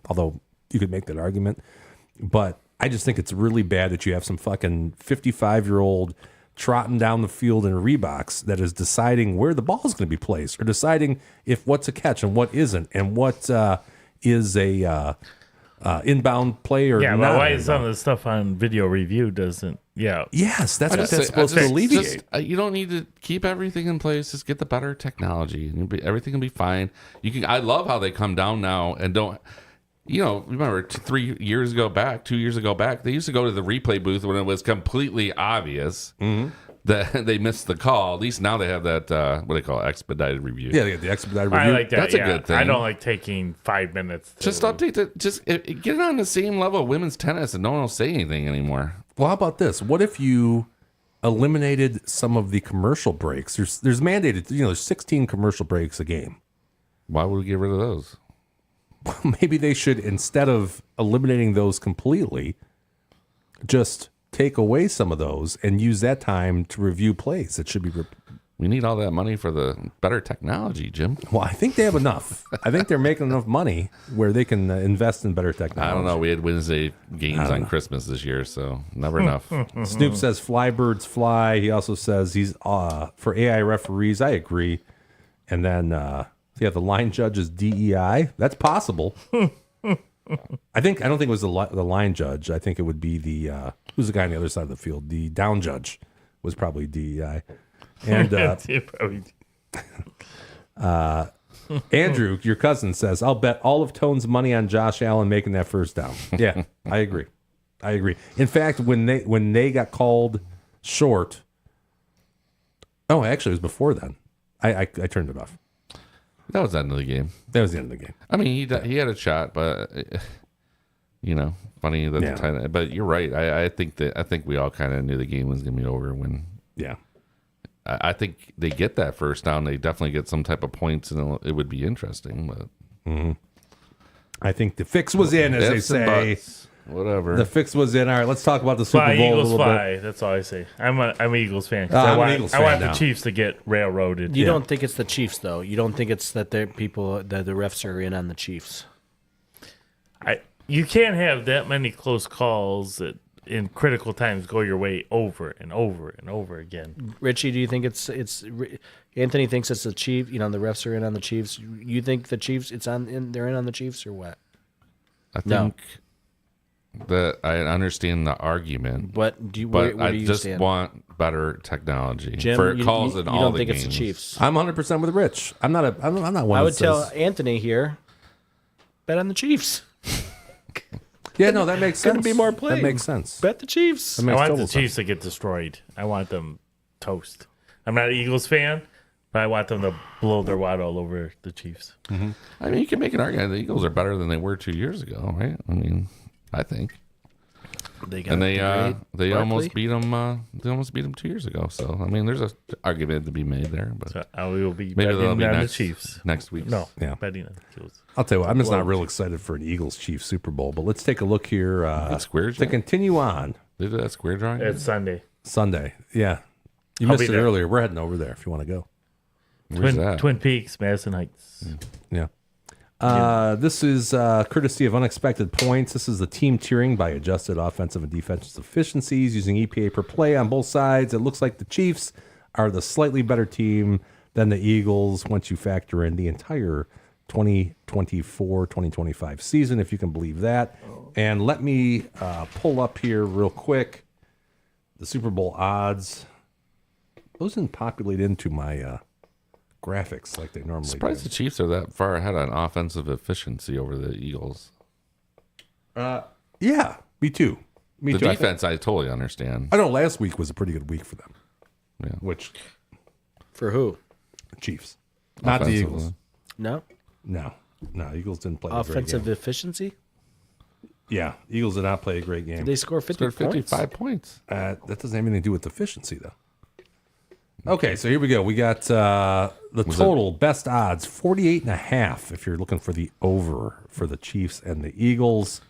although you could make that argument, but I just think it's really bad that you have some fucking 55-year-old trotting down the field in a Reeboks that is deciding where the ball is going to be placed, or deciding if what's a catch and what isn't, and what is a inbound play or Yeah, not. but why is some of the stuff on video review doesn't? Yeah, Yes, that's what that's supposed to alleviate. You don't need to keep everything in place. Just get the better technology, and everything will be fine. You can. I love how they come down now and don't. Remember 2 years ago back, they used to go to the replay booth when it was completely obvious that they missed the call. At least now they have that, what they call expedited review. Yeah, they get the expedited review. I like that. That's a good thing. I don't like taking 5 minutes. Just update it. Just get it on the same level of women's tennis, and no one will say anything anymore. Well, how about this? What if you eliminated some of the commercial breaks? There's mandated, there's 16 commercial breaks a game. Why would we get rid of those? Maybe they should, instead of eliminating those completely, just take away some of those and use that time to review plays. It should be. We need all that money for the better technology, Jim. Well, I think they have enough. I think they're making enough money where they can invest in better technology. I don't know. We had Wednesday games on Christmas this year, so never enough. Snoop says fly birds fly. He also says he's for AI referees. I agree. And then the line judge is DEI. That's possible. I don't think it was the line judge. I think it would be the who's the guy on the other side of the field. The down judge was probably DEI. And Andrew, your cousin, says, I'll bet all of Tone's money on Josh Allen making that first down. Yeah, I agree. In fact, when they got called short, actually it was before then. I turned it off. That was the end of the game. That was the end of the game. I mean, he had a shot, but funny that but you're right. I think we all kind of knew the game was going to be over when. Yeah. I think they get that first down. They definitely get some type of points, and it would be interesting. But I think the fix was in, as they say. Whatever. The fix was in. All right, let's talk about the Super Bowl Eagles a little fly. bit. That's all I say. I'm an Eagles fan. I'm an Eagles fan I want now. the Chiefs to get railroaded. You don't think it's the Chiefs, though? You don't think it's that the refs are in on the Chiefs? You can't have that many close calls that in critical times go your way over and over and over again. Richie, do you think it's Anthony thinks it's the Chiefs? The refs are in on the Chiefs. You think the Chiefs? They're in on the Chiefs or what? I think that I understand the argument. Where do you just stand? want better technology Jim, for you calls in all don't the think games. it's the Chiefs? I'm 100% with Rich. I'm not one. I would that tell says, Anthony here, bet on the Chiefs. yeah, no, that makes sense. Couldn't be more plain. That makes sense. Bet the Chiefs. That I makes want total the Chiefs to get destroyed. I want them toast. I'm not an Eagles fan, but I want them to blow their wad all over the Chiefs. I mean, you can make an argument the Eagles are better than they were 2 years ago, right? I mean, I think. They almost beat them. They almost beat them 2 years ago. So I mean, there's an argument to be made there. But So I will be maybe they'll betting be on the next Chiefs. next week. No, Yeah. betting on the Chiefs. I'll tell you what, I'm just not real excited for an Eagles-Chiefs Super Bowl, but let's take a look here square to drawing? continue on They did that square drawing. It's Sunday. Sunday. Yeah. You I'll missed be it there. earlier. We're heading over there if you want to go. Where's that? Twin Peaks, Madison Heights. Yeah. This is courtesy of Unexpected Points. This is the team tiering by adjusted offensive and defensive efficiencies using EPA per play on both sides. It looks like the Chiefs are the slightly better team than the Eagles once you factor in the entire 2024-2025 season, if you can believe that. And let me pull up here real quick the Super Bowl odds. Those didn't populate into my graphics like they normally Surprised do. the Chiefs are that far ahead on offensive efficiency over the Eagles. Yeah, me too. Me The too. defense, I totally understand. I know last week was a pretty good week for them. Yeah. Which For who? Chiefs, not the Offensively. Eagles. No No, Eagles didn't play offensive A great game. efficiency. Yeah, Eagles did not play a great game. They score 50 Scored points. 55 points. That doesn't have anything to do with efficiency, though. Okay, so here we go. We got the total best odds, 48.5 if you're looking for the over for the Chiefs and the Eagles.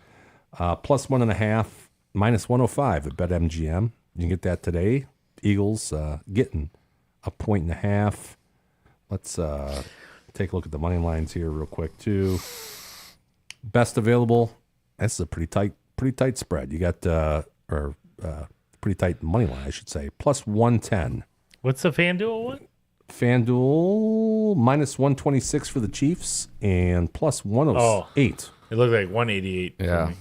Plus 1.5, minus 105 at BetMGM. You can get that today. Eagles getting 1.5. Let's take a look at the money lines here real quick, too. Best available. This is a pretty tight spread. You got pretty tight money line, I should say. Plus 110. What's the FanDuel one? FanDuel minus 126 for the Chiefs and plus 108. It looked like 188. Yeah.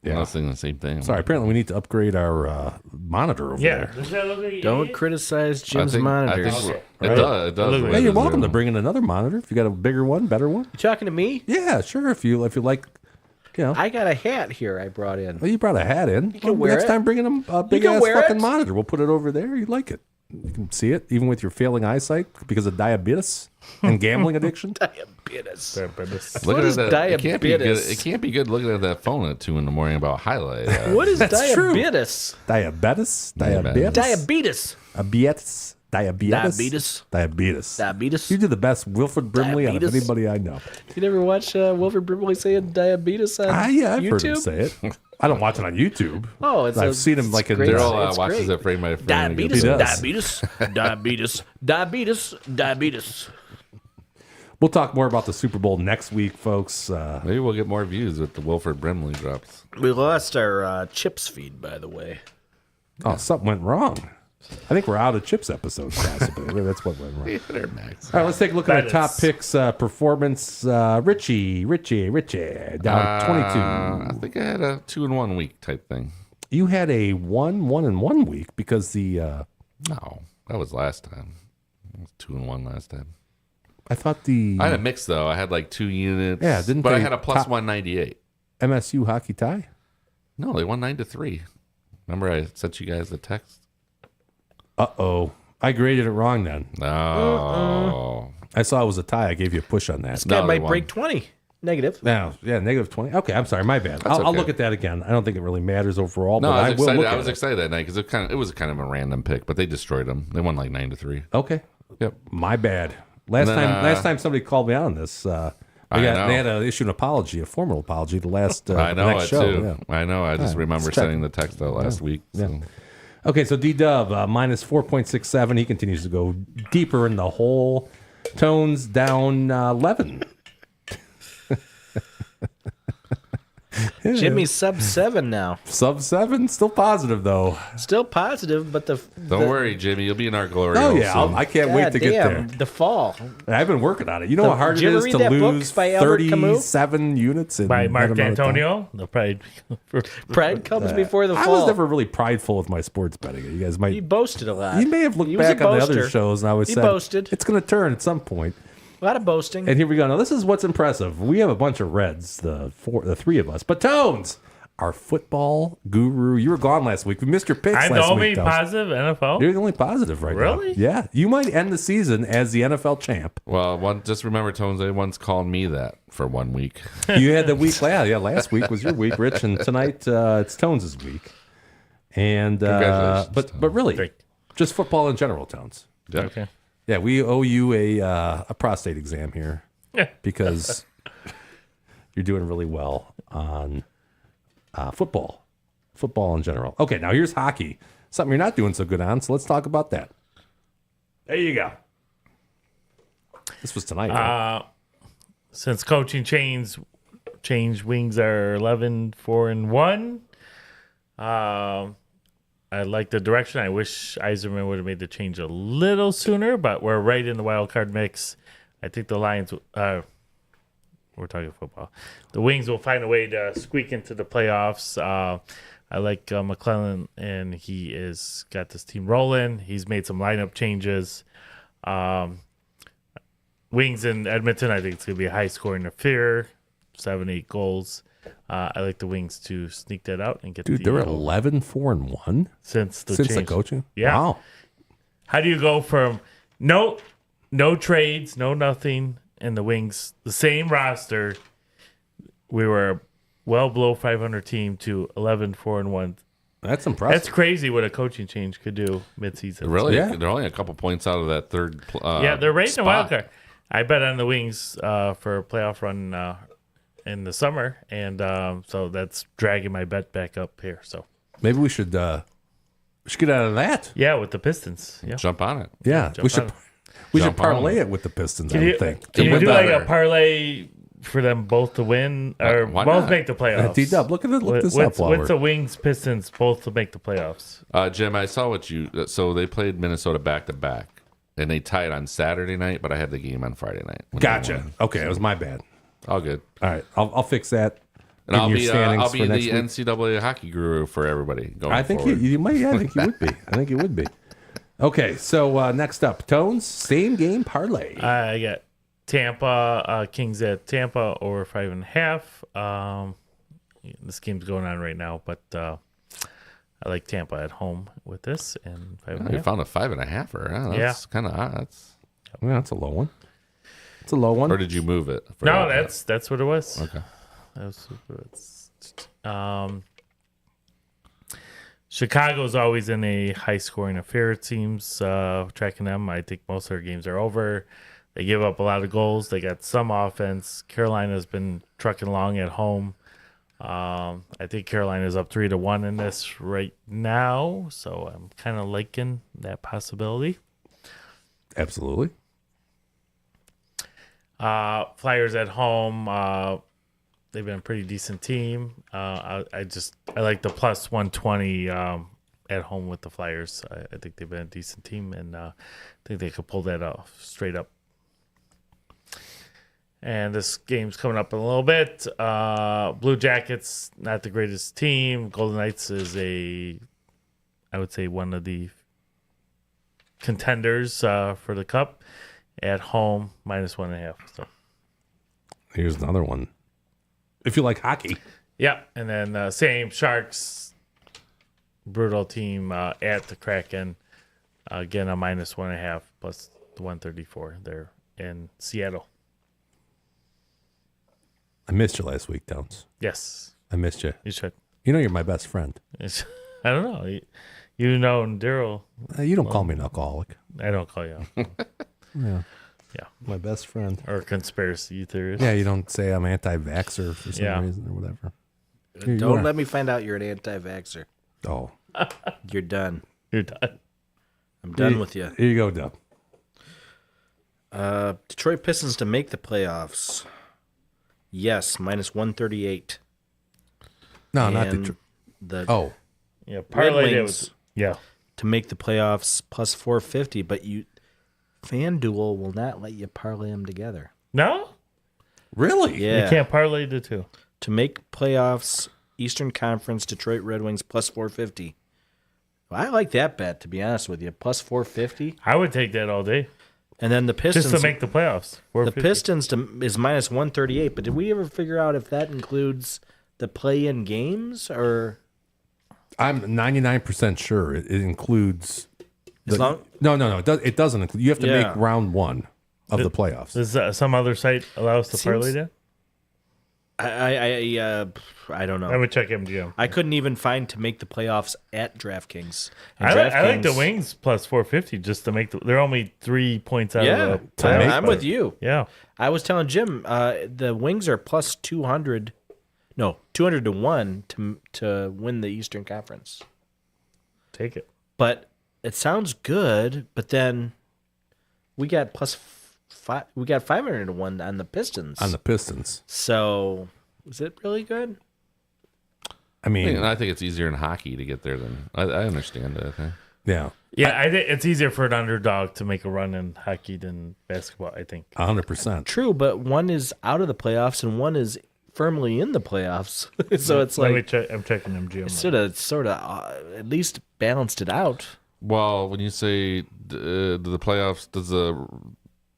Yeah. I was thinking the same thing. Sorry, apparently we need to upgrade our monitor over Yeah. there. Does that look like Don't 88? criticize I Jim's think, monitors. it Right? does. It does. Look, Hey, you're It welcome to is. bring in another monitor if you got a bigger one, better one. You talking to me? Yeah, sure. If you like, you know. I got a hat here I brought in. Well, you brought a hat in. can wear next it. time, bring in a big can ass wear fucking it. monitor. We'll put it over there. You like it. You can see it even with your failing eyesight because of diabetes and gambling addiction. Diabetes. Diabetes. Looking What at is that, it can't be good. diabetes? It can't be good looking at that phone at 2 a.m. about highlight. What is That's true. diabetes? Diabetes. Diabetes. Diabetes. Diabetes. Diabetes. You do the best Wilford Brimley out of Diabetes. anybody I know. You never watch Wilford Brimley saying diabetes on Yeah, I've YouTube? heard him say it. I don't watch it on YouTube. Oh, it's I've seen him like in great. Daryl It's watches great. it frame by frame. Diabetes, He does. diabetes. We'll talk more about the Super Bowl next week, folks. Maybe we'll get more views with the Wilford Brimley drops. We lost our chips feed, by the way. Oh, something went wrong. I think we're out of Chips episodes, possibly. That's what went wrong. All right, let's take a look at our That top is- picks performance. Richie, down 22. I think I had a 2-in-1 week type thing. You had a 1-1-1 week because the No, that was last time. It was 2-in-1 last time. I thought the I had a mix though. I had like 2 units. Yeah, didn't but I they had a plus top- 198. MSU hockey tie. No, they won 9-3. Remember I sent you guys the text? Uh-oh. I graded it wrong then. No. I saw it was a tie. I gave you a push on that. This guy No, they might won. break 20. Negative. Now, yeah, negative 20. Okay, I'm sorry. My bad. I'll okay. look at that again. I don't think it really matters overall, No, but I I was will excited. look I at was it. excited that night because it was kind of a random pick, but they destroyed them. They won like 9-3. Okay. Yep. My bad. Last And then, last time somebody called me out on this, know. they had to issue an apology, a formal apology, the last I know next it show. too. Yeah. I know. I just remember let's check. sending the text out last week. So. Okay, so D-Dub, minus 4.67. He continues to go deeper in the hole. Tones down 11. Jimmy's sub 7 now. Sub 7, still positive, though. Still positive, but Don't worry, Jimmy. You'll be in our glory. Oh, hole yeah. soon. I can't wait to get there. The fall. I've been working on it. You know how hard Did it you is ever to read that book lose by Albert Camus? 37 units in By that Mark amount of time? D'Antonio. The Pride. Pride comes before the I fall. was never really prideful with my sports betting. You guys might. He boasted a lot. You may have looked He was a back on the other boaster. shows, and I always He said boasted. it's going to turn at some point. A lot of boasting. And here we go. Now this is what's impressive. We have a bunch of Reds, the three of us. But Tones, our football guru, you were gone last week. We missed your picks I'm the last only week. Tones. positive NFL. You're the only positive right now. Really? Yeah. You might end the season as the NFL champ. Well, just remember, Tones, they once called me that for 1 week. You had the week last week was your week, Rich, and tonight it's Tones' week. And Congratulations, but really, Great. just football in general, Tones. Yep. Okay. Yeah, we owe you a prostate exam here because you're doing really well on football in general. Okay, now here's hockey, something you're not doing so good on. So let's talk about that. There you go. This was tonight. Right? Since coaching change, Wings are 11-4-1. I like the direction. I wish Eiserman would have made the change a little sooner, but we're right in the wild card mix. I think the Lions, we're talking football. The Wings will find a way to squeak into the playoffs. I like McClellan, and he is got this team rolling. He's made some lineup changes. Wings in Edmonton, I think it's going to be a high-scoring affair, 7-8 goals. I like the Wings to sneak that out and get Dude, they're 11-4-1 since the since the change. coaching. Yeah. Wow. How do you go from no trades, no nothing, and the Wings, the same roster? We were well below 500 team to 11-4-1. That's impressive. That's crazy what a coaching change could do midseason. Really, Yeah. they're only a couple points out of that third. Yeah, they're right in the wild spot. card. I bet on the Wings for a playoff run in the summer, and so that's dragging my bet back up here. So Maybe we should get out of that. yeah, with the Pistons. Yeah. Jump on it. Yeah, jump we should. on it. We should Jump on parlay it. it with the Pistons. I Can would you, think. can you win do like better. a parlay for them both to win or Why both not? make the playoffs? D-Dub, look this up. While What's the we're- Wings Pistons both to make the playoffs? Jim, I saw what you. So they played Minnesota back to back, and they tied on Saturday night, but I had the game on Friday night. when they Gotcha. won. Okay, it was my bad. All good. All right, I'll fix that. And in I'll your be standings the for next week. NCAA hockey guru for everybody going I think forward. you might. Yeah, I think you would be. I think you would be. Okay, so next up, Tones, same game parlay. I got Tampa Kings at Tampa over 5.5. This game's going on right now, but I like Tampa at home with this and Oh, you 5.5. found a 5.5-er. Oh, that's kind of odd. Yeah, that's a low one. It's a low one. Or did you move it? for No, that? that's what it was. Okay. That was Chicago's always in a high-scoring affair, it seems, tracking them. I think most of their games are over. They give up a lot of goals. They got some offense. Carolina's been trucking along at home. I think Carolina's up 3-1 in this right now, so I'm kind of liking that possibility. Absolutely. Flyers at home. They've been a pretty decent team. I like the plus 120 at home with the Flyers. I think they've been a decent team, and I think they could pull that off straight up. And this game's coming up in a little bit. Blue Jackets, not the greatest team. Golden Knights is I would say, one of the contenders for the Cup. At home, minus 1.5. So. Here's another one. If you like hockey. Yeah, and then same Sharks, brutal team at the Kraken. Again, a minus 1.5 plus the 134 there in Seattle. I missed you last week, Towns. Yes, I missed you. you should. You know you're my best friend. I don't know. You know Daryl. You don't call me an alcoholic. I don't call you out. Yeah. Yeah. My best friend. Or conspiracy theorist. Yeah, you don't say I'm anti-vaxxer for some Yeah. reason or whatever. Here you Don't are. let me find out you're an anti-vaxxer. Oh, You're done. You're done. I'm done with you. Here you go, Dub. Detroit Pistons to make the playoffs. Yes, minus 138. No, not And the. the Oh, Yeah, Red parlay it Wings with. Yeah. to make the playoffs plus 450, but FanDuel will not let you parlay them together. No? really? Yeah. You can't parlay the two. To make playoffs, Eastern Conference, Detroit Red Wings plus 450. Well, I like that bet, to be honest with you. Plus 450. I would take that all day. And then the Pistons. Just to make the playoffs. the 450. Pistons is minus 138. But did we ever figure out if that includes the play-in games or? I'm 99% sure it includes. As long- No. It doesn't include. You have to Yeah. make round one of the playoffs. Does some other site allow us to parlay that? I don't know. I would check MGM. I couldn't even find to make the playoffs at DraftKings. And I like the DraftKings- Wings plus 450 just to make they're only 3 points out Yeah, of the To make I'm them. with you. Yeah. I was telling Jim, the Wings are plus 200. No, 200 to 1 to win the Eastern Conference. Take it. But it sounds good, but then we got plus 5. We got 500 to 1 on the Pistons. On the Pistons. So, is it really good? I mean, I think it's easier in hockey to get there than I understand it. Okay. yeah, Yeah, I think it's easier for an underdog to make a run in hockey than basketball, I think. 100%. True, but one is out of the playoffs and one is firmly in the playoffs. So it's Let me like check. I'm checking MGM. sort of at least balanced it out. Well, when you say the playoffs, does the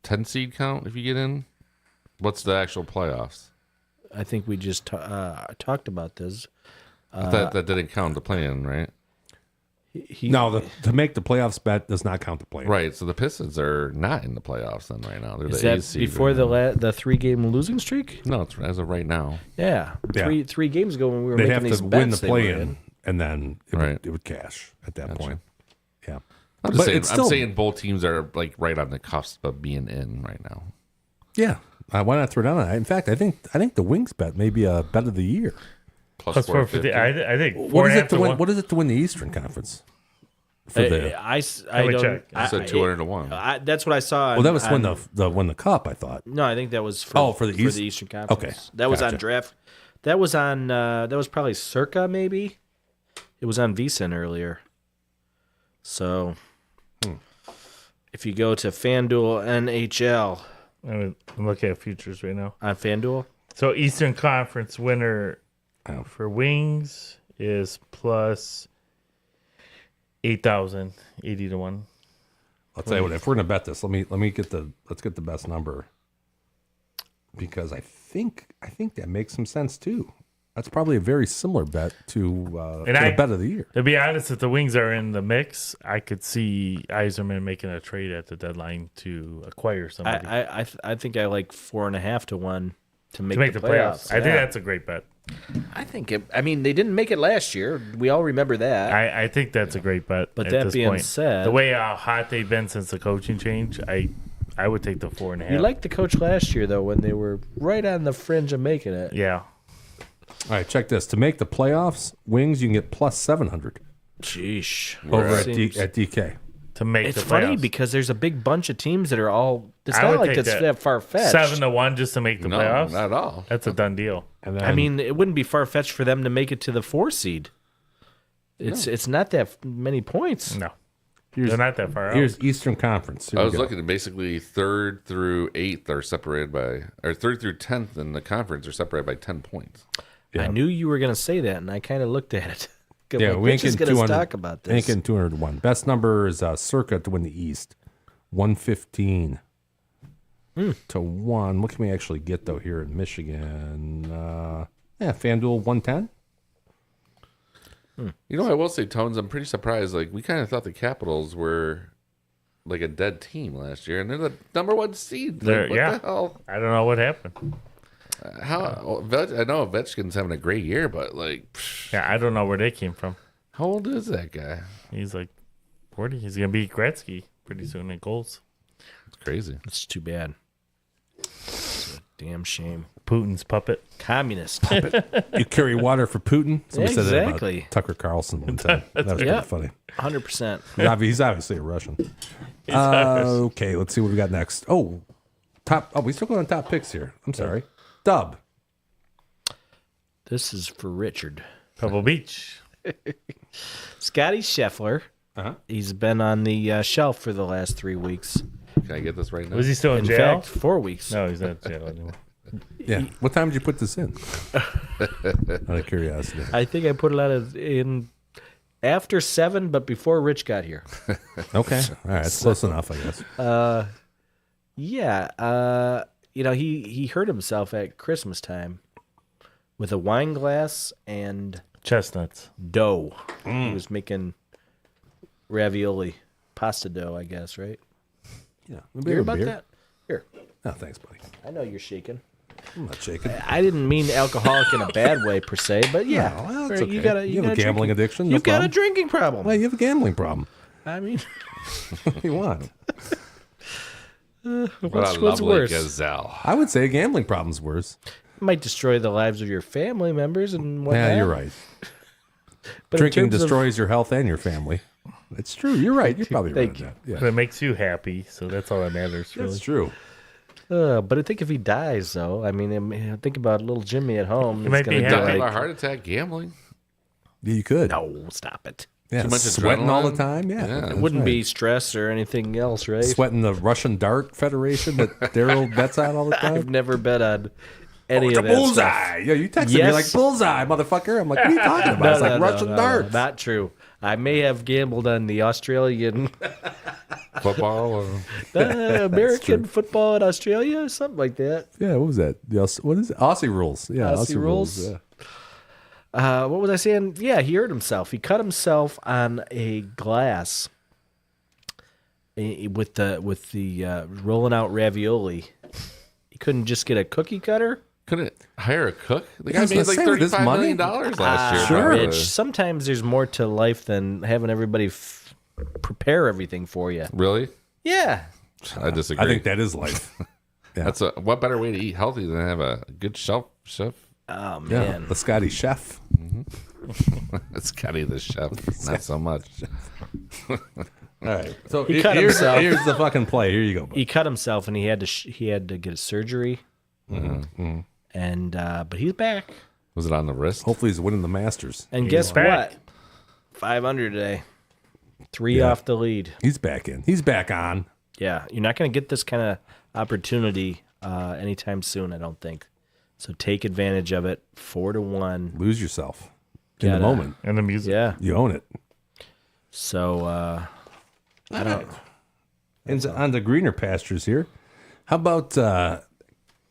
10 seed count if you get in? What's the actual playoffs? I think we just talked about this. I thought that didn't count to play in, right? No, to make the playoffs bet does not count the play. Right. So the Pistons are not in the playoffs then right now. They're Is the that eighth seed before right now. the 3-game losing streak? No, it's as of right now. Yeah. Yeah. Three games ago when we were They'd making have these to bets, win the they were play in. in, and then Right. it would cash at that Gotcha. point. Yeah. I'm just But saying. it's I'm still- saying both teams are like right on the cusp of being in right now. Yeah. Why not throw down on that? In fact, I think the Wings bet may be a bet of the year. Plus 450. I think What is 4.5 it to win? one. What is it to win the Eastern Conference? For the I me don't. check. I, You said 200 to 1. That's what I saw. well, that was on, when the cup. I thought. No, I think that was for, For the East? Eastern Conference. Okay, That was on gotcha. draft. That was on. That was probably Circa, maybe. It was on VSiN earlier. So, if you go to FanDuel NHL I'm looking at futures right now. on FanDuel, So Eastern Conference winner for Wings is plus 8,000, 80 to 1. I'll tell you what. If we're gonna bet this, let's get the best number, because I think that makes some sense too. That's probably a very similar bet to the bet of the year. To be honest, if the Wings are in the mix, I could see Yzerman making a trade at the deadline to acquire somebody I think I like 4.5 to 1 to make, to make the playoffs. I think Yeah. that's a great bet. I think it. I mean, they didn't make it last year. We all remember that. I think that's a great bet. But at that this being point. said- the way how hot they've been since the coaching change, I would take the 4.5. You liked the coach last year though, when they were right on the fringe of making it. Yeah. All right, check this. To make the playoffs, Wings you can get plus 700 Sheesh. over at Seems- DK. To make It's the funny playoffs. because there's a big bunch of teams that are all. It's I not would like take it's that. that far fetched. 7 to 1 just to make the No, playoffs. not at all. That's a done deal. And then, I mean, it wouldn't be far fetched for them to make it to the 4 seed. It's not that many points. No. They're not that far out. here's Eastern Conference. Here I we was go. looking at basically 3rd through 8th are separated by, or 3rd through 10th in the conference are separated by 10 points. I knew you were going to say that, and I kind of looked at it. Yeah, Like, we ain't Rich is getting going to 200. talk about Ain't this. getting 201. Best number is Circa to win the East, 115 to 1. What can we actually get though here in Michigan? FanDuel 110. You know, I will say, Tones, I'm pretty surprised. Like, we kind of thought the Capitals were like a dead team last year, and they're the number 1 seed. Like, what the hell? I don't know what happened. How? I know Ovechkin's having a great year, but like, psh, Yeah, I don't know where they came from. how old is that guy? He's like 40. He's going to beat Gretzky pretty soon in goals. It's crazy. It's too bad. It's a damn shame. Putin's puppet. Communist. You carry water for Putin. Somebody said that Exactly. about Tucker Carlson one time. That was Yeah. pretty funny. 100%. He's obviously a Russian. Okay, let's see what we got next. We still going on top picks here. I'm sorry. Dub. This is for Richard. Pebble Beach. Scotty Scheffler. Uh-huh. He's been on the shelf for the last 3 weeks. Can I get this right now? Was he still in In jail? fact, 4 weeks. No, he's not in jail anymore. Yeah. What time did you put this in? Out of curiosity. I think I put it out in after 7, but before Rich got here. Okay. All right. It's close enough, I guess. Yeah. He hurt himself at Christmas time with a wine glass and Chestnuts. dough. He was making ravioli, pasta dough, I guess, right? Yeah. You hear about that? Here. No, thanks, buddy. I know you're shaking. I'm not shaking. I didn't mean alcoholic in a bad way per se, but yeah, No, well, it's okay. you got You have a gambling addiction, no You've got a problem. drinking problem. Well, you have a gambling problem. I mean, What do you want? What what's a lovely worse? gazelle. I would say a gambling problem's worse. It might destroy the lives of your family members and whatnot. Yeah, you're right. But in Drinking terms of- destroys your health and your family. It's true. You're right. You're probably right. Thank on you. that. But Yeah, it makes you happy, so that's all that matters, really. that's true. But I think if he dies, though, I mean, think about little Jimmy at home. He might be gonna happy. Dying of like, a heart attack gambling. Yeah, you could. no, stop it. Yeah, Too much sweating all the adrenaline. time. Yeah, Yeah. that's It wouldn't right. be stress or anything else, right? Sweating the Russian Dart Federation that Daryl bets on all the I've time. never bet on any It's a of that stuff. bullseye. Yeah, you texted me Yes. like bullseye, motherfucker. I'm like, what are you talking about? It's like Russian darts. Not true. I may have gambled on the Australian, Football. Or... American football in Australia, something like that. Yeah, what was that? What is it? Aussie rules. Yeah, Aussie rules? Yeah. What was I saying? Yeah, he hurt himself. He cut himself on a glass with the rolling out ravioli. He couldn't just get a cookie cutter. Couldn't hire a cook? The Yeah, I guy was made gonna like say, with this $35 money? million last year. Sure. probably. Rich, sometimes there's more to life than having everybody prepare everything for you. Really? Yeah. I disagree. I think that is life. That's what better way to eat healthy than have a good chef? Oh, Yeah, man. the Scotty chef. It's Scotty the chef, not so much. All right, so He cut himself. here's the fucking play. Here you go. Bud. He cut himself and he had to get a surgery. And but he's back. Was it on the wrist? Hopefully, he's winning the Masters. And guess back. what? 500 today. 3 off the lead. He's back in. He's back on. Yeah, you're not going to get this kind of opportunity anytime soon, I don't think. So take advantage of it. 4-1. Lose yourself in the Gotta- moment. And the music. Yeah. You own it. So I don't. And on the greener pastures here, how about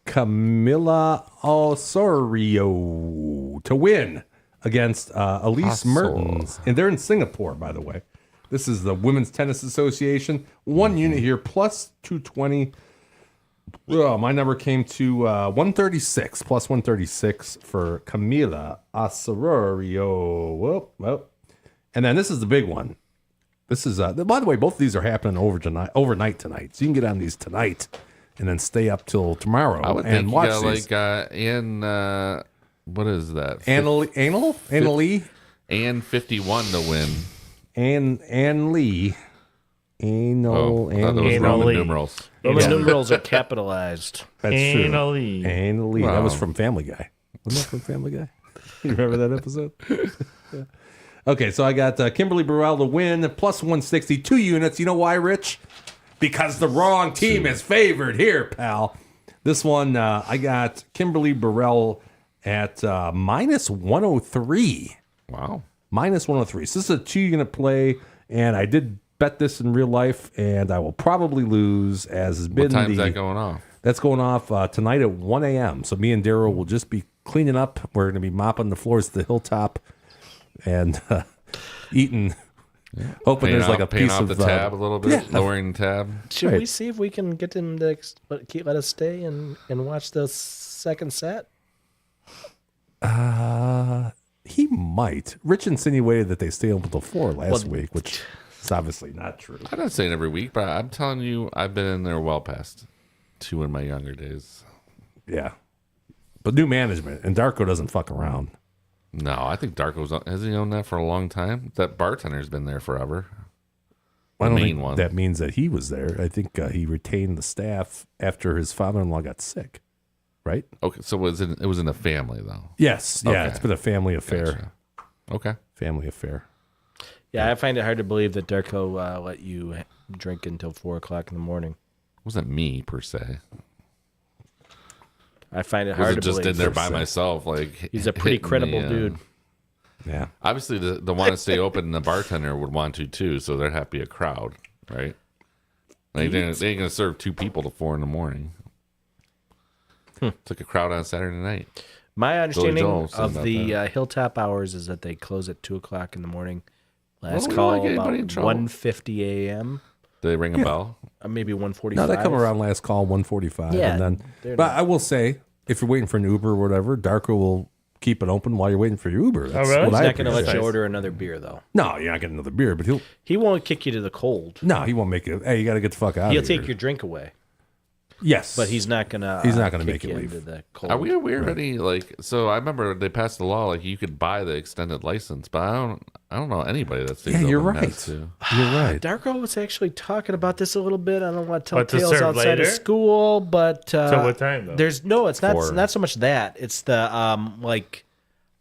Camila Osorio to win against Elise Mertens? And they're in Singapore, by the way. This is the Women's Tennis Association. One unit here, plus 220. Oh, my number came to 136, plus 136 for Camila Osorio. Well. And then this is the big one. This is, by the way, both of these are happening overnight tonight. So you can get on these tonight and then stay up till tomorrow I would and think watch you these. got like what is that? Annalie? And 51 to win. Ann Lee. Oh, I thought that was Anal Roman Lee. numerals. Roman numerals are capitalized. That's true. Annalie. Ann Lee. That was Wow. from Family Guy. Wasn't that from Family Guy? You remember that episode? Yeah. Okay, so I got Kimberly Burrell to win, plus 160, 2 units. You know why, Rich? Because the wrong team is favored here, pal. This one, I got Kimberly Burrell at minus 103. Wow. Minus 103. So this is a 2-unit play, and I did bet this in real life, and I will probably lose, as has been What time's that going off? That's going off tonight at 1 a.m. So me and Daryl will just be cleaning up. We're going to be mopping the floors at the Hilltop and eating, hoping there's like a paying piece off of the tab a little bit, yeah. lowering the tab. Should Right. we see if we can get them to let us stay and watch the second set? He might. Rich insinuated that they stay open till 4 last week, which is obviously not true. I'm not saying every week, but I'm telling you, I've been in there well past 2 in my younger days. Yeah. But new management, and Darko doesn't fuck around. No, I think has he owned that for a long time? That bartender's been there forever. I don't main think one. that means that he was there. I think he retained the staff after his father-in-law got sick, right? Okay, so it was in the family though. Yes. Yeah, Okay. it's been a family affair. Gotcha. Okay. Family affair. Yeah, I find it hard to believe that Darko let you drink until 4 o'clock in the morning. It wasn't me per se. I find it I hard wasn't to just believe. in there by myself. Like He's a pretty hitting credible the, dude. Yeah. Obviously, the want to stay open, the bartender would want to too. So there'd have to be a crowd, right? Like, they ain't gonna serve 2 people till 4 in the morning. It's like a crowd on Saturday night. My understanding Joel said of about the Hilltop hours is that they close at 2 o'clock in the morning. Last Well, we don't call wanna get about anybody in trouble. 1:50 a.m. Do they ring a bell? Maybe 1:45. No, they come around last call 1:45, Yeah, and then. they're But not- I will say, if you're waiting for an Uber or whatever, Darko will keep it open while you're waiting for your Uber. That's really? what He's I not going to let appreciate. you order another beer, though. No, you're not getting another beer, but He won't kick you to the cold. he won't make it. Hey, you got to get the fuck out. He'll of here. take your drink away, Yes, but he's not going to. He's not gonna kick make you leave. into the cold. Are we already like? So I remember they passed the law like you could buy the extended license, but I don't know anybody that's Yeah, you're open right. has to. You're right. Darko was actually talking about this a little bit. I don't want to tell What, to tales serve outside later? of school, but So what time, though? There's no. It's not. 4. Not so much that. It's the like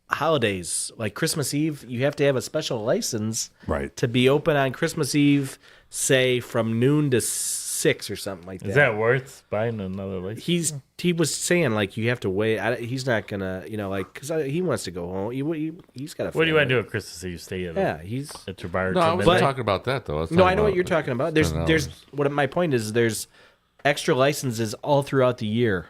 holidays, like Christmas Eve. You have to have a special license, Right. to be open on Christmas Eve, say from noon to 6 or something like that. Is that worth buying another license? He was saying like you have to wait. He's not gonna, like, because he wants to go home. He's got a. What do you want to do at Christmas Eve? Stay at, Yeah, he's. at your bar? No, I till was midnight? talking about that though. No, I know what you're talking about. There's 10 what my point is. There's extra licenses all throughout the year.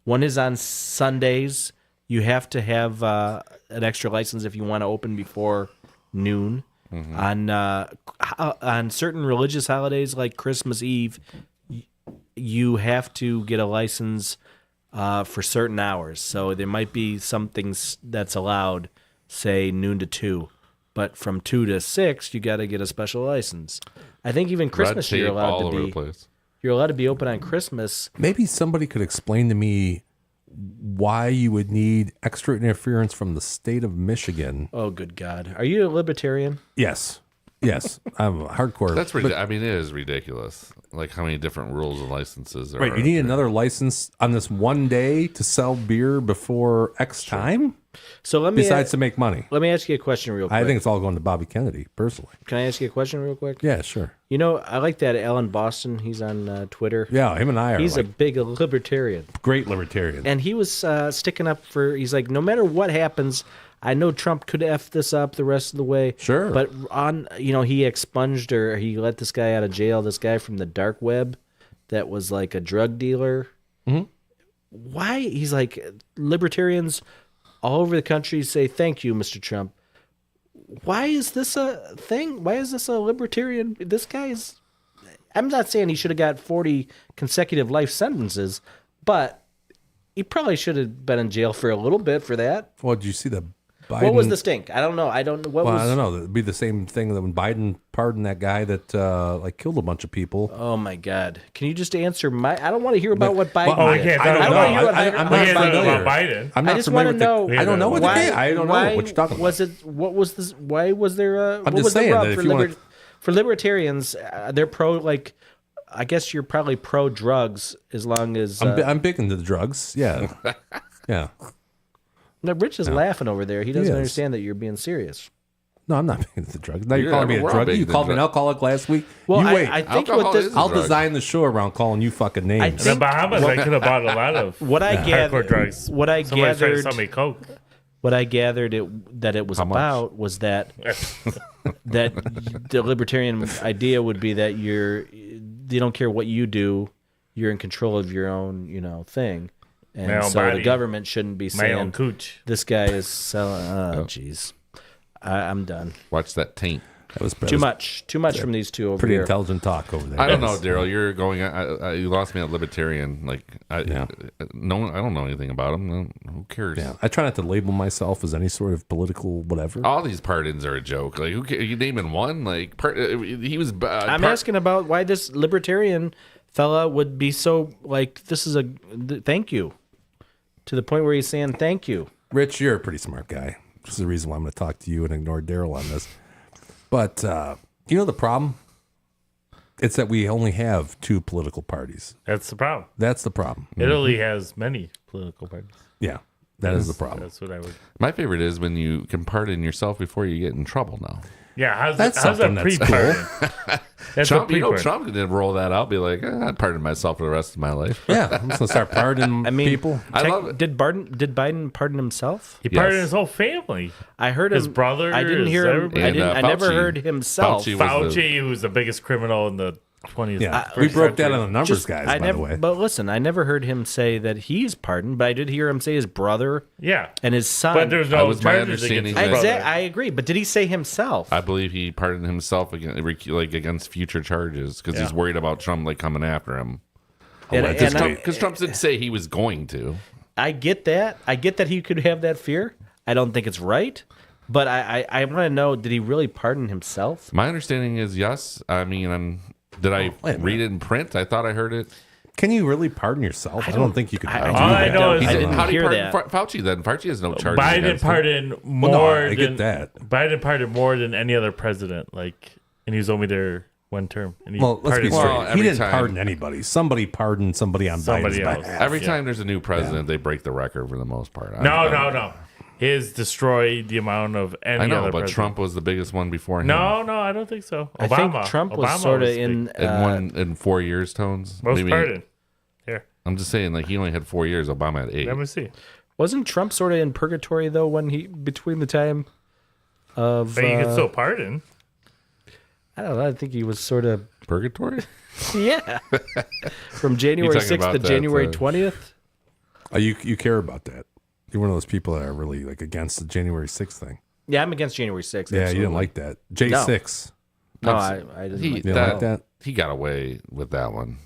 One is on Sundays. You have to have an extra license if you want to open before noon. On certain religious holidays like Christmas Eve, you have to get a license for certain hours. So there might be some things that's allowed, say noon to 2, but from 2 to 6, you got to get a special license. I think even Christmas Red you're tape allowed all to over be. the place. You're allowed to be open on Christmas. Maybe somebody could explain to me why you would need extra interference from the state of Michigan. Oh, good God! Are you a libertarian? Yes. I'm a hardcore. That's ridiculous. I mean, it is ridiculous. Like how many different rules and licenses are. Right, you need another license on this one day to sell beer before X time? So let me Besides to make money. let me ask you a question real quick. I think it's all going to Bobby Kennedy, personally. Can I ask you a question real quick? Yeah, sure. You know, I like that Alan Boston. He's on Twitter. Yeah, him and I are He's like a big libertarian. great libertarian. And he was sticking up for, he's like, no matter what happens, I know Trump could F this up the rest of the way. Sure. But he expunged or he let this guy out of jail, this guy from the dark web that was like a drug dealer. Mm-hmm. Why? He's like, libertarians all over the country say, thank you, Mr. Trump. Why is this a thing? Why is this a libertarian? This guy is, I'm not saying he should have got 40 consecutive life sentences, but he probably should have been in jail for a little bit for that. Well, did you see the Biden? What was the stink? I don't know. I don't know. What was? I don't know. It'd be the same thing that when Biden pardoned that guy that killed a bunch of people. Oh my God! Can you just answer my? I don't want to hear about what Biden. Well, did. we can't I don't talk know. about I don't want to hear I'm We not can't talk familiar. about Biden. I'm I not just familiar want to with the- know. I don't know what the why, case. I don't know what you're talking was about. it? What was this? Why was there? What just was saying the rub that if for you wanna- for libertarians? They're pro. Like, I guess you're probably pro drugs as long as. I'm big into the drugs. Yeah, yeah. No, Rich is laughing over there. He doesn't is. understand that you're being serious. No, I'm not big into the drugs. Now you're Yeah, calling me a we're all druggie. big You into called me an drugs. alcoholic last week. Well, you wait. I think Alcohol what this. is a I'll drug. design the show around calling you fucking names. I In think- the Bahamas, I could have bought a lot of What I hardcore gathered. drugs. What I Somebody's trying to gathered. sell me coke. What I gathered that it was How much? about was that the libertarian idea would be that you don't care what you do, you're in control of your own thing, and My own so the body. government shouldn't be My own saying cooch. this guy is selling. Oh, jeez, I'm done. Watch that taint. That was Too much from these two over pretty here. intelligent talk over there. I don't know, Daryl. You're going. You lost me at libertarian. Like, Yeah. no, I don't know anything about him. Who cares? Yeah, I try not to label myself as any sort of political whatever. All these pardons are a joke. Like, who cares? You naming one? Like, he was. I'm asking about why this libertarian fella would be so like this is a thank you to the point where he's saying thank you. Rich, you're a pretty smart guy. This is the reason why I'm going to talk to you and ignore Daryl on this. But you know the problem? It's that we only have two political parties. That's the problem. That's the problem. Italy has many political parties. Yeah, that is the problem. That's what I would. My favorite is when you can pardon yourself before you get in trouble. Now, Yeah, how's That's that something that's pre-pardon? That's Trump, a pre-pardon. Trump didn't roll that out. Be like, I'd pardon myself for the rest of my life. Yeah, I'm just going to start pardoning people. I love it. Did Biden pardon himself? He pardoned Yes. his whole family. I heard His him, brother, I didn't his hear him. everybody. I And, didn't. I never Fauci- heard himself. Fauci was the- Fauci, who's the biggest criminal in the 20th. Yeah, first we broke that century. on the numbers, guys, I by never, the way. But listen, I never heard him say that he's pardoned, but I did hear him say his brother Yeah, and his son. but there's That no was my charges understanding against his that- brother. I agree, but did he say himself? I believe he pardoned himself against future charges because he's Yeah. worried about Trump coming after him. And I- Because Trump didn't say he was going to. I get that. I get that he could have that fear. I don't think it's right, but I want to know: did he really pardon himself? My understanding is yes. I mean, did I wait a read it in print? I thought I heard it. Can you really pardon yourself? I don't think you can. I- pardon All I yourself. know is He I didn't. didn't How do you hear pardon Fauci then? Fauci has no charges. Biden against him. pardoned more no, I than get that. Biden pardoned more than any other president. And he was only there one term. And he Well, let's be pardoned straight. Well, he every didn't time- pardon anybody. Somebody pardoned somebody on Somebody Biden's else. behalf. Every Yeah. time there's a new president, they break the record for the most part. No. His destroyed the amount of any I know, other but president. Trump was the biggest one before him. No, I don't think so. I Obama. think Trump Obama was sort of big. in. in 4 years, Tones. most Maybe- pardoned. Here, I'm just saying, like he only had 4 years. Obama had 8. let me see. Wasn't Trump sort of in purgatory though when he between the time of? But you can still pardon. I don't know. I think he was sort of Purgatory? yeah. From January talking 6th about to that, January 20th. You care about that. You're one of those people that are really like against the January 6th thing. Yeah, I'm against January 6th. Yeah, you absolutely. didn't like that. J6. No, I didn't He, like You didn't like that? he got away with that one.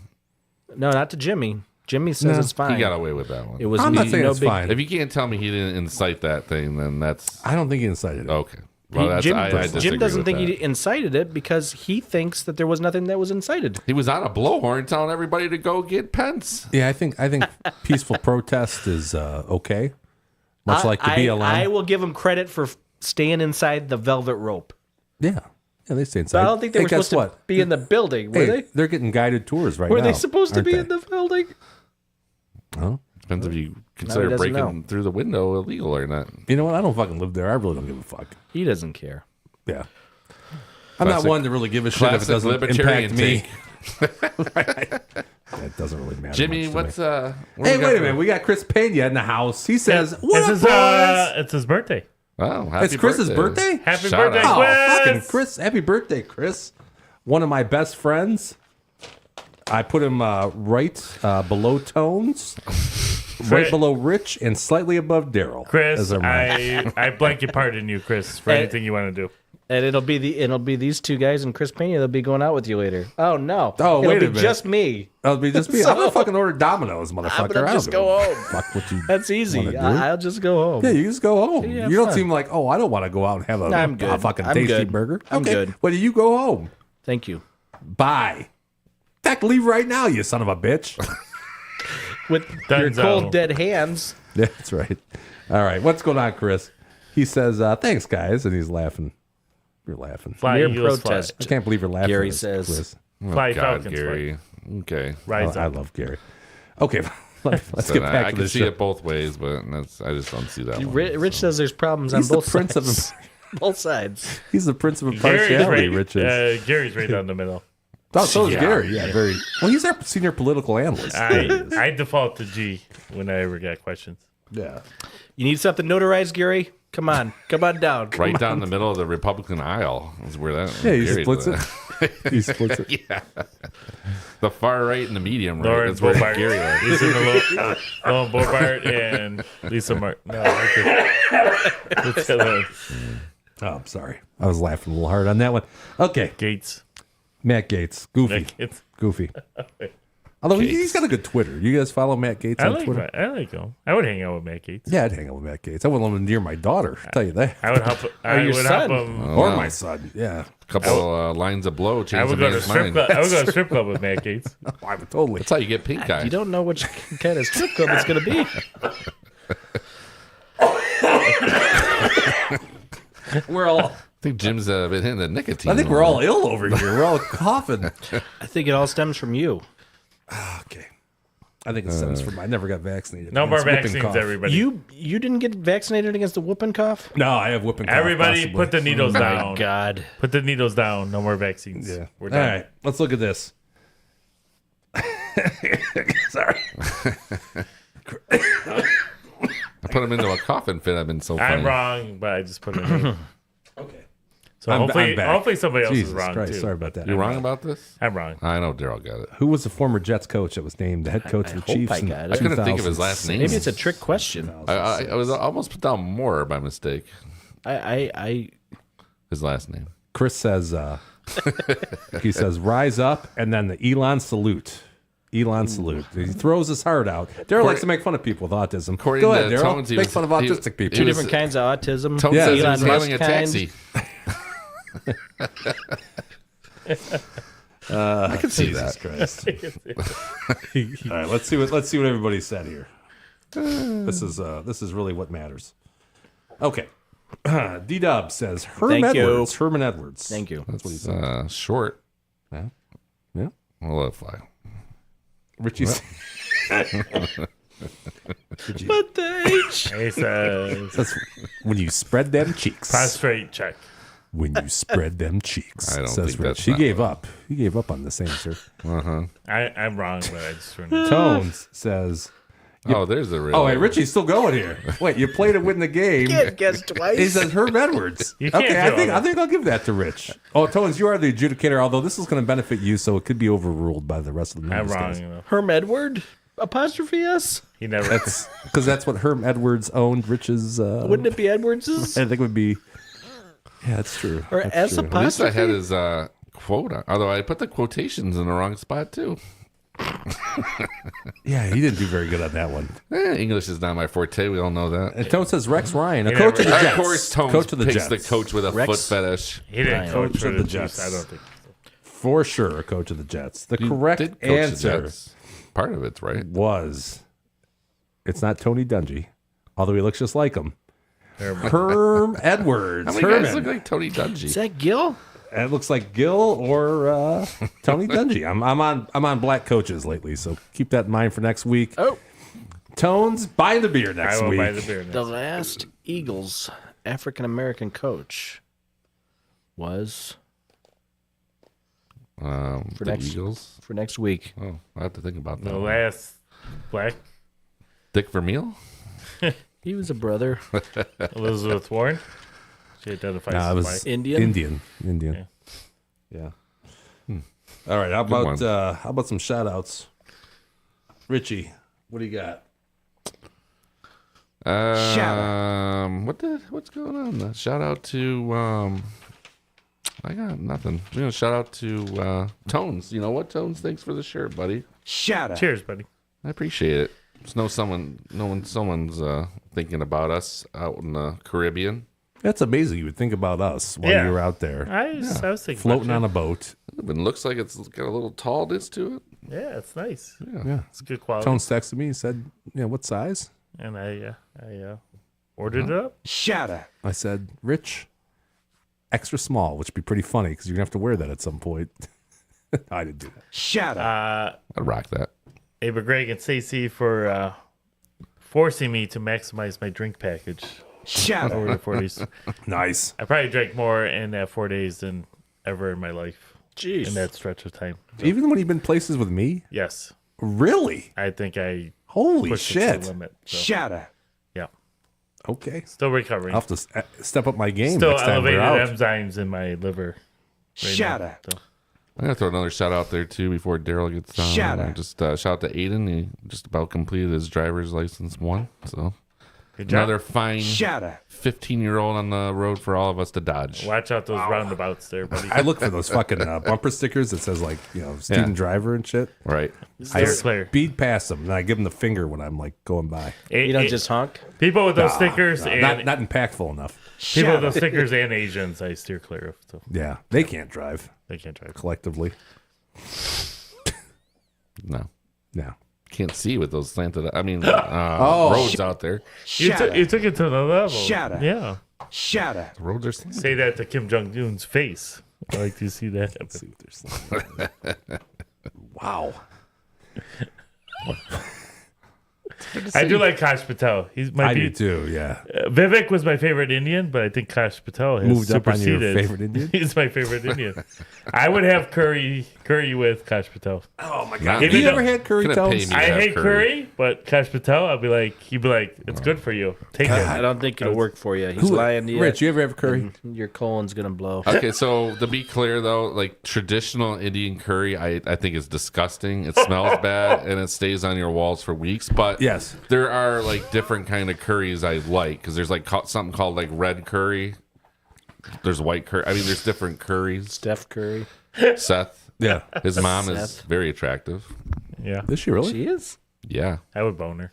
No, not to Jimmy. Jimmy says it's fine. He got away with that one. It was I'm not saying no it's big. fine. If you can't tell me he didn't incite that thing, then that's I don't think he incited it. okay. Well, that's, Jim, I disagree Jim doesn't with think that. he incited it because he thinks that there was nothing that was incited. He was on a blowhorn telling everybody to go get Pence. Yeah, I think peaceful protest is okay. Much like the BLM. I will give him credit for staying inside the velvet rope. Yeah, they stay inside. But I don't think they Hey, were guess supposed to be in the building, were Hey, they? they're getting guided tours right Were now. they supposed to aren't be they? in the building? Depends if you consider doesn't breaking through the window illegal or not. You know what? I don't fucking live there. I really don't give a fuck. He doesn't care. Yeah. I'm not Classic- one to really give a shit if it Classic doesn't libertarian impact me. take. That doesn't really matter. Jimmy, much to what's me. what Hey, we got wait a for- minute. We got Chris Pena in the house. He says, "What it's up, his, boys?" it's his birthday. Oh, happy It's Chris's birthday. Happy Shout birthday, out. Oh, Chris! fucking Chris! Happy birthday, Chris! One of my best friends. I put him right below Tones, right below Rich, and slightly above Daryl. Chris, as our man. I blanket pardon you, Chris, for Hey. anything you want to do. And it'll be these two guys and Chris Pena. They'll be going out with you later. Oh no! Oh, it'll wait a be minute. just me. That'll be just me. I'm gonna fucking order Domino's, motherfucker. I'm gonna I don't just give a go home. Fuck what you. That's easy. wanna do? I'll just go home. Yeah, you just go home. Yeah, you don't fun. seem like, oh, I don't want to go out and have a, I'm a good. fucking I'm tasty good. burger. I'm Okay, good. Well, you go home. Thank you. Bye. Heck, leave right now, you son of a bitch. With your Dunzo. cold dead hands. Yeah, that's right. All right, what's going on, Chris? He says, thanks, guys, and he's laughing. You're laughing. Fly, Mere Eagles, protest. I can't believe you're laughing. Gary at this, says. Chris. Fly, fly God, Falcons, Gary. Okay. Rise I up. love Gary. Okay, let's So get back I to can the see show. it both ways, but I just don't see that one. Rich says there's problems He's on the both prince of sides. Both sides. He's the prince of Gary's impartiality, right, Rich is. Gary's right down the middle. Oh, so is Yeah. Gary. Yeah, very. Well, he's our senior political analyst. I default to G when I ever get questions. Yeah. You need something notarized, Gary? Come on down. Right down the middle of the Republican aisle is where that. Yeah, he Gary's splits at. it. He splits it. Yeah. The far right and the medium right. Lauren That's where Bobart, Gary lives. Lisa Lauren Bobart and Lisa Martin. No, that's the other one. Oh, I'm sorry. I was laughing a little hard on that one. Okay, Gates. Matt Gates. Goofy. It's, Goofy. Although Gates. he's got a good Twitter. You guys follow Matt Gates I on like Twitter? I like him. I would hang out with Matt Gates. Yeah, I'd hang out with Matt Gates. I wouldn't let him near my daughter. I'll tell you that. I would help. I your would son. help him. Or wow. my son. Yeah. Couple lines of blow I change the would go to man's strip mind. club. I would go to strip club with Matt Gates. I would totally. That's how you get pink eye. You don't know which kind of strip club it's going to be. We're all. I think Jim's been hitting the nicotine. I think we're all ill over here. We're all coughing. I think it all stems from you. Okay. I think it stems from I never got vaccinated. No more against whooping vaccines, cough. everybody. You didn't get vaccinated against the whooping cough? No, I have whooping cough. Everybody, possibly. put the needles down. God. Put the needles down. No more vaccines. Yeah. We're All done. right. Let's look at this. Sorry. I put him into a coffin fit. I've been so funny. I'm wrong, but I just put it in. Okay. So I'm hopefully, back. hopefully somebody else Jesus is wrong Christ. too. Sorry about that. You wrong about this? I'm wrong. I know Daryl got it. Who was the former Jets coach that was named the head coach of the hope Chiefs? I in got it. I couldn't think of his last 2006? name. Maybe it's a trick question. I was almost put down Moore by mistake. I His last name. Chris says, he says, rise up, and then the Elon salute. Elon salute. He throws his heart out. Daryl likes to make fun of people with autism. According Go ahead, to Daryl. Tones, he Make was- fun of he- autistic people. two was- different kinds of autism. Tone Yeah, says he Elon was Musk hailing a kind. taxi. I can see that. Christ. All right, let's see what everybody said here. This is really what matters. Okay. D-Dub says Herman Thank you. Edwards. Herman Edwards. Thank you. That's what he said. Short. Yeah. Yeah. We'll let it fly. Richie. But the H. He says That's when you spread them cheeks. prostrate check. When you spread them cheeks. I don't says think Rich. that's He not gave up. He gave up on this answer. I'm wrong, but I just turned it. Tones says. Oh, there's the real. Oh, wait, Richie's still going here. Wait, you played to win the game. Can't guess twice. He says Herb Edwards. You can't Okay, do I think I'll give that to Rich. Oh, Tones, you are the adjudicator, although this is going to benefit you, so it could be overruled by the rest of the I'm numbers. wrong. guys. You know. Herm Edward? apostrophe S? He never. That's because that's what Herm Edwards owned. Rich's. Wouldn't it be Edwards's? I think it would be. Yeah, that's true. Or That's S true. At least I had apostrophe? his quote on. Although I put the quotations in the wrong spot too. Yeah, he didn't do very good on that one. English is not my forte. We all know that. And Tone says Rex Ryan, a He coach of the never- Jets. Of course, Tones coach of the picks Jets. the coach with a Rex? foot fetish. He didn't Coach coach for of the the Jets. Jets. I don't think. For sure, a coach of the Jets. The He correct did coach the answer Jets. Part of it's right. was, it's not Tony Dungy, although he looks just like him. Herman. Herm Edwards. How many guys Herman. look like Tony Is Dungy? that Gil? And it looks like Gil or Tony Dungy. I'm on black coaches lately, so keep that in mind for next week. Oh. Tones, buy the beer I next will week. buy the beer. Next. The last Eagles African-American coach was For For the next- Eagles. for next week. Oh, I have to think about that. The one. last black Dick Vermeil? He was a brother. Elizabeth Warren. She identifies Nah, it as was white. Indian? Indian. Yeah. All right. How one. about some shout outs? Richie, what do you got? What's going on? Shout out to I got nothing. I'm gonna shout out to Tones. You know what, Tones? Thanks for the shirt, buddy. Cheers, buddy. I appreciate it. Just know someone's thinking about us out in the Caribbean. That's amazing. You would think about us while Yeah. you were out there I was thinking floating about on you. a boat. It looks like it's got a little tallness to it. Yeah, it's nice. Yeah. It's good quality. Tones texted me and said, what size? And I ordered it up. I said, Rich, extra small, which would be pretty funny because you're going to have to wear that at some point. I didn't do that. I'd rock that. Ava, Greg, and Stacey for forcing me to maximize my drink package over the 4 days. Nice. I probably drank more in that 4 days than ever in my life Jeez. in that stretch of time. Even when you've been places with me? Yes, Really? I think I Holy pushed it to shit. the limit. So, yeah, Okay. still recovering. I'll have to step up my game Still next time we're elevated out. enzymes in my liver. Right now, so. I'm gonna throw another shout out there too before Daryl gets on. Just shout out to Aiden. He just about completed his driver's license 1. So Good job. another fine 15-year-old on the road for all of us to dodge. Watch out those roundabouts there, buddy. I look for those fucking bumper stickers that says like, student Yeah. driver and shit. Right. I Steer clear. speed past them and I give them the finger when I'm like going by. You don't just honk? People with those stickers and Not impactful enough. people with those stickers and Asians, I steer clear of. So Yeah, they can't drive they can't drive. collectively. No. No. Can't see with those slanted. Roads out there. You took it to the level. Yeah. The roads are slanted. Say that to Kim Jong Un's face. I like to see that. Let's see what they're saying. Wow. I do like Kash Patel. He's my I do too, yeah. Vivek was my favorite Indian, but I think Kash Patel has Moved up on your superseded. favorite Indian? He's my favorite Indian. I would have curry with Kash Patel. Oh my God. Have Even you though- ever had curry Couldn't pay toast? me. I have hate curry. curry, but Kash Patel, he'd be like, it's good for you. Take I it. don't think it'll work for you. He's lying to you. Rich, you ever have curry? Your colon's going to blow. Okay, so to be clear though, like traditional Indian curry, I think is disgusting. It smells bad and it stays on your walls for weeks. But Yes. there are like different kind of curries I like because there's like something called like red curry. There's white curry. I mean, there's different curries. Steph Curry. Seth, Yeah. his mom is Seth. very attractive. Yeah, Is she really? She is? Yeah. I would bone her.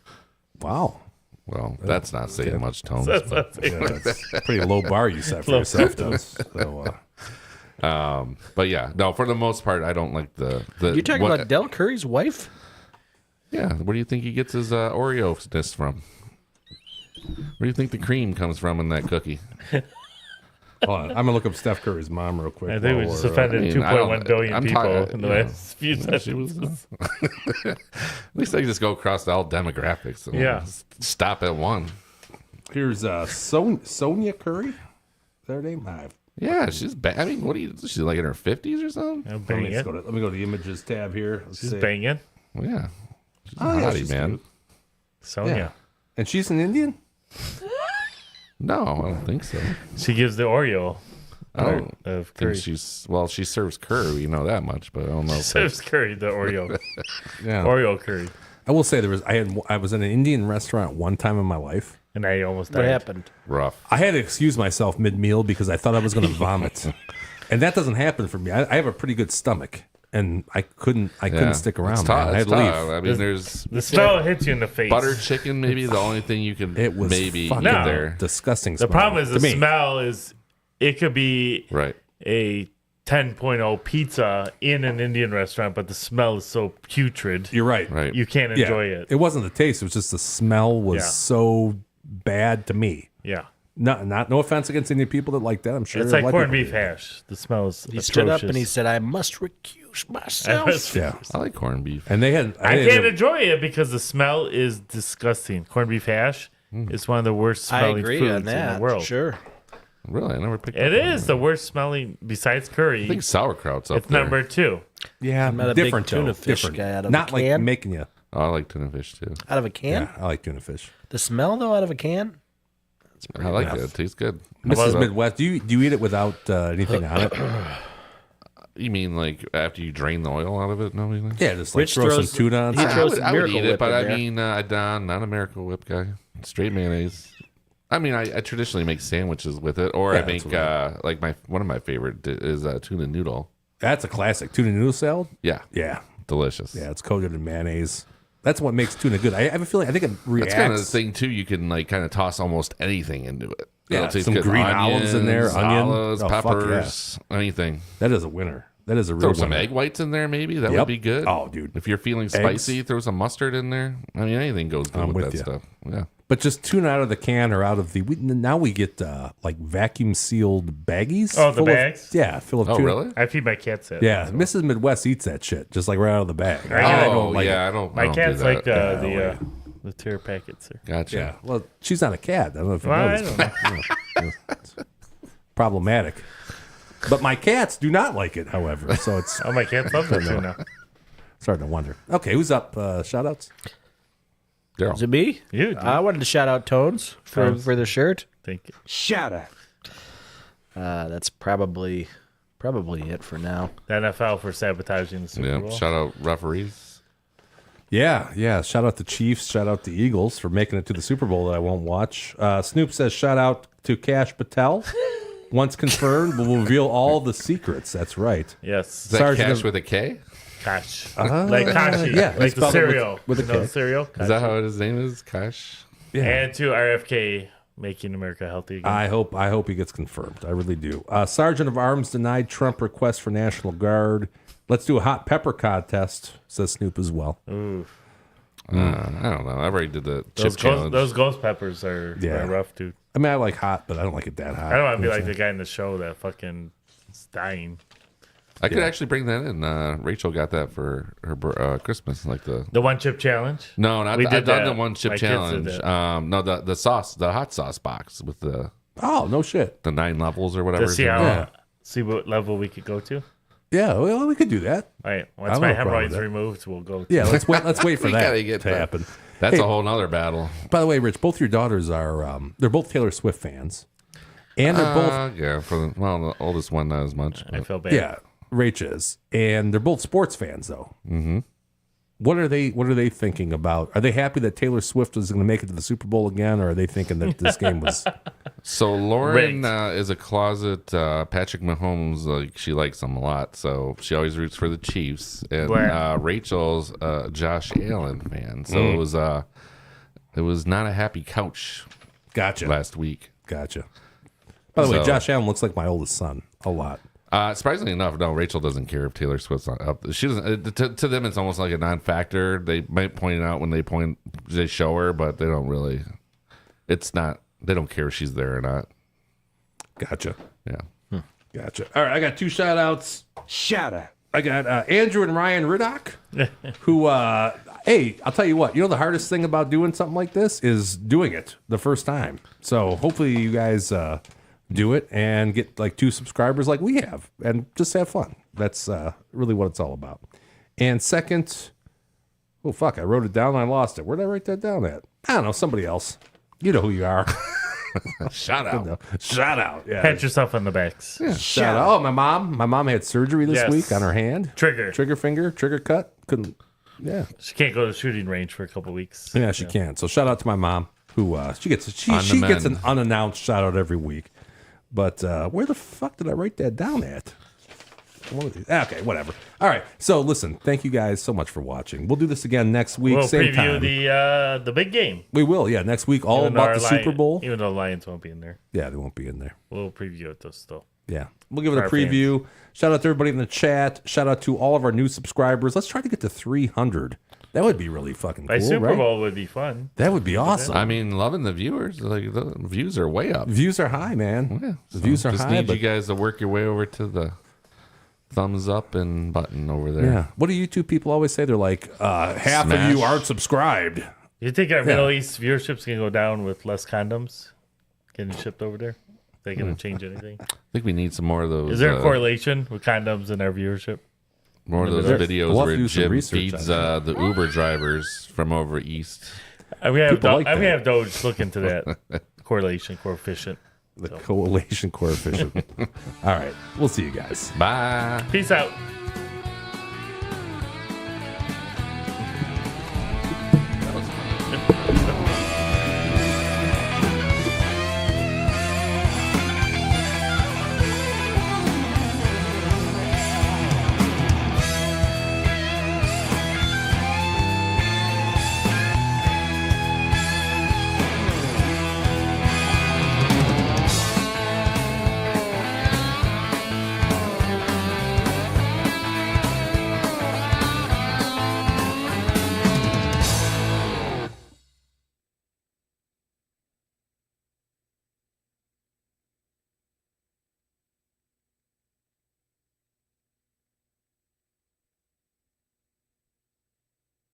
Wow. Well, that's not saying much, Tones. That's but- Yeah, that's a pretty low bar you set for yourself, though. So, But yeah, no. For the most part, I don't like the. You're talking what- about Del Curry's wife? Yeah. Where do you think he gets his Oreo-ness from? Where do you think the cream comes from in that cookie? hold on. I'm gonna look up Steph Curry's mom real quick. I think we while just we're, offended I mean, 2.1 billion I'm people talking- in the yeah. last few Yeah, she was- sentences. At least I can just go across all demographics. And Yeah. Stop at one. Here's Sonia Curry. Is that her name? Yeah, she's I mean, what do you? She's like in her 50s or something. I'm Let me, banging. go to the images tab here. Let's She's see. banging. Well, yeah. She's a Oh, yeah, hottie, she's man. cute. Sonia. Yeah. And she's an Indian? No, I don't think so. She gives the Oreo I don't of think curry. she serves curry. You know that much, but I don't know. If Serves curry, the Oreo. Yeah. Oreo curry. I will say I was in an Indian restaurant one time in my life. And I almost died. What happened? Rough. I had to excuse myself mid-meal because I thought I was going to vomit. And that doesn't happen for me. I have a pretty good stomach, and I couldn't stick around. It's tough. Man. I had It's to leave. tough. I mean, there's The smell hits you in the face. butter chicken, maybe the only thing you can It was maybe fucking get there. disgusting. The smell problem is to the me. smell is, it could be Right. a 10.0 pizza in an Indian restaurant, but the smell is so putrid. You're right. Right. You can't Yeah. enjoy it. It wasn't the taste. It was just the smell was Yeah. so bad to me. Yeah. No offense against any people that like that. I'm sure It's like a lot of corned people beef do. hash. The smell is He stood up and he atrocious. said, "I must recuse myself." Yeah, I like corned beef. and they had. I had can't a- enjoy it because the smell is disgusting. Corned beef hash is one of the worst I smelling agree foods on that. in the world. Sure. Really, I never picked. It up on is that. the worst smelling besides curry. I think sauerkraut's up It's there. number 2. Yeah, not a big different tuna though, fish different. guy out of Not a like can. making you. Oh, I like tuna fish too. Out of a can? Yeah, I like tuna fish. The smell, though, out of a can? I like it. It tastes good. Mrs. about- Midwest, do you eat it without anything on it? You mean like after you drain the oil out of it and everything? Yeah, just like Rich throw some throws- tuna on. he top. throws- I would Miracle eat it, Whip but in I there. mean, Don, not a Miracle Whip guy. Straight mayonnaise. I mean, I traditionally make sandwiches with it, or Yeah, I make that's like one of my favorite is tuna noodle. That's a classic tuna noodle salad. Yeah, Yeah, delicious. yeah, it's coated in mayonnaise. That's what makes tuna good. I have a feeling. I think it reacts. That's kind of the thing too. You can like kind of toss almost anything into it. Yeah, It'll taste some good. green olives in there, onion. olives, Oh, fuck yeah. peppers, anything. That is a winner. That is a real Throw some winner. egg whites in there, maybe that Yep. would be good. Oh, dude. if you're feeling Eggs. spicy, throw some mustard in there. I mean, anything goes good I'm with with that ya. stuff. Yeah. But just tuna out of the can or out of the. Now we get like vacuum sealed baggies. Oh, the full of- bags? Yeah, full of Oh, tuna. really? I feed my cats that. Yeah, Mrs. Midwest eats that shit just like right out of the bag. I Oh, don't like yeah. it. I don't. I My don't do cats that. like the tier packets. There. Gotcha. Yeah. Well, she's not a cat. I don't know if you Well, know I this. don't know. Problematic. But my cats do not like it, however. So it's Oh, my cats love the tuna. starting to wonder. Okay, who's up? Shout outs? Daryl. Is it me? You, dude. I wanted to shout out Tones for the shirt. Thank you. That's probably it for now. The NFL for sabotaging the Super Yeah. Bowl. Shout out referees. Yeah. Shout out the Chiefs. Shout out the Eagles for making it to the Super Bowl that I won't watch. Snoop says, shout out to Cash Patel. Once confirmed, we'll reveal all the secrets. That's right. Yes. Is that Sergeant cash of- with a K? Cash. Like Kashi. yeah, Like the spelled it with- cereal. with a You know K. the cereal? Is that how his name is? Cash. Yeah. And to RFK, making America healthy again. I hope he gets confirmed. I really do. Sergeant of Arms denied Trump request for National Guard. Let's do a hot pepper contest, says Snoop as well. I don't know. I already did the chip challenge. those ghost peppers are Yeah. rough, dude. I mean, I like hot, but I don't like it that hot. I don't want to be like the guy in the show that fucking is dying. I could actually bring that in. Rachel got that for her Christmas, like the. The one chip challenge? No, not. We I've did done that. the one chip My kids did challenge. that. No, the sauce, the hot sauce box with the Oh, no shit. 9 levels or whatever. To see is in how there. Yeah. see what level we could go to. Yeah, well, we could do that. All right. I Once don't my have a problem hemorrhoids with that. removed, we'll go to Yeah, let's wait. Let's wait for We that gotta get to that. happen. That's Hey. a whole nother battle. By the way, Rich, both your daughters are they're both Taylor Swift fans, and they're both Yeah, for the oldest one, not as much. I but- feel bad. yeah, Rach is, and they're both sports fans though. Mm-hmm. What are they thinking about? Are they happy that Taylor Swift is going to make it to the Super Bowl again, or are they thinking that this game was? So Lauren Right. is a closet Patrick Mahomes. Like she likes him a lot, so she always roots for the Chiefs. And Wow. Rachel's a Josh Allen fan, so it was not a happy couch Gotcha. last week. Gotcha. By the way, So- Josh Allen looks like my oldest son a lot. Surprisingly enough, no, Rachel doesn't care if Taylor Swift's not up. She doesn't. To them, it's almost like a non-factor. They might point it out when they show her, but they don't really. It's not. They don't care if she's there or not. Gotcha. Yeah. Gotcha. All right, I got two shout outs. Shout out. I got Andrew and Ryan Riddock, who, hey, I'll tell you what, the hardest thing about doing something like this is doing it the first time. So hopefully you guys do it and get like 2 subscribers like we have and just have fun. That's really what it's all about. And second, oh, fuck, I wrote it down and I lost it. Where did I write that down at? I don't know, somebody else. You know who you are. Shout out. No. Shout out. Yeah. Pat yourself on the backs. Shout out. Oh, my mom had surgery this Yes. week on her hand. Trigger. Trigger finger, trigger cut. Couldn't Yeah. She can't go to the shooting range for a couple weeks. Yeah, she can. So shout out to my mom, who she gets an unannounced shout out every week. But where the fuck did I write that down at? One of these. Okay, whatever. All right. So listen, thank you guys so much for watching. We'll do this again next week, We'll same preview time. the big game. We will, yeah. Next week, all about the Super Bowl. Even though the Lions won't be in there. Yeah, they won't be in there. We'll preview it though still. Yeah. We'll give it a our preview. Shout out to everybody in the chat. Shout out to all of our new subscribers. Let's try to get to 300. That would be really fucking cool, By Super right? Bowl would be fun. That would be awesome. I mean, loving the viewers. Like the views are way up. Views are high, man. Yeah, The views are just high. need But you guys to work your way over to the thumbs up and button over there. yeah. What do YouTube people always say? They're like, half of Smash. you aren't subscribed. You think our Middle East viewership's gonna go down with less condoms getting shipped over there? They gonna change anything? I think we need some more of those. Is there a correlation with condoms and our viewership? More of those We'll videos have to where do some Jim research feeds on the Uber drivers from over east. I'm gonna have, People like I'm gonna that. have Doge look into that correlation coefficient. The correlation coefficient. All right. We'll see you guys. Bye. Peace out.